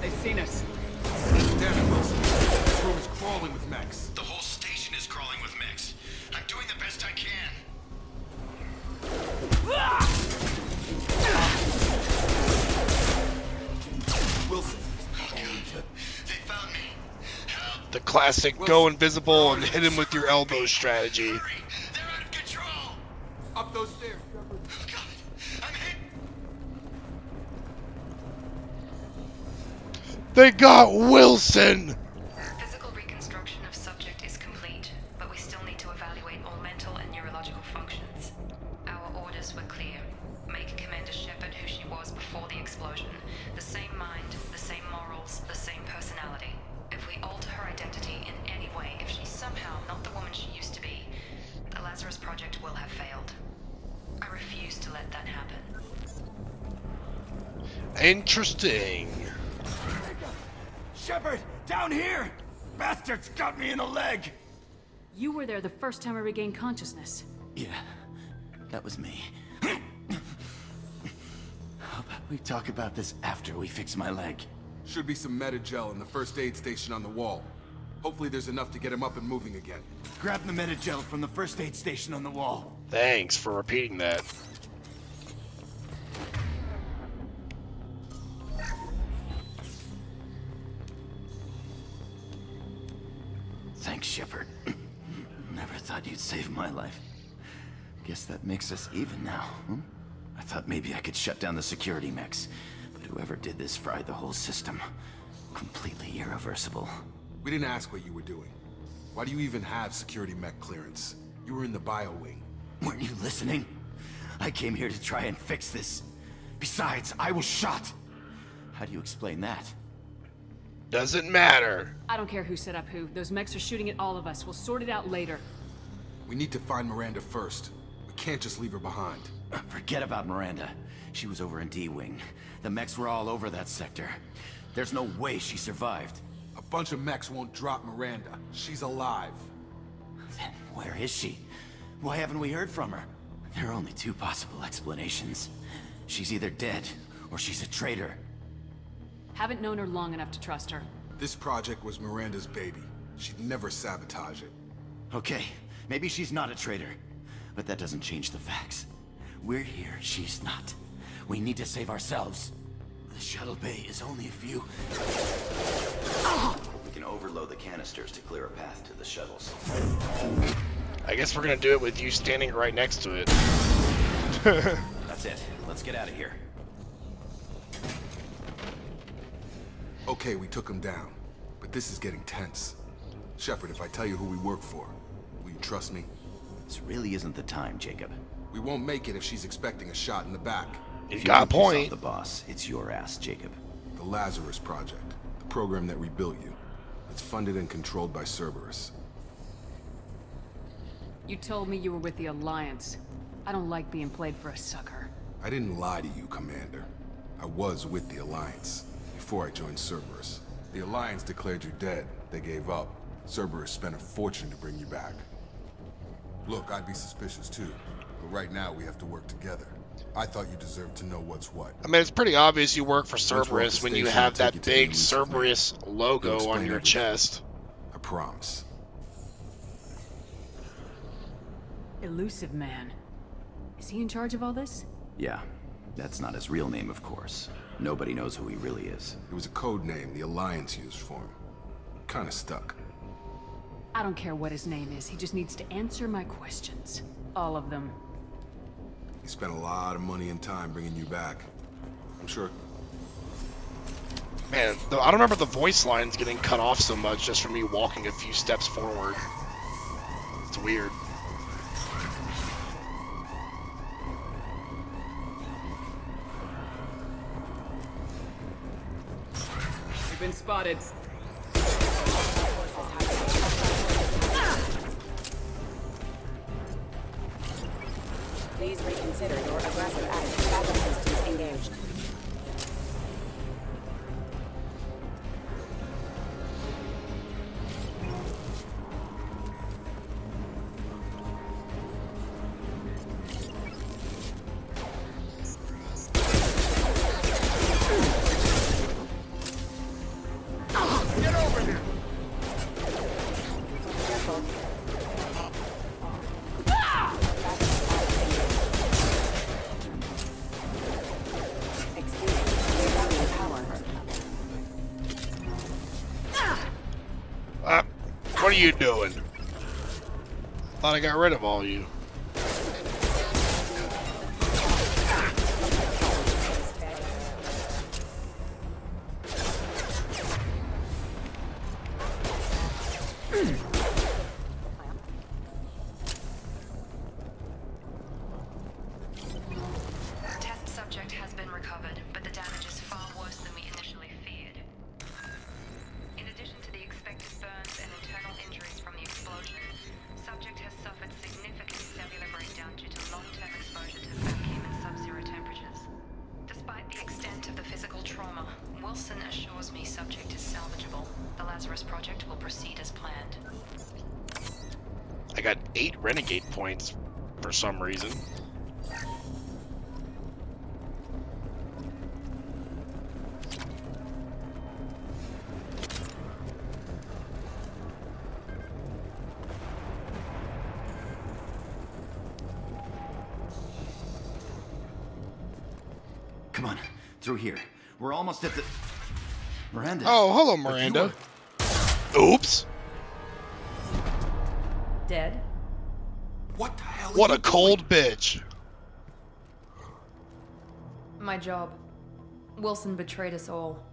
They've seen us. Damn it, Wilson. This room is crawling with mechs. The whole station is crawling with mechs. I'm doing the best I can. Wilson. They found me. Help! The classic go invisible and hit him with your elbow strategy. They're out of control! Up those stairs. Oh, God. I'm hit! They got Wilson! Physical reconstruction of subject is complete, but we still need to evaluate all mental and neurological functions. Our orders were clear. Make Commander Shepard who she was before the explosion. The same mind, the same morals, the same personality. If we alter her identity in any way, if she's somehow not the woman she used to be, the Lazarus Project will have failed. I refuse to let that happen. Interesting. Shepard, down here! Bastards got me in the leg! You were there the first time I regained consciousness. Yeah, that was me. How about we talk about this after we fix my leg? Should be some Metagel in the first aid station on the wall. Hopefully there's enough to get him up and moving again. Grab the Metagel from the first aid station on the wall. Thanks for repeating that. Thanks, Shepard. Never thought you'd save my life. Guess that makes us even now, hmm? I thought maybe I could shut down the security mechs, but whoever did this fried the whole system. Completely irreversible. We didn't ask what you were doing. Why do you even have security mech clearance? You were in the bio wing. Weren't you listening? I came here to try and fix this. Besides, I was shot. How do you explain that? Doesn't matter. I don't care who set up who. Those mechs are shooting at all of us. We'll sort it out later. We need to find Miranda first. We can't just leave her behind. Forget about Miranda. She was over in D-Wing. The mechs were all over that sector. There's no way she survived. A bunch of mechs won't drop Miranda. She's alive. Then where is she? Why haven't we heard from her? There are only two possible explanations. She's either dead, or she's a traitor. Haven't known her long enough to trust her. This project was Miranda's baby. She'd never sabotage it. Okay, maybe she's not a traitor. But that doesn't change the facts. We're here, she's not. We need to save ourselves. The shuttle bay is only a few... We can overload the canisters to clear a path to the shuttles. I guess we're gonna do it with you standing right next to it. That's it. Let's get out of here. Okay, we took him down. But this is getting tense. Shepard, if I tell you who we work for, will you trust me? This really isn't the time, Jacob. We won't make it if she's expecting a shot in the back. You got a point. If you the boss, it's your ass, Jacob. The Lazarus Project. The program that rebuilt you. It's funded and controlled by Cerberus. You told me you were with the Alliance. I don't like being played for a sucker. I didn't lie to you, Commander. I was with the Alliance before I joined Cerberus. The Alliance declared you dead. They gave up. Cerberus spent a fortune to bring you back. Look, I'd be suspicious too, but right now we have to work together. I thought you deserved to know what's what. I mean, it's pretty obvious you work for Once we're off Cerberus the when you station, have I'll that take you to big the Elite Cerberus logo You'll explain on your everything. chest. I promise. Elusive Man. Is he in charge of all this? Yeah, that's not his real name, of course. Nobody knows who he really is. It was a code name the Alliance used for him. Kinda stuck. I don't care what his name is. He just needs to answer my questions. All of them. He spent a lot of money and time bringing you back. I'm sure. Man, I don't remember the voice lines getting cut off so much just from me walking a few steps forward. It's weird. You've been spotted. Please reconsider your aggressive act. Backup systems engaged. Get over here! Careful. What are you doing? Thought I got rid of all you. Test subject has been recovered, but the damage is far worse than we initially feared. In addition to the expected burns and internal injuries from the explosion, subject has suffered significant cellular breakdown due to long-term exposure to vacuum and sub-zero temperatures. Despite the extent of the physical trauma, Wilson assures me subject is salvageable. The Lazarus Project will proceed as planned. I got 8 renegade points for some reason. Come on, through here. We're almost at the... Miranda. Oh, hello, but Miranda. you're- Oops. Dead? What the hell? What a cold bitch. My job. Wilson betrayed us all.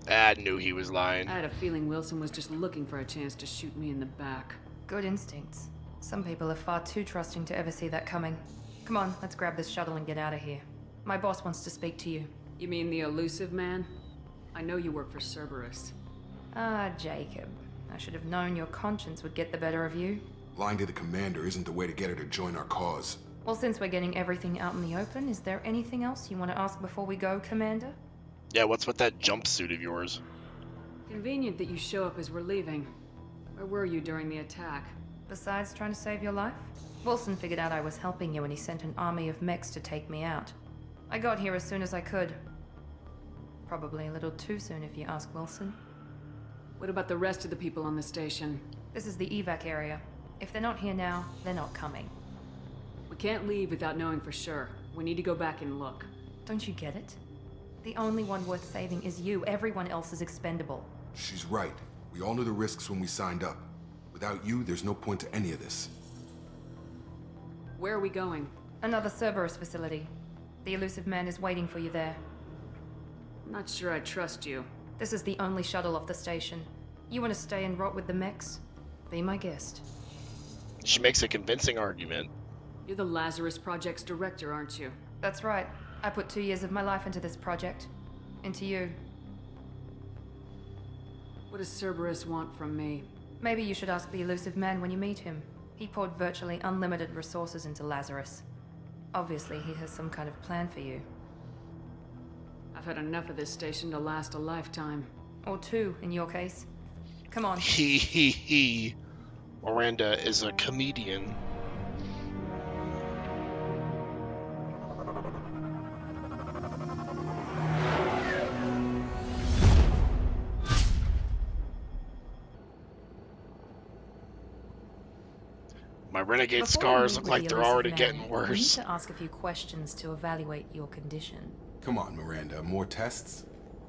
I knew he was lying. I had a feeling Wilson was just looking for a chance to shoot me in the back. Good instincts. Some people are far too trusting to ever see that coming. Come on, let's grab this shuttle and get out of here. My boss wants to speak to you. You mean the elusive man? I know you work for Cerberus. Ah, Jacob. I should have known your conscience would get the better of you. Lying to the commander isn't the way to get her to join our cause. Well, since we're getting everything out in the open, is there anything else you want to ask before we go, Commander? Yeah, what's with that jumpsuit of yours? Convenient that you show up as we're leaving. Where were you during the attack? Besides trying to save your life? Wilson figured out I was helping you and he sent an army of mechs to take me out. I got here as soon as I could. Probably a little too soon if you ask Wilson. What about the rest of the people on the station? This is the evac area. If they're not here now, they're not coming. We can't leave without knowing for sure. We need to go back and look. Don't you get it? The only one worth saving is you. Everyone else is expendable. She's right. We all knew the risks when we signed up. Without you, there's no point to any of this. Where are we going? Another Cerberus facility. The elusive man is waiting for you there. I'm not sure I trust you. This is the only shuttle off the station. You want to stay and rot with the mechs? Be my guest. She makes a convincing argument. You're the Lazarus Project's director, aren't you? That's right. I put 2 years of my life into this project. Into you. What does Cerberus want from me? Maybe you should ask the elusive man when you meet him. He poured virtually unlimited resources into Lazarus. Obviously, he has some kind of plan for you. I've had enough of this station to last a lifetime. Or 2, in your case. Come on. He. Miranda is a comedian. My renegade Before scars we look meet like with the they're already elusive man, getting We need worse. to ask a few questions to evaluate your condition. Come on, Miranda. More tests?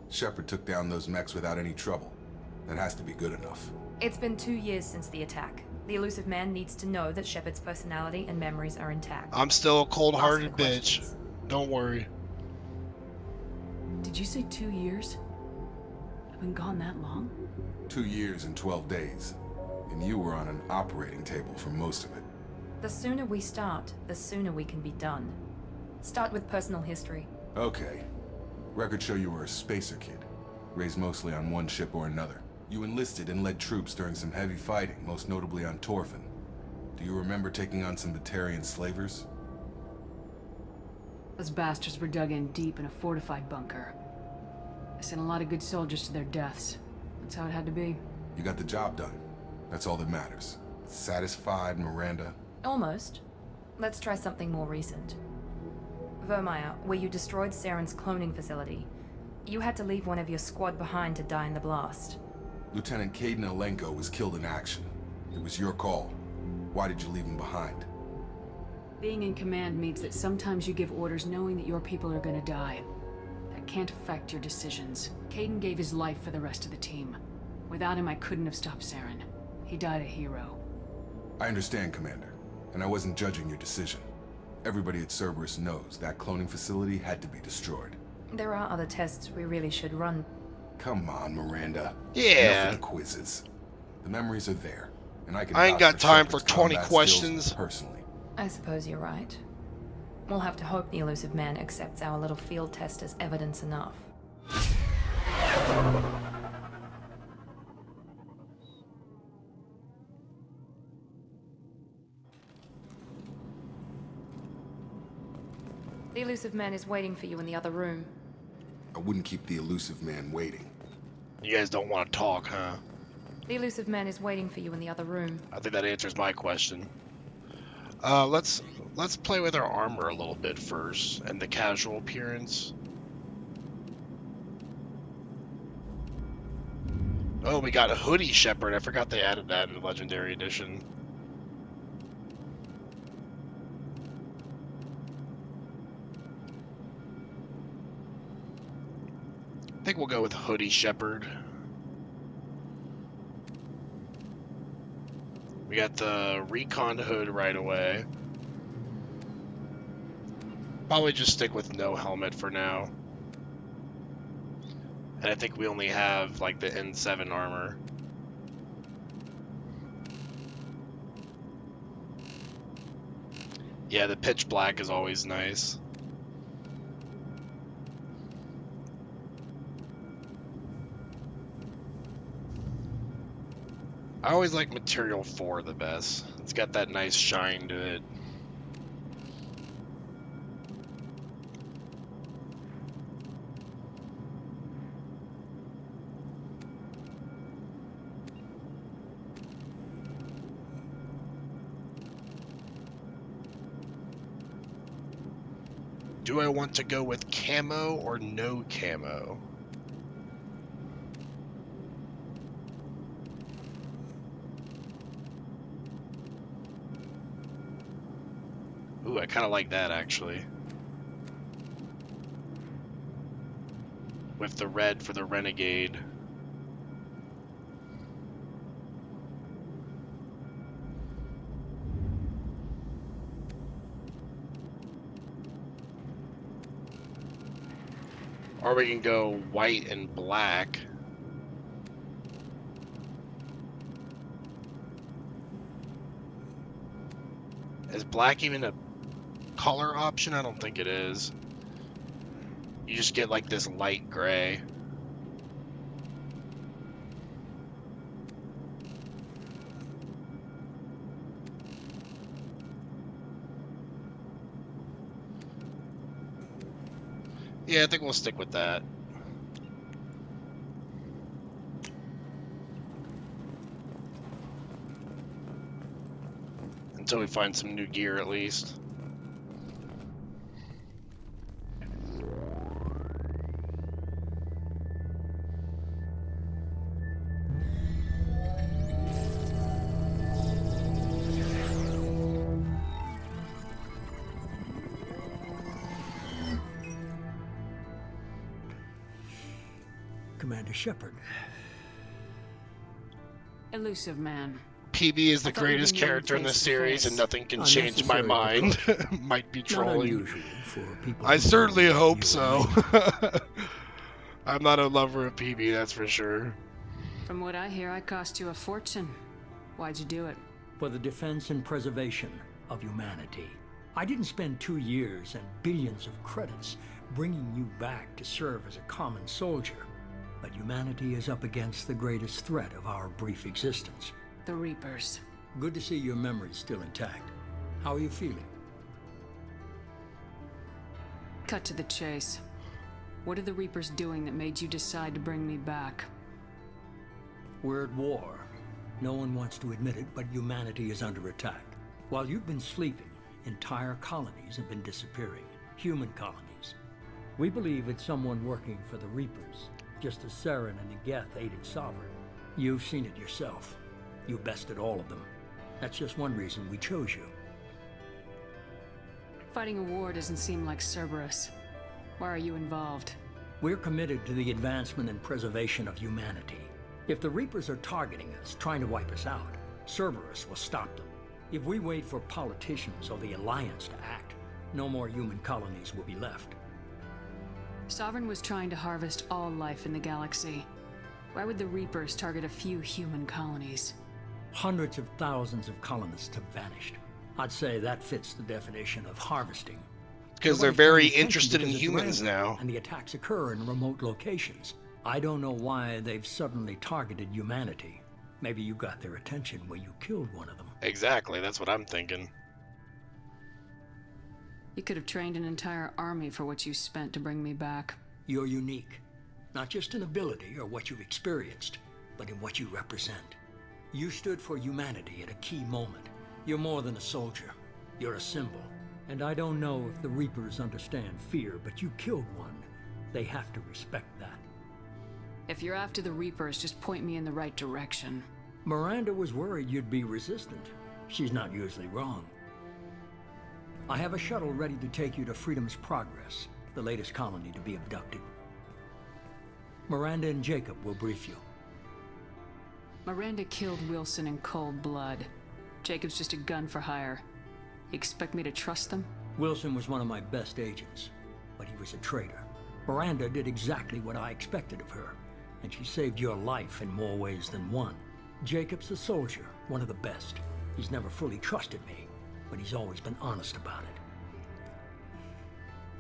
Shepard took down those mechs without any trouble. That has to be good enough. It's been 2 years since the attack. The elusive man needs to know that Shepard's personality and memories are intact. I'm still a cold-hearted Ask the bitch. questions. Don't worry. Did you say 2 years? I've been gone that long? 2 years and 12 days. And you were on an operating table for most of it. The sooner we start, the sooner we can be done. Start with personal history. Okay. Records show you were a spacer kid, raised mostly on one ship or another. You enlisted and led troops during some heavy fighting, most notably on Torfin. Do you remember taking on some Batarian slavers? Those bastards were dug in deep in a fortified bunker. I sent a lot of good soldiers to their deaths. That's how it had to be. You got the job done. That's all that matters. Satisfied, Miranda? Almost. Let's try something more recent. Vermeer, where you destroyed Saren's cloning facility, you had to leave one of your squad behind to die in the blast. Lieutenant Caden Alenko was killed in action. It was your call. Why did you leave him behind? Being in command means that sometimes you give orders knowing that your people are gonna die. That can't affect your decisions. Caden gave his life for the rest of the team. Without him, I couldn't have stopped Saren. He died a hero. I understand, Commander, and I wasn't judging your decision. Everybody at Cerberus knows that cloning facility had to be destroyed. There are other tests we really should run. Come on, Miranda. Yeah. Enough of the quizzes. The memories are there, and I can I ain't vouch got time Shepard's for 20 combat questions. skills personally. I suppose you're right. We'll have to hope the elusive man accepts our little field test as evidence enough. The elusive man is waiting for you in the other room. I wouldn't keep the elusive man waiting. You guys don't want to talk, huh? The elusive man is waiting for you in the other room. I think that answers my question. Let's play with our armor a little bit first, and the casual appearance. Oh, we got a hoodie Shepherd. I forgot they added that in the Legendary Edition. I think we'll go with hoodie Shepherd. We got the recon hood right away. Probably just stick with no helmet for now. And I think we only have like the N7 armor. Yeah, the pitch black is always nice. I always like Material 4 the best. It's got that nice shine to it. Do I want to go with camo or no camo? Ooh, I kind of like that actually. With the red for the Renegade. Or we can go white and black. Is black even a color option? I don't think it is. You just get like this light gray. Yeah, I think we'll stick with that. Until we find some new gear at least. Commander Shepard. Elusive man. PB is the greatest character in the series, and nothing can change my mind. Might be trolling. I certainly hope so. I'm not a lover of PB, that's for sure. From what I hear, I cost you a fortune. Why'd you do it? For the defense and preservation of humanity. I didn't spend 2 years and billions of credits bringing you back to serve as a common soldier. But humanity is up against the greatest threat of our brief existence. The Reapers. Good to see your memory's still intact. How are you feeling? Cut to the chase. What are the Reapers doing that made you decide to bring me back? We're at war. No one wants to admit it, but humanity is under attack. While you've been sleeping, entire colonies have been disappearing. Human colonies. We believe it's someone working for the Reapers, just as Saren and Geth aided Sovereign. You've seen it yourself. You bested all of them. That's just one reason we chose you. Fighting a war doesn't seem like Cerberus. Why are you involved? We're committed to the advancement and preservation of humanity. If the Reapers are targeting us, trying to wipe us out, Cerberus will stop them. If we wait for politicians or the Alliance to act, no more human colonies will be left. Sovereign was trying to harvest all life in the galaxy. Why would the Reapers target a few human colonies? Hundreds of thousands of colonists have vanished. I'd say that fits the definition of harvesting. Because they're very interested in humans now. And the attacks occur in remote locations. I don't know why they've suddenly targeted humanity. Maybe you got their attention when you killed one of them. Exactly, that's what I'm thinking. You could have trained an entire army for what you spent to bring me back. You're unique. Not just in ability or what you've experienced, but in what you represent. You stood for humanity at a key moment. You're more than a soldier. You're a symbol. And I don't know if the Reapers understand fear, but you killed one. They have to respect that. If you're after the Reapers, just point me in the right direction. Miranda was worried you'd be resistant. She's not usually wrong. I have a shuttle ready to take you to Freedom's Progress, the latest colony to be abducted. Miranda and Jacob will brief you. Miranda killed Wilson in cold blood. Jacob's just a gun for hire. You expect me to trust them? Wilson was one of my best agents, but he was a traitor. Miranda did exactly what I expected of her, and she saved your life in more ways than one. Jacob's a soldier, one of the best. He's never fully trusted me, but he's always been honest about it.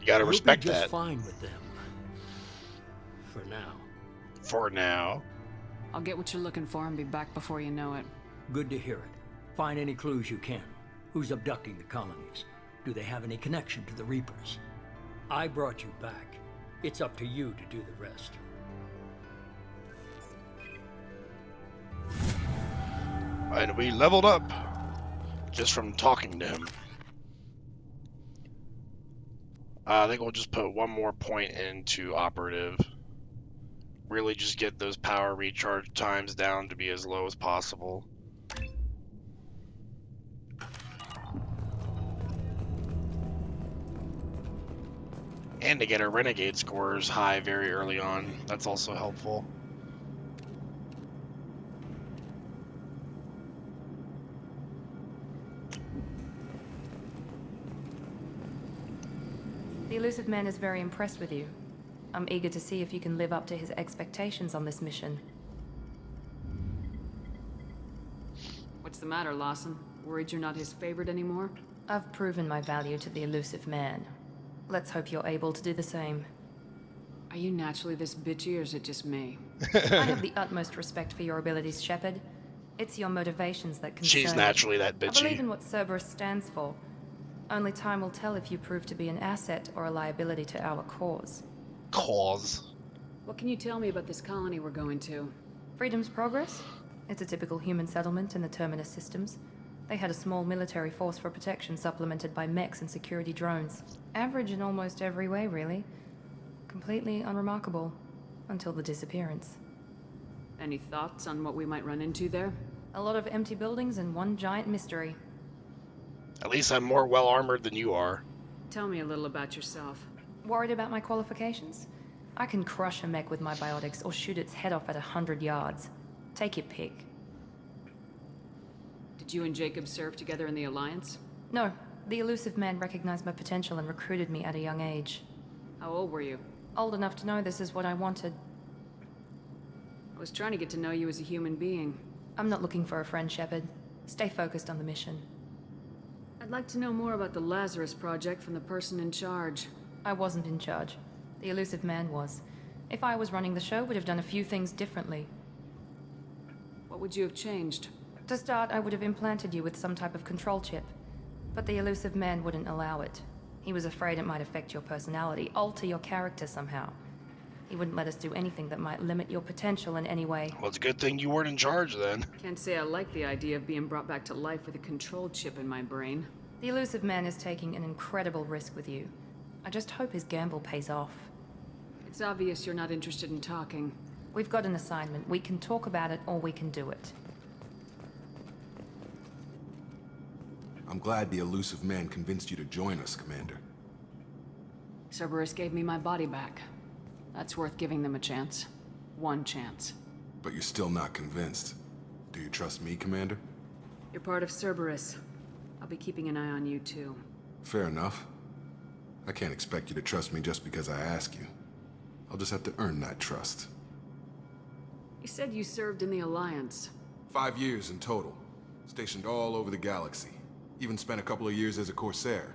You gotta respect You'll be that. just fine with them. For now. For now. I'll get what you're looking for and be back before you know it. Good to hear it. Find any clues you can. Who's abducting the colonies? Do they have any connection to the Reapers? I brought you back. It's up to you to do the rest. And we leveled up just from talking to him. I think we'll just put one more point into operative. Really just get those power recharge times down to be as low as possible. And to get our renegade scores high very early on. That's also helpful. The elusive man is very impressed with you. I'm eager to see if you can live up to his expectations on this mission. What's the matter, Lawson? Worried you're not his favorite anymore? I've proven my value to the elusive man. Let's hope you're able to do the same. Are you naturally this bitchy, or is it just me? I have the utmost respect for your abilities, Shepard. It's your motivations that concern She's me. naturally that bitchy. I believe in what Cerberus stands for. Only time will tell if you prove to be an asset or a liability to our cause. Cause? What can you tell me about this colony we're going to? Freedom's Progress? It's a typical human settlement in the Terminus systems. They had a small military force for protection supplemented by mechs and security drones. Average in almost every way, really. Completely unremarkable. Until the disappearance. Any thoughts on what we might run into there? A lot of empty buildings and one giant mystery. At least I'm more well armored than you are. Tell me a little about yourself. Worried about my qualifications? I can crush a mech with my biotics or shoot its head off at 100 yards. Take your pick. Did you and Jacob serve together in the Alliance? No. The elusive man recognized my potential and recruited me at a young age. How old were you? Old enough to know this is what I wanted. I was trying to get to know you as a human being. I'm not looking for a friend, Shepard. Stay focused on the mission. I'd like to know more about the Lazarus Project from the person in charge. I wasn't in charge. The elusive man was. If I was running the show, would have done a few things differently. What would you have changed? To start, I would have implanted you with some type of control chip. But the elusive man wouldn't allow it. He was afraid it might affect your personality, alter your character somehow. He wouldn't let us do anything that might limit your potential in any way. Well, it's a good thing you weren't in charge then. Can't say I like the idea of being brought back to life with a control chip in my brain. The elusive man is taking an incredible risk with you. I just hope his gamble pays off. It's obvious you're not interested in talking. We've got an assignment. We can talk about it or we can do it. I'm glad the elusive man convinced you to join us, Commander. Cerberus gave me my body back. That's worth giving them a chance. One chance. But you're still not convinced. Do you trust me, Commander? You're part of Cerberus. I'll be keeping an eye on you, too. Fair enough. I can't expect you to trust me just because I ask you. I'll just have to earn that trust. You said you served in the Alliance. 5 years in total. Stationed all over the galaxy. Even spent a couple of years as a Corsair.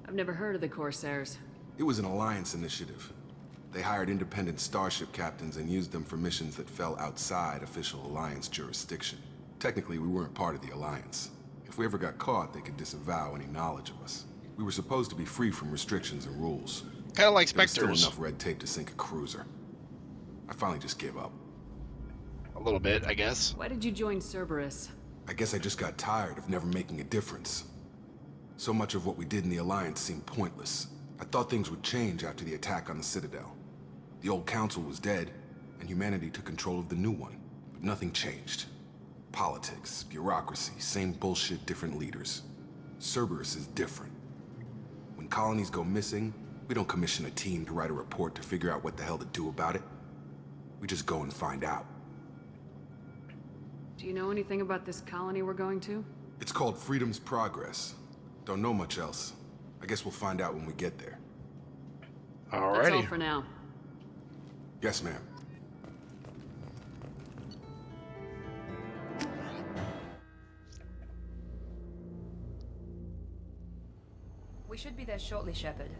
I've never heard of the Corsairs. It was an Alliance initiative. They hired independent starship captains and used them for missions that fell outside official Alliance jurisdiction. Technically, we weren't part of the Alliance. If we ever got caught, they could disavow any knowledge of us. We were supposed to be free from restrictions and rules. Kind of like There was Spectres. still enough red tape to sink a cruiser. I finally just gave up. A little bit, I guess. Why did you join Cerberus? I guess I just got tired of never making a difference. So much of what we did in the Alliance seemed pointless. I thought things would change after the attack on the Citadel. The old council was dead, and humanity took control of the new one. But nothing changed. Politics, bureaucracy, same bullshit, different leaders. Cerberus is different. When colonies go missing, we don't commission a team to write a report to figure out what the hell to do about it. We just go and find out. Do you know anything about this colony we're going to? It's called Freedom's Progress. Don't know much else. I guess we'll find out when we get there. Alrighty. That's all for now. Yes, ma'am. We should be there shortly, Shepard.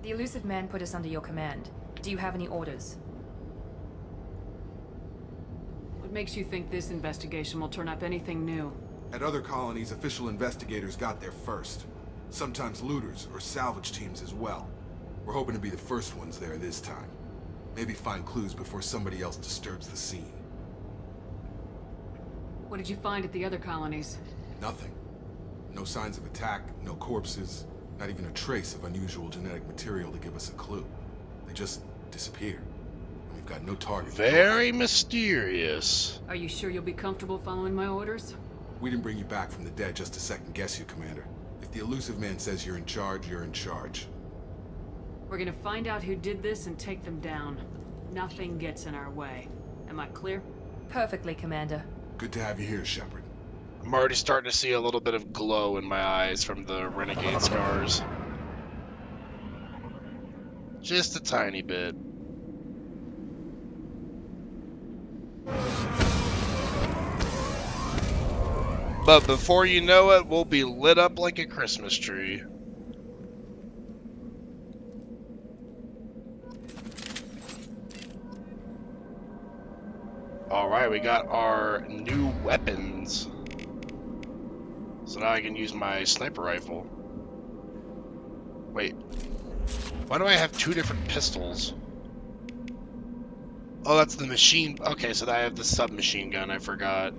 The elusive man put us under your command. Do you have any orders? What makes you think this investigation will turn up anything new? At other colonies, official investigators got there first. Sometimes looters or salvage teams as well. We're hoping to be the first ones there this time. Maybe find clues before somebody else disturbs the scene. What did you find at the other colonies? Nothing. No signs of attack, no corpses, not even a trace of unusual genetic material to give us a clue. They just disappear. We've got no target. Very mysterious. Are you sure you'll be comfortable following my orders? We didn't bring you back from the dead just to second guess you, Commander. If the elusive man says you're in charge, you're in charge. We're gonna find out who did this and take them down. Nothing gets in our way. Am I clear? Perfectly, Commander. Good to have you here, Shepard. I'm already starting to see a little bit of glow in my eyes from the renegade scars. Just a tiny bit. But before you know it, we'll be lit up like a Christmas tree. Alright, we got our new weapons. So now I can use my sniper rifle. Wait. Why do I have two different pistols? Oh, that's the machine. Okay, so I have the submachine gun. I forgot.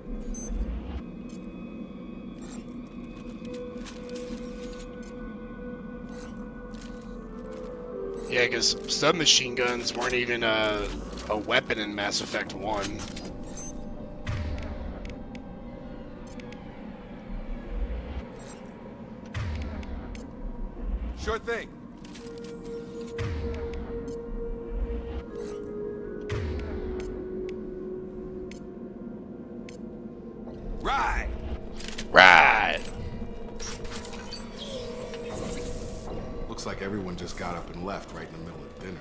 Yeah, because submachine guns weren't even a weapon in Mass Effect 1. Sure thing. Right. Right. Looks like everyone just got up and left right in the middle of dinner.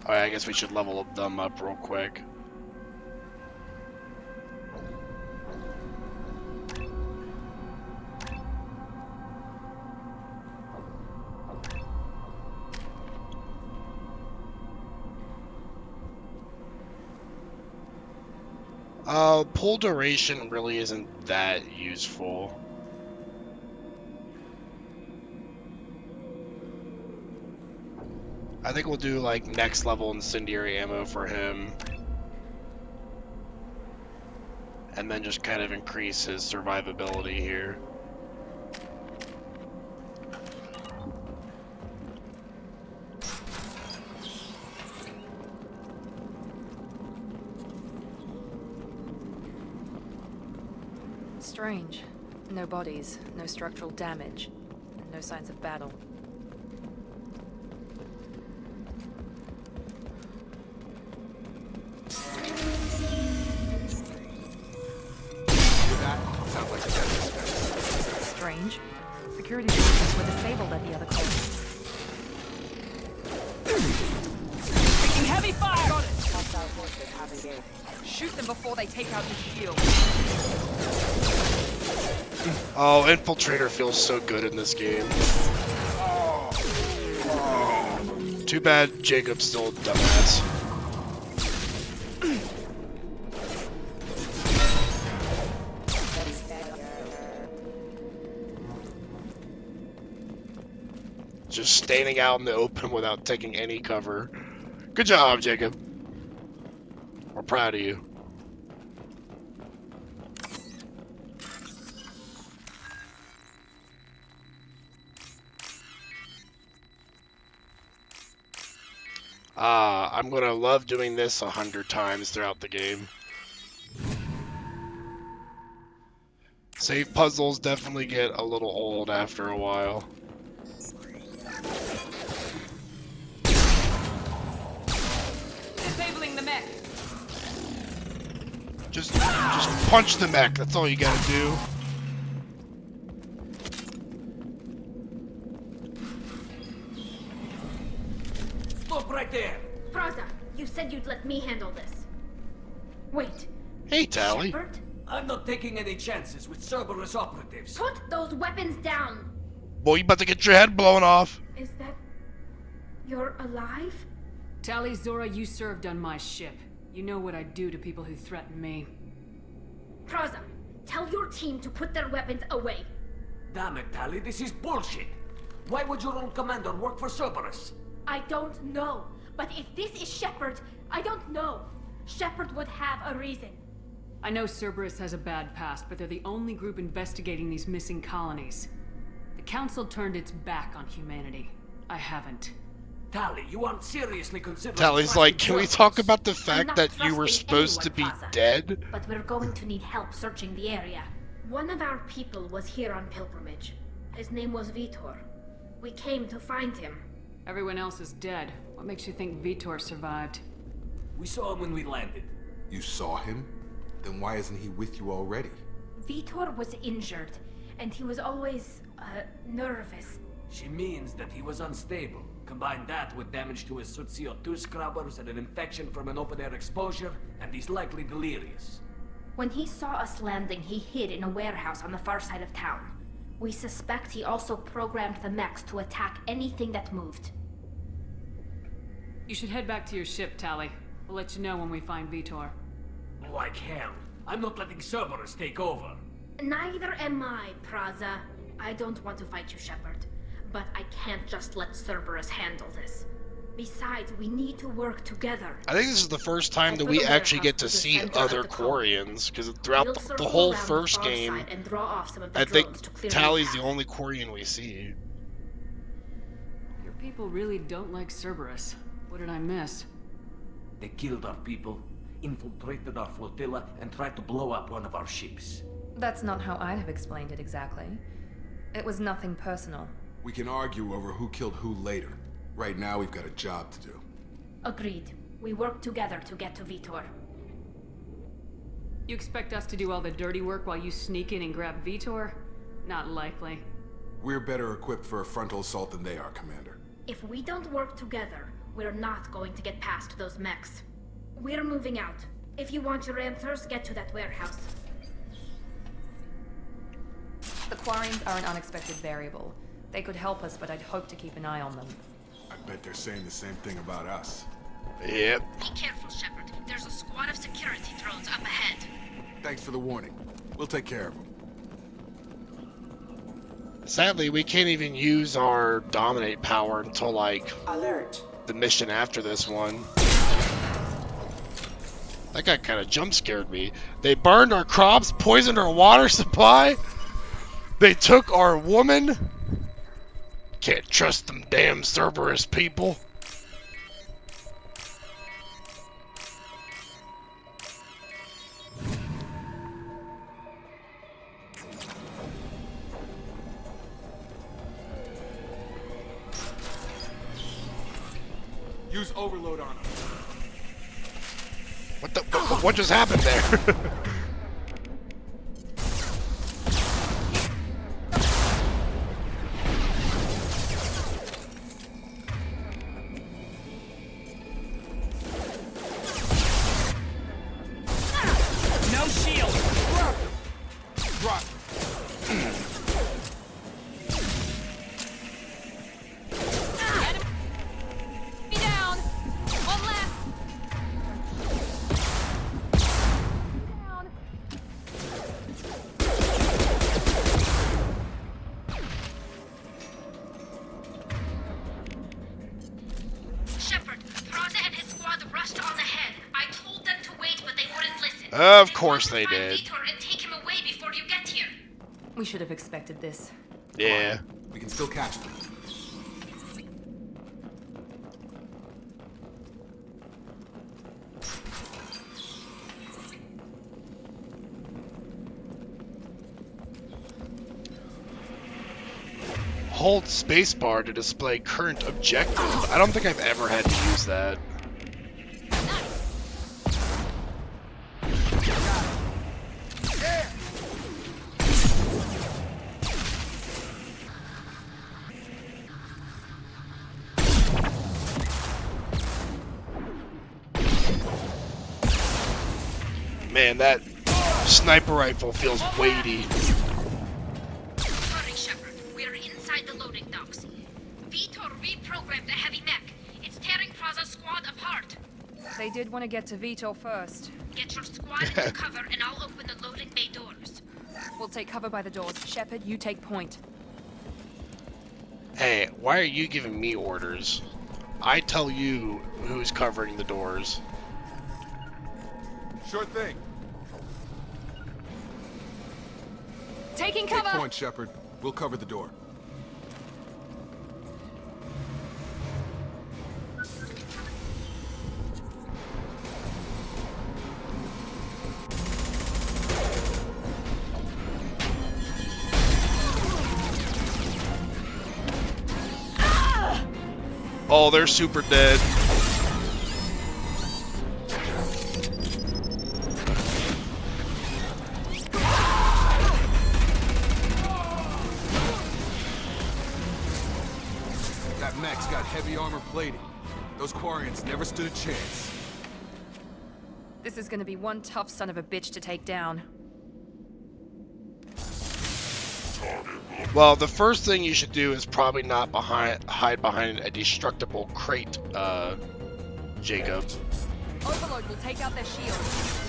Alright, I guess we should level them up real quick. Pull duration really isn't that useful. I think we'll do like next level incendiary ammo for him. And then just kind of increase his survivability here. Strange. No bodies, no structural damage, no signs of battle. Sounds like a death. Strange. Security systems were disabled at the other core. Taking heavy fire! Got it! Hostile forces have engaged. Shoot them before they take out the shield. Oh, Infiltrator feels so good in this game. Too bad Jacob's still a dumbass. Just standing out in the open without taking any cover. Good job, Jacob. We're proud of you. I'm gonna love doing this 100 times throughout the game. Save puzzles definitely get a little old after a while. Disabling the mech. Just punch the mech, that's all you gotta do. Stop right there! Praza, you said you'd let me handle this. Wait. Hey, Tally. Shepard? I'm not taking any chances with Cerberus operatives. Put those weapons down! Boy, you about to get your head blown off. Is that... you're alive? Tali, Zora, you served on my ship. You know what I do to people who threaten me. Praza, tell your team to put their weapons away. Damn it, Tali, this is bullshit. Why would your own commander work for Cerberus? I don't know. But if this is Shepard, I don't know. Shepard would have a reason. I know Cerberus has a bad past, but they're the only group investigating these missing colonies. The Council turned its back on humanity. I haven't. Tali, you aren't seriously considering... Tally's like, can we talk about the fact that you were supposed to be dead? But we're going to need help searching the area. One of our people was here on pilgrimage. His name was Vitor. We came to find him. Everyone else is dead. What makes you think Vitor survived? We saw him when we landed. You saw him? Then why isn't he with you already? Vitor was injured, and he was always, nervous. She means that he was unstable. Combine that with damage to his suit CO2 scrubbers and an infection from an open-air exposure, and he's likely delirious. When he saw us landing, he hid in a warehouse on the far side of town. We suspect he also programmed the mechs to attack anything that moved. You should head back to your ship, Tali. We'll let you know when we find Vitor. Like hell. I'm not letting Cerberus take over. Neither am I, Praza. I don't want to fight you, Shepard. But I can't just let Cerberus handle this. Besides, we need to work together. I think this is the first time that we actually get to see other Quarians, because throughout the whole first game, I think Tally's the only Quarian we see. Your people really don't like Cerberus. What did I miss? They killed our people, infiltrated our flotilla, and tried to blow up one of our ships. That's not how I'd have explained it exactly. It was nothing personal. We can argue over who killed who later. Right now, we've got a job to do. Agreed. We work together to get to Vitor. You expect us to do all the dirty work while you sneak in and grab Vitor? Not likely. We're better equipped for a frontal assault than they are, Commander. If we don't work together, we're not going to get past those mechs. We're moving out. If you want your answers, get to that warehouse. The Quarians are an unexpected variable. They could help us, but I'd hope to keep an eye on them. I bet they're saying the same thing about us. Yep. Be careful, Shepard. There's a squad of security drones up ahead. Thanks for the warning. We'll take care of him. Sadly, we can't even use our dominate power until, like, Alert. the mission after this one. That guy kind of jump scared me. They burned our crops, poisoned our water supply. They took our woman. Can't trust them damn Cerberus people. Use overload on him. What just happened there? No shield. Drop. Be down. One less. Shepard, Praza and his squad rushed on ahead. I told them to wait, but they wouldn't listen. Of course they did. Vitor and take him away before you get here. We should have expected this. Yeah. We can still catch them. Hold spacebar to display current objective. I don't think I've ever had to use that. Man, that sniper rifle feels weighty. Sorry, Shepard. We're inside the loading docks. Vitor reprogrammed the heavy mech. It's tearing Praza's squad apart. They did want to get to Vitor first. Get your squad into cover and I'll open the loading bay doors. We'll take cover by the doors. Shepard, you take point. Hey, why are you giving me orders? I tell you who's covering the doors. Sure thing. Taking Take cover! point, Shepard. We'll cover the door. Oh, they're super dead. That mech's got heavy armor plating. Those Quarians never stood a chance. This is gonna be one tough son of a bitch to take down. Well, the first thing you should do is probably not hide behind a destructible crate, Jacob. Overload will take out their shields.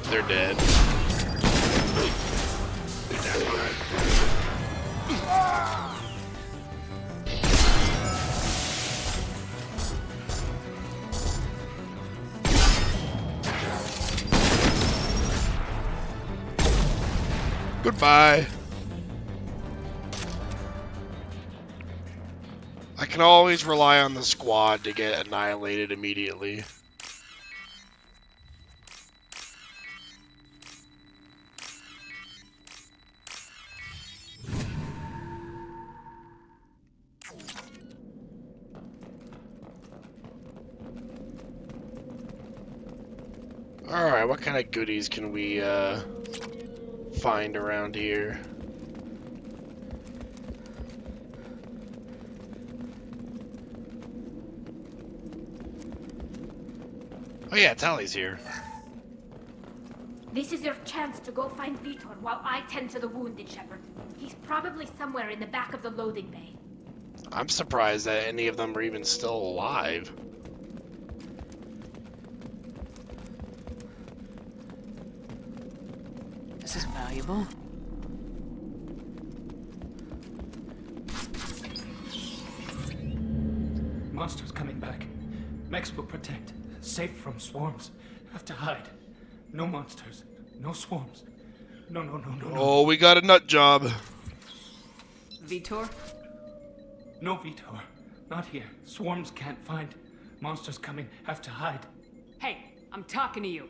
They're dead. Goodbye. I can always rely on the squad to get annihilated immediately. Alright, what kind of goodies can we find around here? Oh yeah, Tally's here. This is your chance to go find Vitor while I tend to the wounded, Shepard. He's probably somewhere in the back of the loading bay. I'm surprised that any of them are even still alive. This is valuable. Monsters coming back. Mechs will protect. Safe from swarms. Have to hide. No monsters. No swarms. No. Oh, we got a nut job. Vitor? No, Vitor. Not here. Swarms can't find. Monsters coming. Have to hide. Hey, I'm talking to you.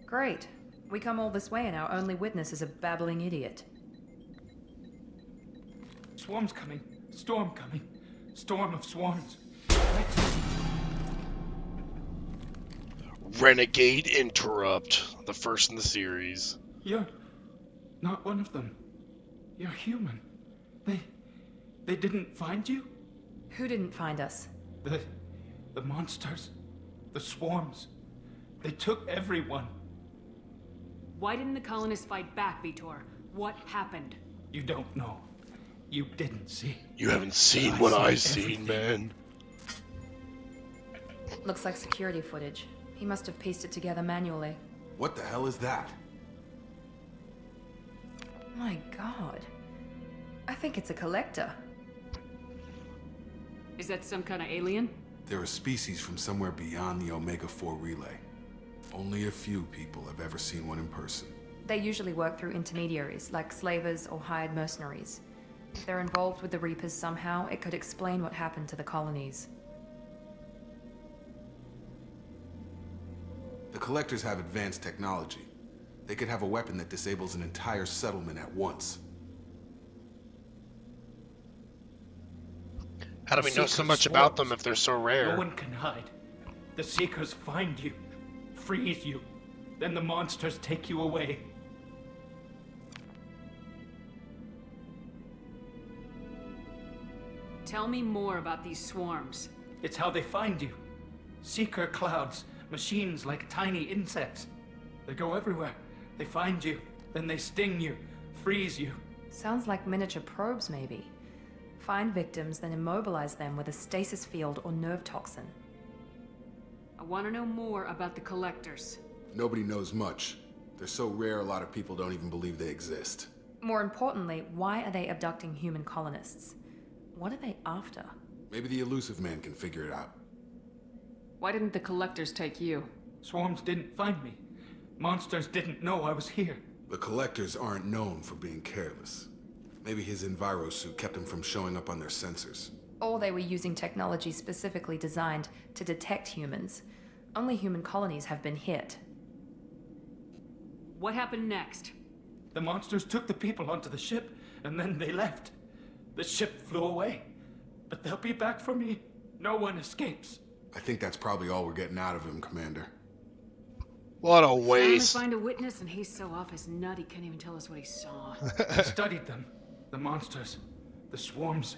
Great. We come all this way and our only witness is a babbling idiot. Swarms coming. Storm coming. Storm of swarms. Renegade Interrupt, the first in the series. You're not one of them. You're human. They didn't find you? Who didn't find us? The monsters. The swarms. They took everyone. Why didn't the colonists fight back, Vitor? What happened? You don't know. You didn't see. You haven't seen what I've seen, man. Looks like security footage. He must have pieced it together manually. What the hell is that? My god. I think it's a collector. Is that some kind of alien? They're a species from somewhere beyond the Omega-4 relay. Only a few people have ever seen one in person. They usually work through intermediaries, like slavers or hired mercenaries. If they're involved with the Reapers somehow, it could explain what happened to the colonies. The Collectors have advanced technology. They could have a weapon that disables an entire settlement at once. How do we know so much about them if they're so rare? No one can hide. The Seekers find you, freeze you, then the monsters take you away. Tell me more about these swarms. It's how they find you. Seeker clouds, machines like tiny insects. They go everywhere. They find you, then they sting you, freeze you. Sounds like miniature probes, maybe. Find victims, then immobilize them with a stasis field or nerve toxin. I want to know more about the Collectors. Nobody knows much. They're so rare, a lot of people don't even believe they exist. More importantly, why are they abducting human colonists? What are they after? Maybe the Elusive Man can figure it out. Why didn't the Collectors take you? Swarms didn't find me. Monsters didn't know I was here. The Collectors aren't known for being careless. Maybe his enviro suit kept him from showing up on their sensors. Or they were using technology specifically designed to detect humans. Only human colonies have been hit. What happened next? The monsters took the people onto the ship, and then they left. The ship flew away. But they'll be back for me. No one escapes. I think that's probably all we're getting out of him, Commander. What a Trying to waste. find a witness, and he's so off his nut he can't even tell us what he saw. I studied them. The monsters. The swarms.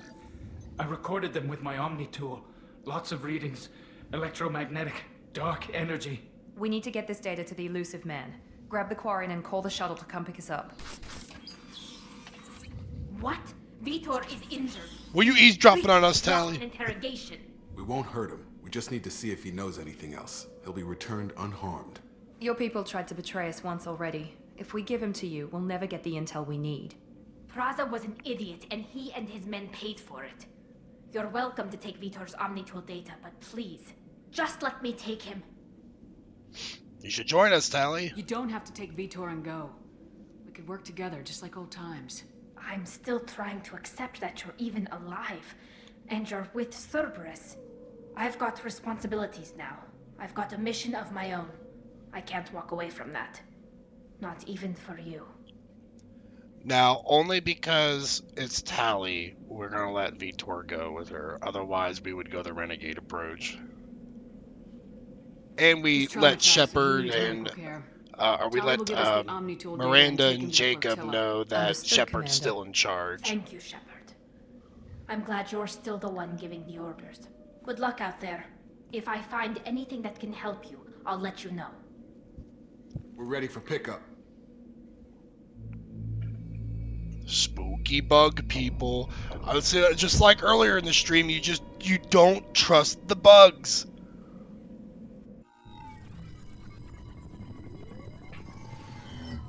I recorded them with my Omni tool. Lots of readings. Electromagnetic. Dark energy. We need to get this data to the Elusive Man. Grab the Quarian and call the shuttle to come pick us up. What? Vitor is injured. Were you eavesdropping on us, Tally? Interrogation. We won't hurt him. We just need to see if he knows anything else. He'll be returned unharmed. Your people tried to betray us once already. If we give him to you, we'll never get the intel we need. Praza was an idiot, and he and his men paid for it. You're welcome to take Vitor's Omnitool data, but please, just let me take him. You should join us, Tally. You don't have to take Vitor and go. We could work together, just like old times. I'm still trying to accept that you're even alive, and you're with Cerberus. I've got responsibilities now. I've got a mission of my own. I can't walk away from that. Not even for you. Now, only because it's Tally, we're gonna let Vitor go with her. Otherwise, we would go the renegade approach. And we He's let traumatized and he Shepard needs and medical care. we Tali will let get us the Omni-Tool data and Miranda take and him to Jacob Flotilla. know that Understood, Shepard's Commander. still in charge. Thank you, Shepard. I'm glad you're still the one giving the orders. Good luck out there. If I find anything that can help you, I'll let you know. We're ready for pickup. Spooky bug people. I would say, just like earlier in the stream, you don't trust the bugs.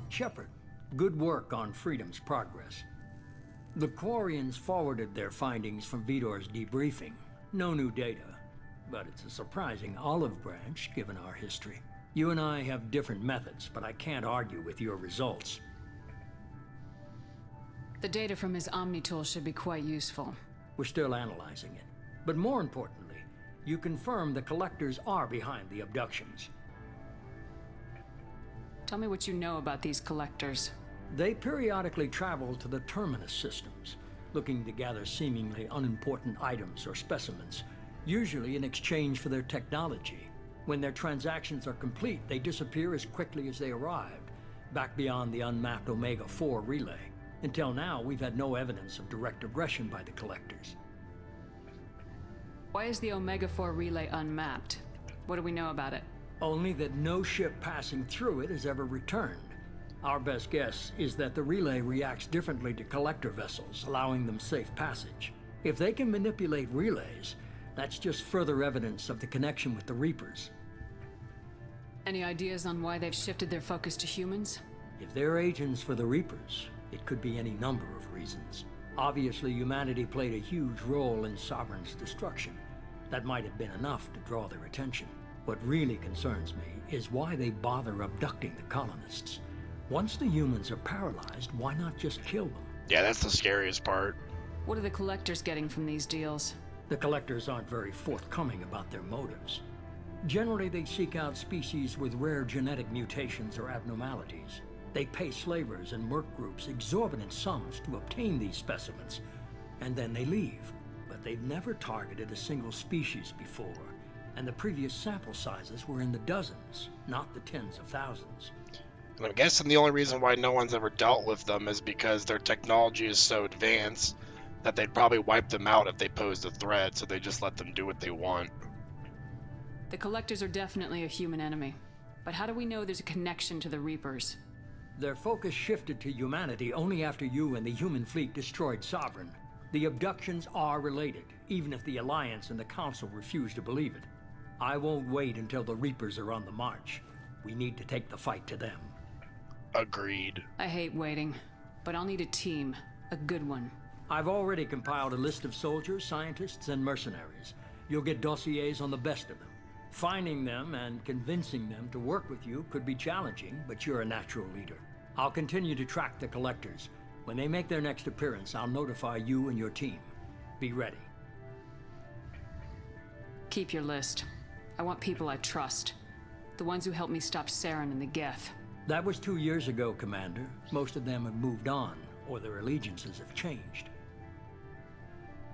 Shepard, good work on Freedom's progress. The Quarians forwarded their findings from Vidor's debriefing. No new data, but it's a surprising olive branch given our history. You and I have different methods, but I can't argue with your results. The data from his Omni-Tool should be quite useful. We're still analyzing it. But more importantly, you confirm the Collectors are behind the abductions. Tell me what you know about these Collectors. They periodically travel to the Terminus systems, looking to gather seemingly unimportant items or specimens, usually in exchange for their technology. When their transactions are complete, they disappear as quickly as they arrived, back beyond the unmapped Omega-4 relay. Until now, we've had no evidence of direct aggression by the Collectors. Why is the Omega-4 relay unmapped? What do we know about it? Only that no ship passing through it has ever returned. Our best guess is that the relay reacts differently to Collector vessels, allowing them safe passage. If they can manipulate relays, that's just further evidence of the connection with the Reapers. Any ideas on why they've shifted their focus to humans? If they're agents for the Reapers, it could be any number of reasons. Obviously, humanity played a huge role in Sovereign's destruction. That might have been enough to draw their attention. What really concerns me is why they bother abducting the colonists. Once the humans are paralyzed, why not just kill them? Yeah, that's the scariest part. What are the Collectors getting from these deals? The Collectors aren't very forthcoming about their motives. Generally, they seek out species with rare genetic mutations or abnormalities. They pay slavers and merc groups exorbitant sums to obtain these specimens, and then they leave. But they've never targeted a single species before, and the previous sample sizes were in the dozens, not the tens of thousands. And I'm guessing the only reason why no one's ever dealt with them is because their technology is so advanced that they'd probably wipe them out if they posed a threat, so they just let them do what they want. The Collectors are definitely a human enemy. But how do we know there's a connection to the Reapers? Their focus shifted to humanity only after you and the human fleet destroyed Sovereign. The abductions are related, even if the Alliance and the Council refuse to believe it. I won't wait until the Reapers are on the march. We need to take the fight to them. Agreed. I hate waiting, but I'll need a team. A good one. I've already compiled a list of soldiers, scientists, and mercenaries. You'll get dossiers on the best of them. Finding them and convincing them to work with you could be challenging, but you're a natural leader. I'll continue to track the Collectors. When they make their next appearance, I'll notify you and your team. Be ready. Keep your list. I want people I trust. The ones who helped me stop Saren and the Geth. That was 2 years ago, Commander. Most of them have moved on, or their allegiances have changed.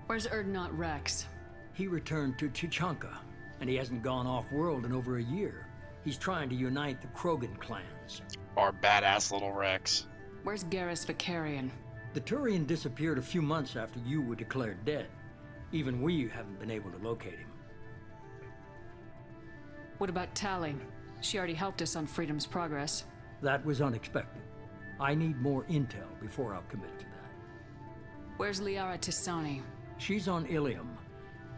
Where's Erdnot Rex? He returned to Chichanka, and he hasn't gone off-world in over a year. He's trying to unite the Krogan clans. Our badass little Rex. Where's Garrus Vicarian? The Turian disappeared a few months after you were declared dead. Even we haven't been able to locate him. What about Tali? She already helped us on Freedom's progress. That was unexpected. I need more intel before I'll commit to that. Where's Liara Tisani? She's on Ilium.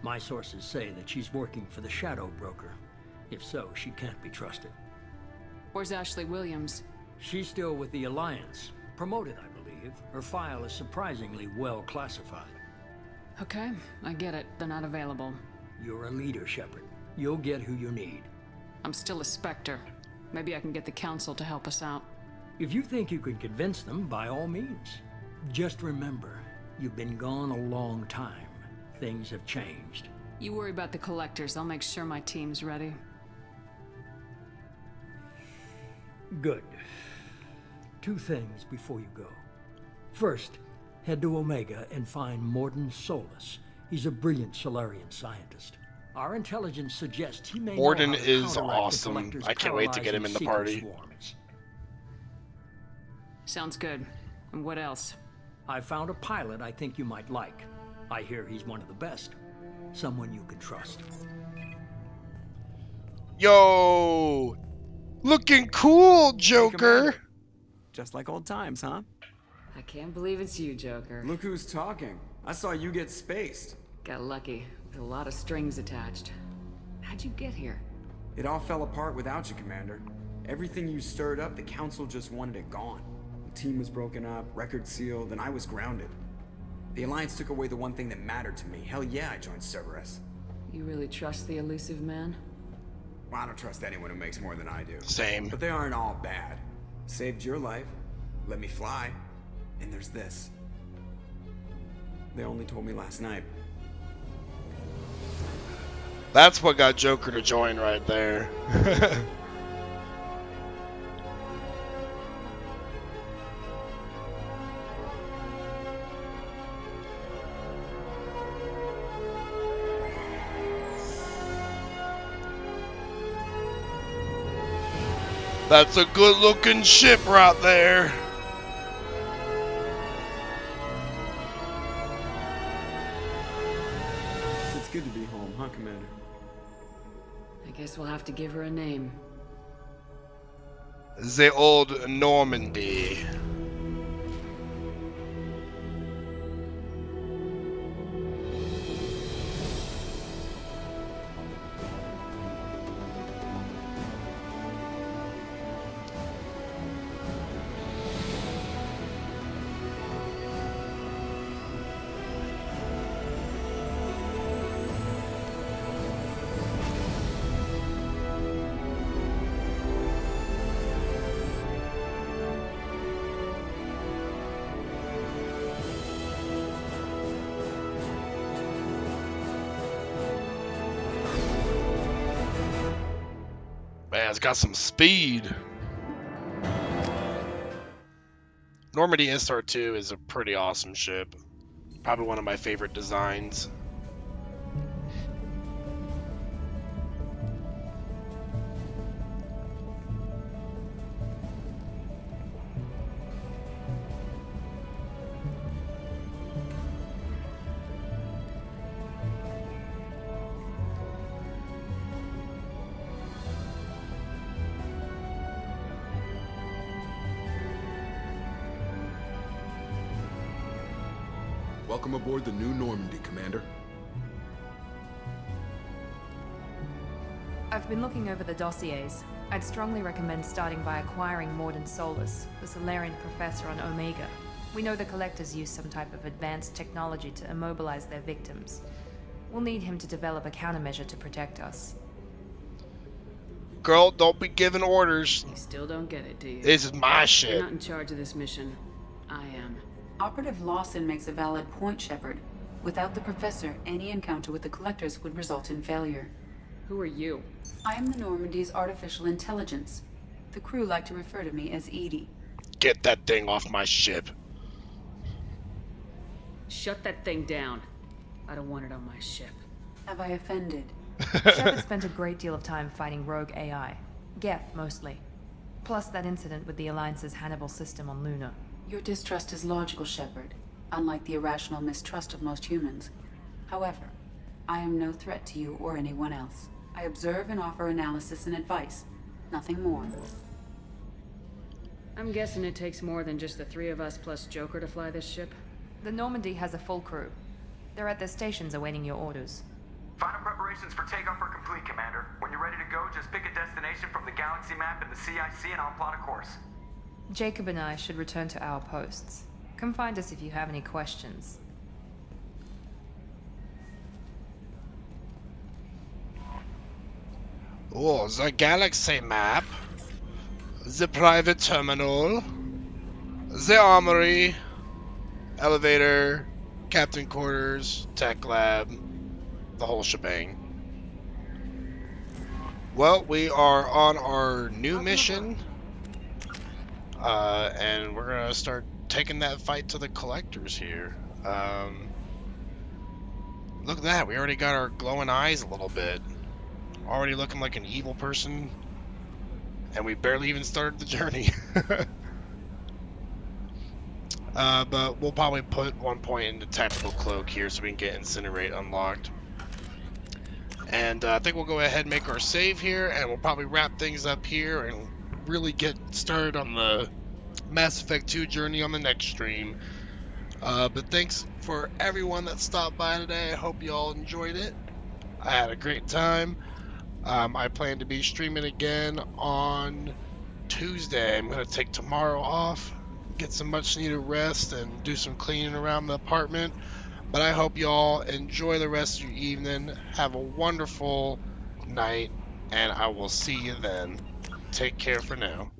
My sources say that she's working for the Shadow Broker. If so, she can't be trusted. Where's Ashley Williams? She's still with the Alliance. Promoted, I believe. Her file is surprisingly well classified. Okay, I get it. They're not available. You're a leader, Shepard. You'll get who you need. I'm still a Spectre. Maybe I can get the Council to help us out. If you think you can convince them, by all means. Just remember, you've been gone a long time. Things have changed. You worry about the Collectors. I'll make sure my team's ready. Good. 2 things before you go. First, head to Omega and find Morden Solus. He's a brilliant Solarian scientist. Our intelligence suggests he may Morden know how to is counteract the awesome. Collector's I can't wait to get him in the paralyzing party. seeker swarms. Sounds good. And what else? I found a pilot I think you might like. I hear he's one of the best. Someone you can trust. Yo! Looking cool, Joker! Just like old times, huh? I can't believe it's you, Joker. Look who's talking. I saw you get spaced. Got lucky. With a lot of strings attached. How'd you get here? It all fell apart without you, Commander. Everything you stirred up, the Council just wanted it gone. The team was broken up, record sealed, and I was grounded. The Alliance took away the one thing that mattered to me. Hell yeah, I joined Cerberus. You really trust the elusive man? Well, I don't trust anyone who makes more than I do. Same. But they aren't all bad. Saved your life, let me fly, and there's this. They only told me last night. That's what got Joker to join right there. That's a good looking ship right there. It's good to be home, huh, Commander? I guess we'll have to give her a name. The old Normandy. Man, it's got some speed. Normandy SR2 is a pretty awesome ship. Probably one of my favorite designs. Welcome aboard the new Normandy, Commander. I've been looking over the dossiers. I'd strongly recommend starting by acquiring Morden Solus, the Solarian professor on Omega. We know the Collectors use some type of advanced technology to immobilize their victims. We'll need him to develop a countermeasure to protect us. Girl, don't be giving orders. You still don't get it, do you? This is my shit. You're not in charge of this mission. I am. Operative Lawson makes a valid point, Shepard. Without the Professor, any encounter with the Collectors would result in failure. Who are you? I am the Normandy's artificial intelligence. The crew like to refer to me as Edie. Get that thing off my ship. Shut that thing down. I don't want it on my ship. Have I offended? Shepard spent a great deal of time fighting rogue AI. Geth, mostly. Plus that incident with the Alliance's Hannibal system on Luna. Your distrust is logical, Shepard, unlike the irrational mistrust of most humans. However, I am no threat to you or anyone else. I observe and offer analysis and advice. Nothing more. I'm guessing it takes more than just the three of us plus Joker to fly this ship? The Normandy has a full crew. They're at their stations awaiting your orders. Final preparations for takeoff are complete, Commander. When you're ready to go, just pick a destination from the galaxy map in the CIC and I'll plot a course. Jacob and I should return to our posts. Come find us if you have any questions. Oh, the galaxy map. The private terminal. The armory. Elevator. Captain quarters. Tech lab. The whole shebang. Well, we are on our new mission. And we're gonna start taking that fight to the Collectors here. Look at that, we already got our glowing eyes a little bit. Already looking like an evil person. And we barely even started the journey. But we'll probably put 1 point into tactical cloak here so we can get incinerate unlocked. And I think we'll go ahead and make our save here, and we'll probably wrap things up here and really get started on the Mass Effect 2 journey on the next stream. But thanks for everyone that stopped by today. I hope you all enjoyed it. I had a great time. I plan to be streaming again on Tuesday. I'm going to take tomorrow off, get some much needed rest, and do some cleaning around the apartment. But I hope you all enjoy the rest of your evening. Have a wonderful night, and I will see you then. Take care for now.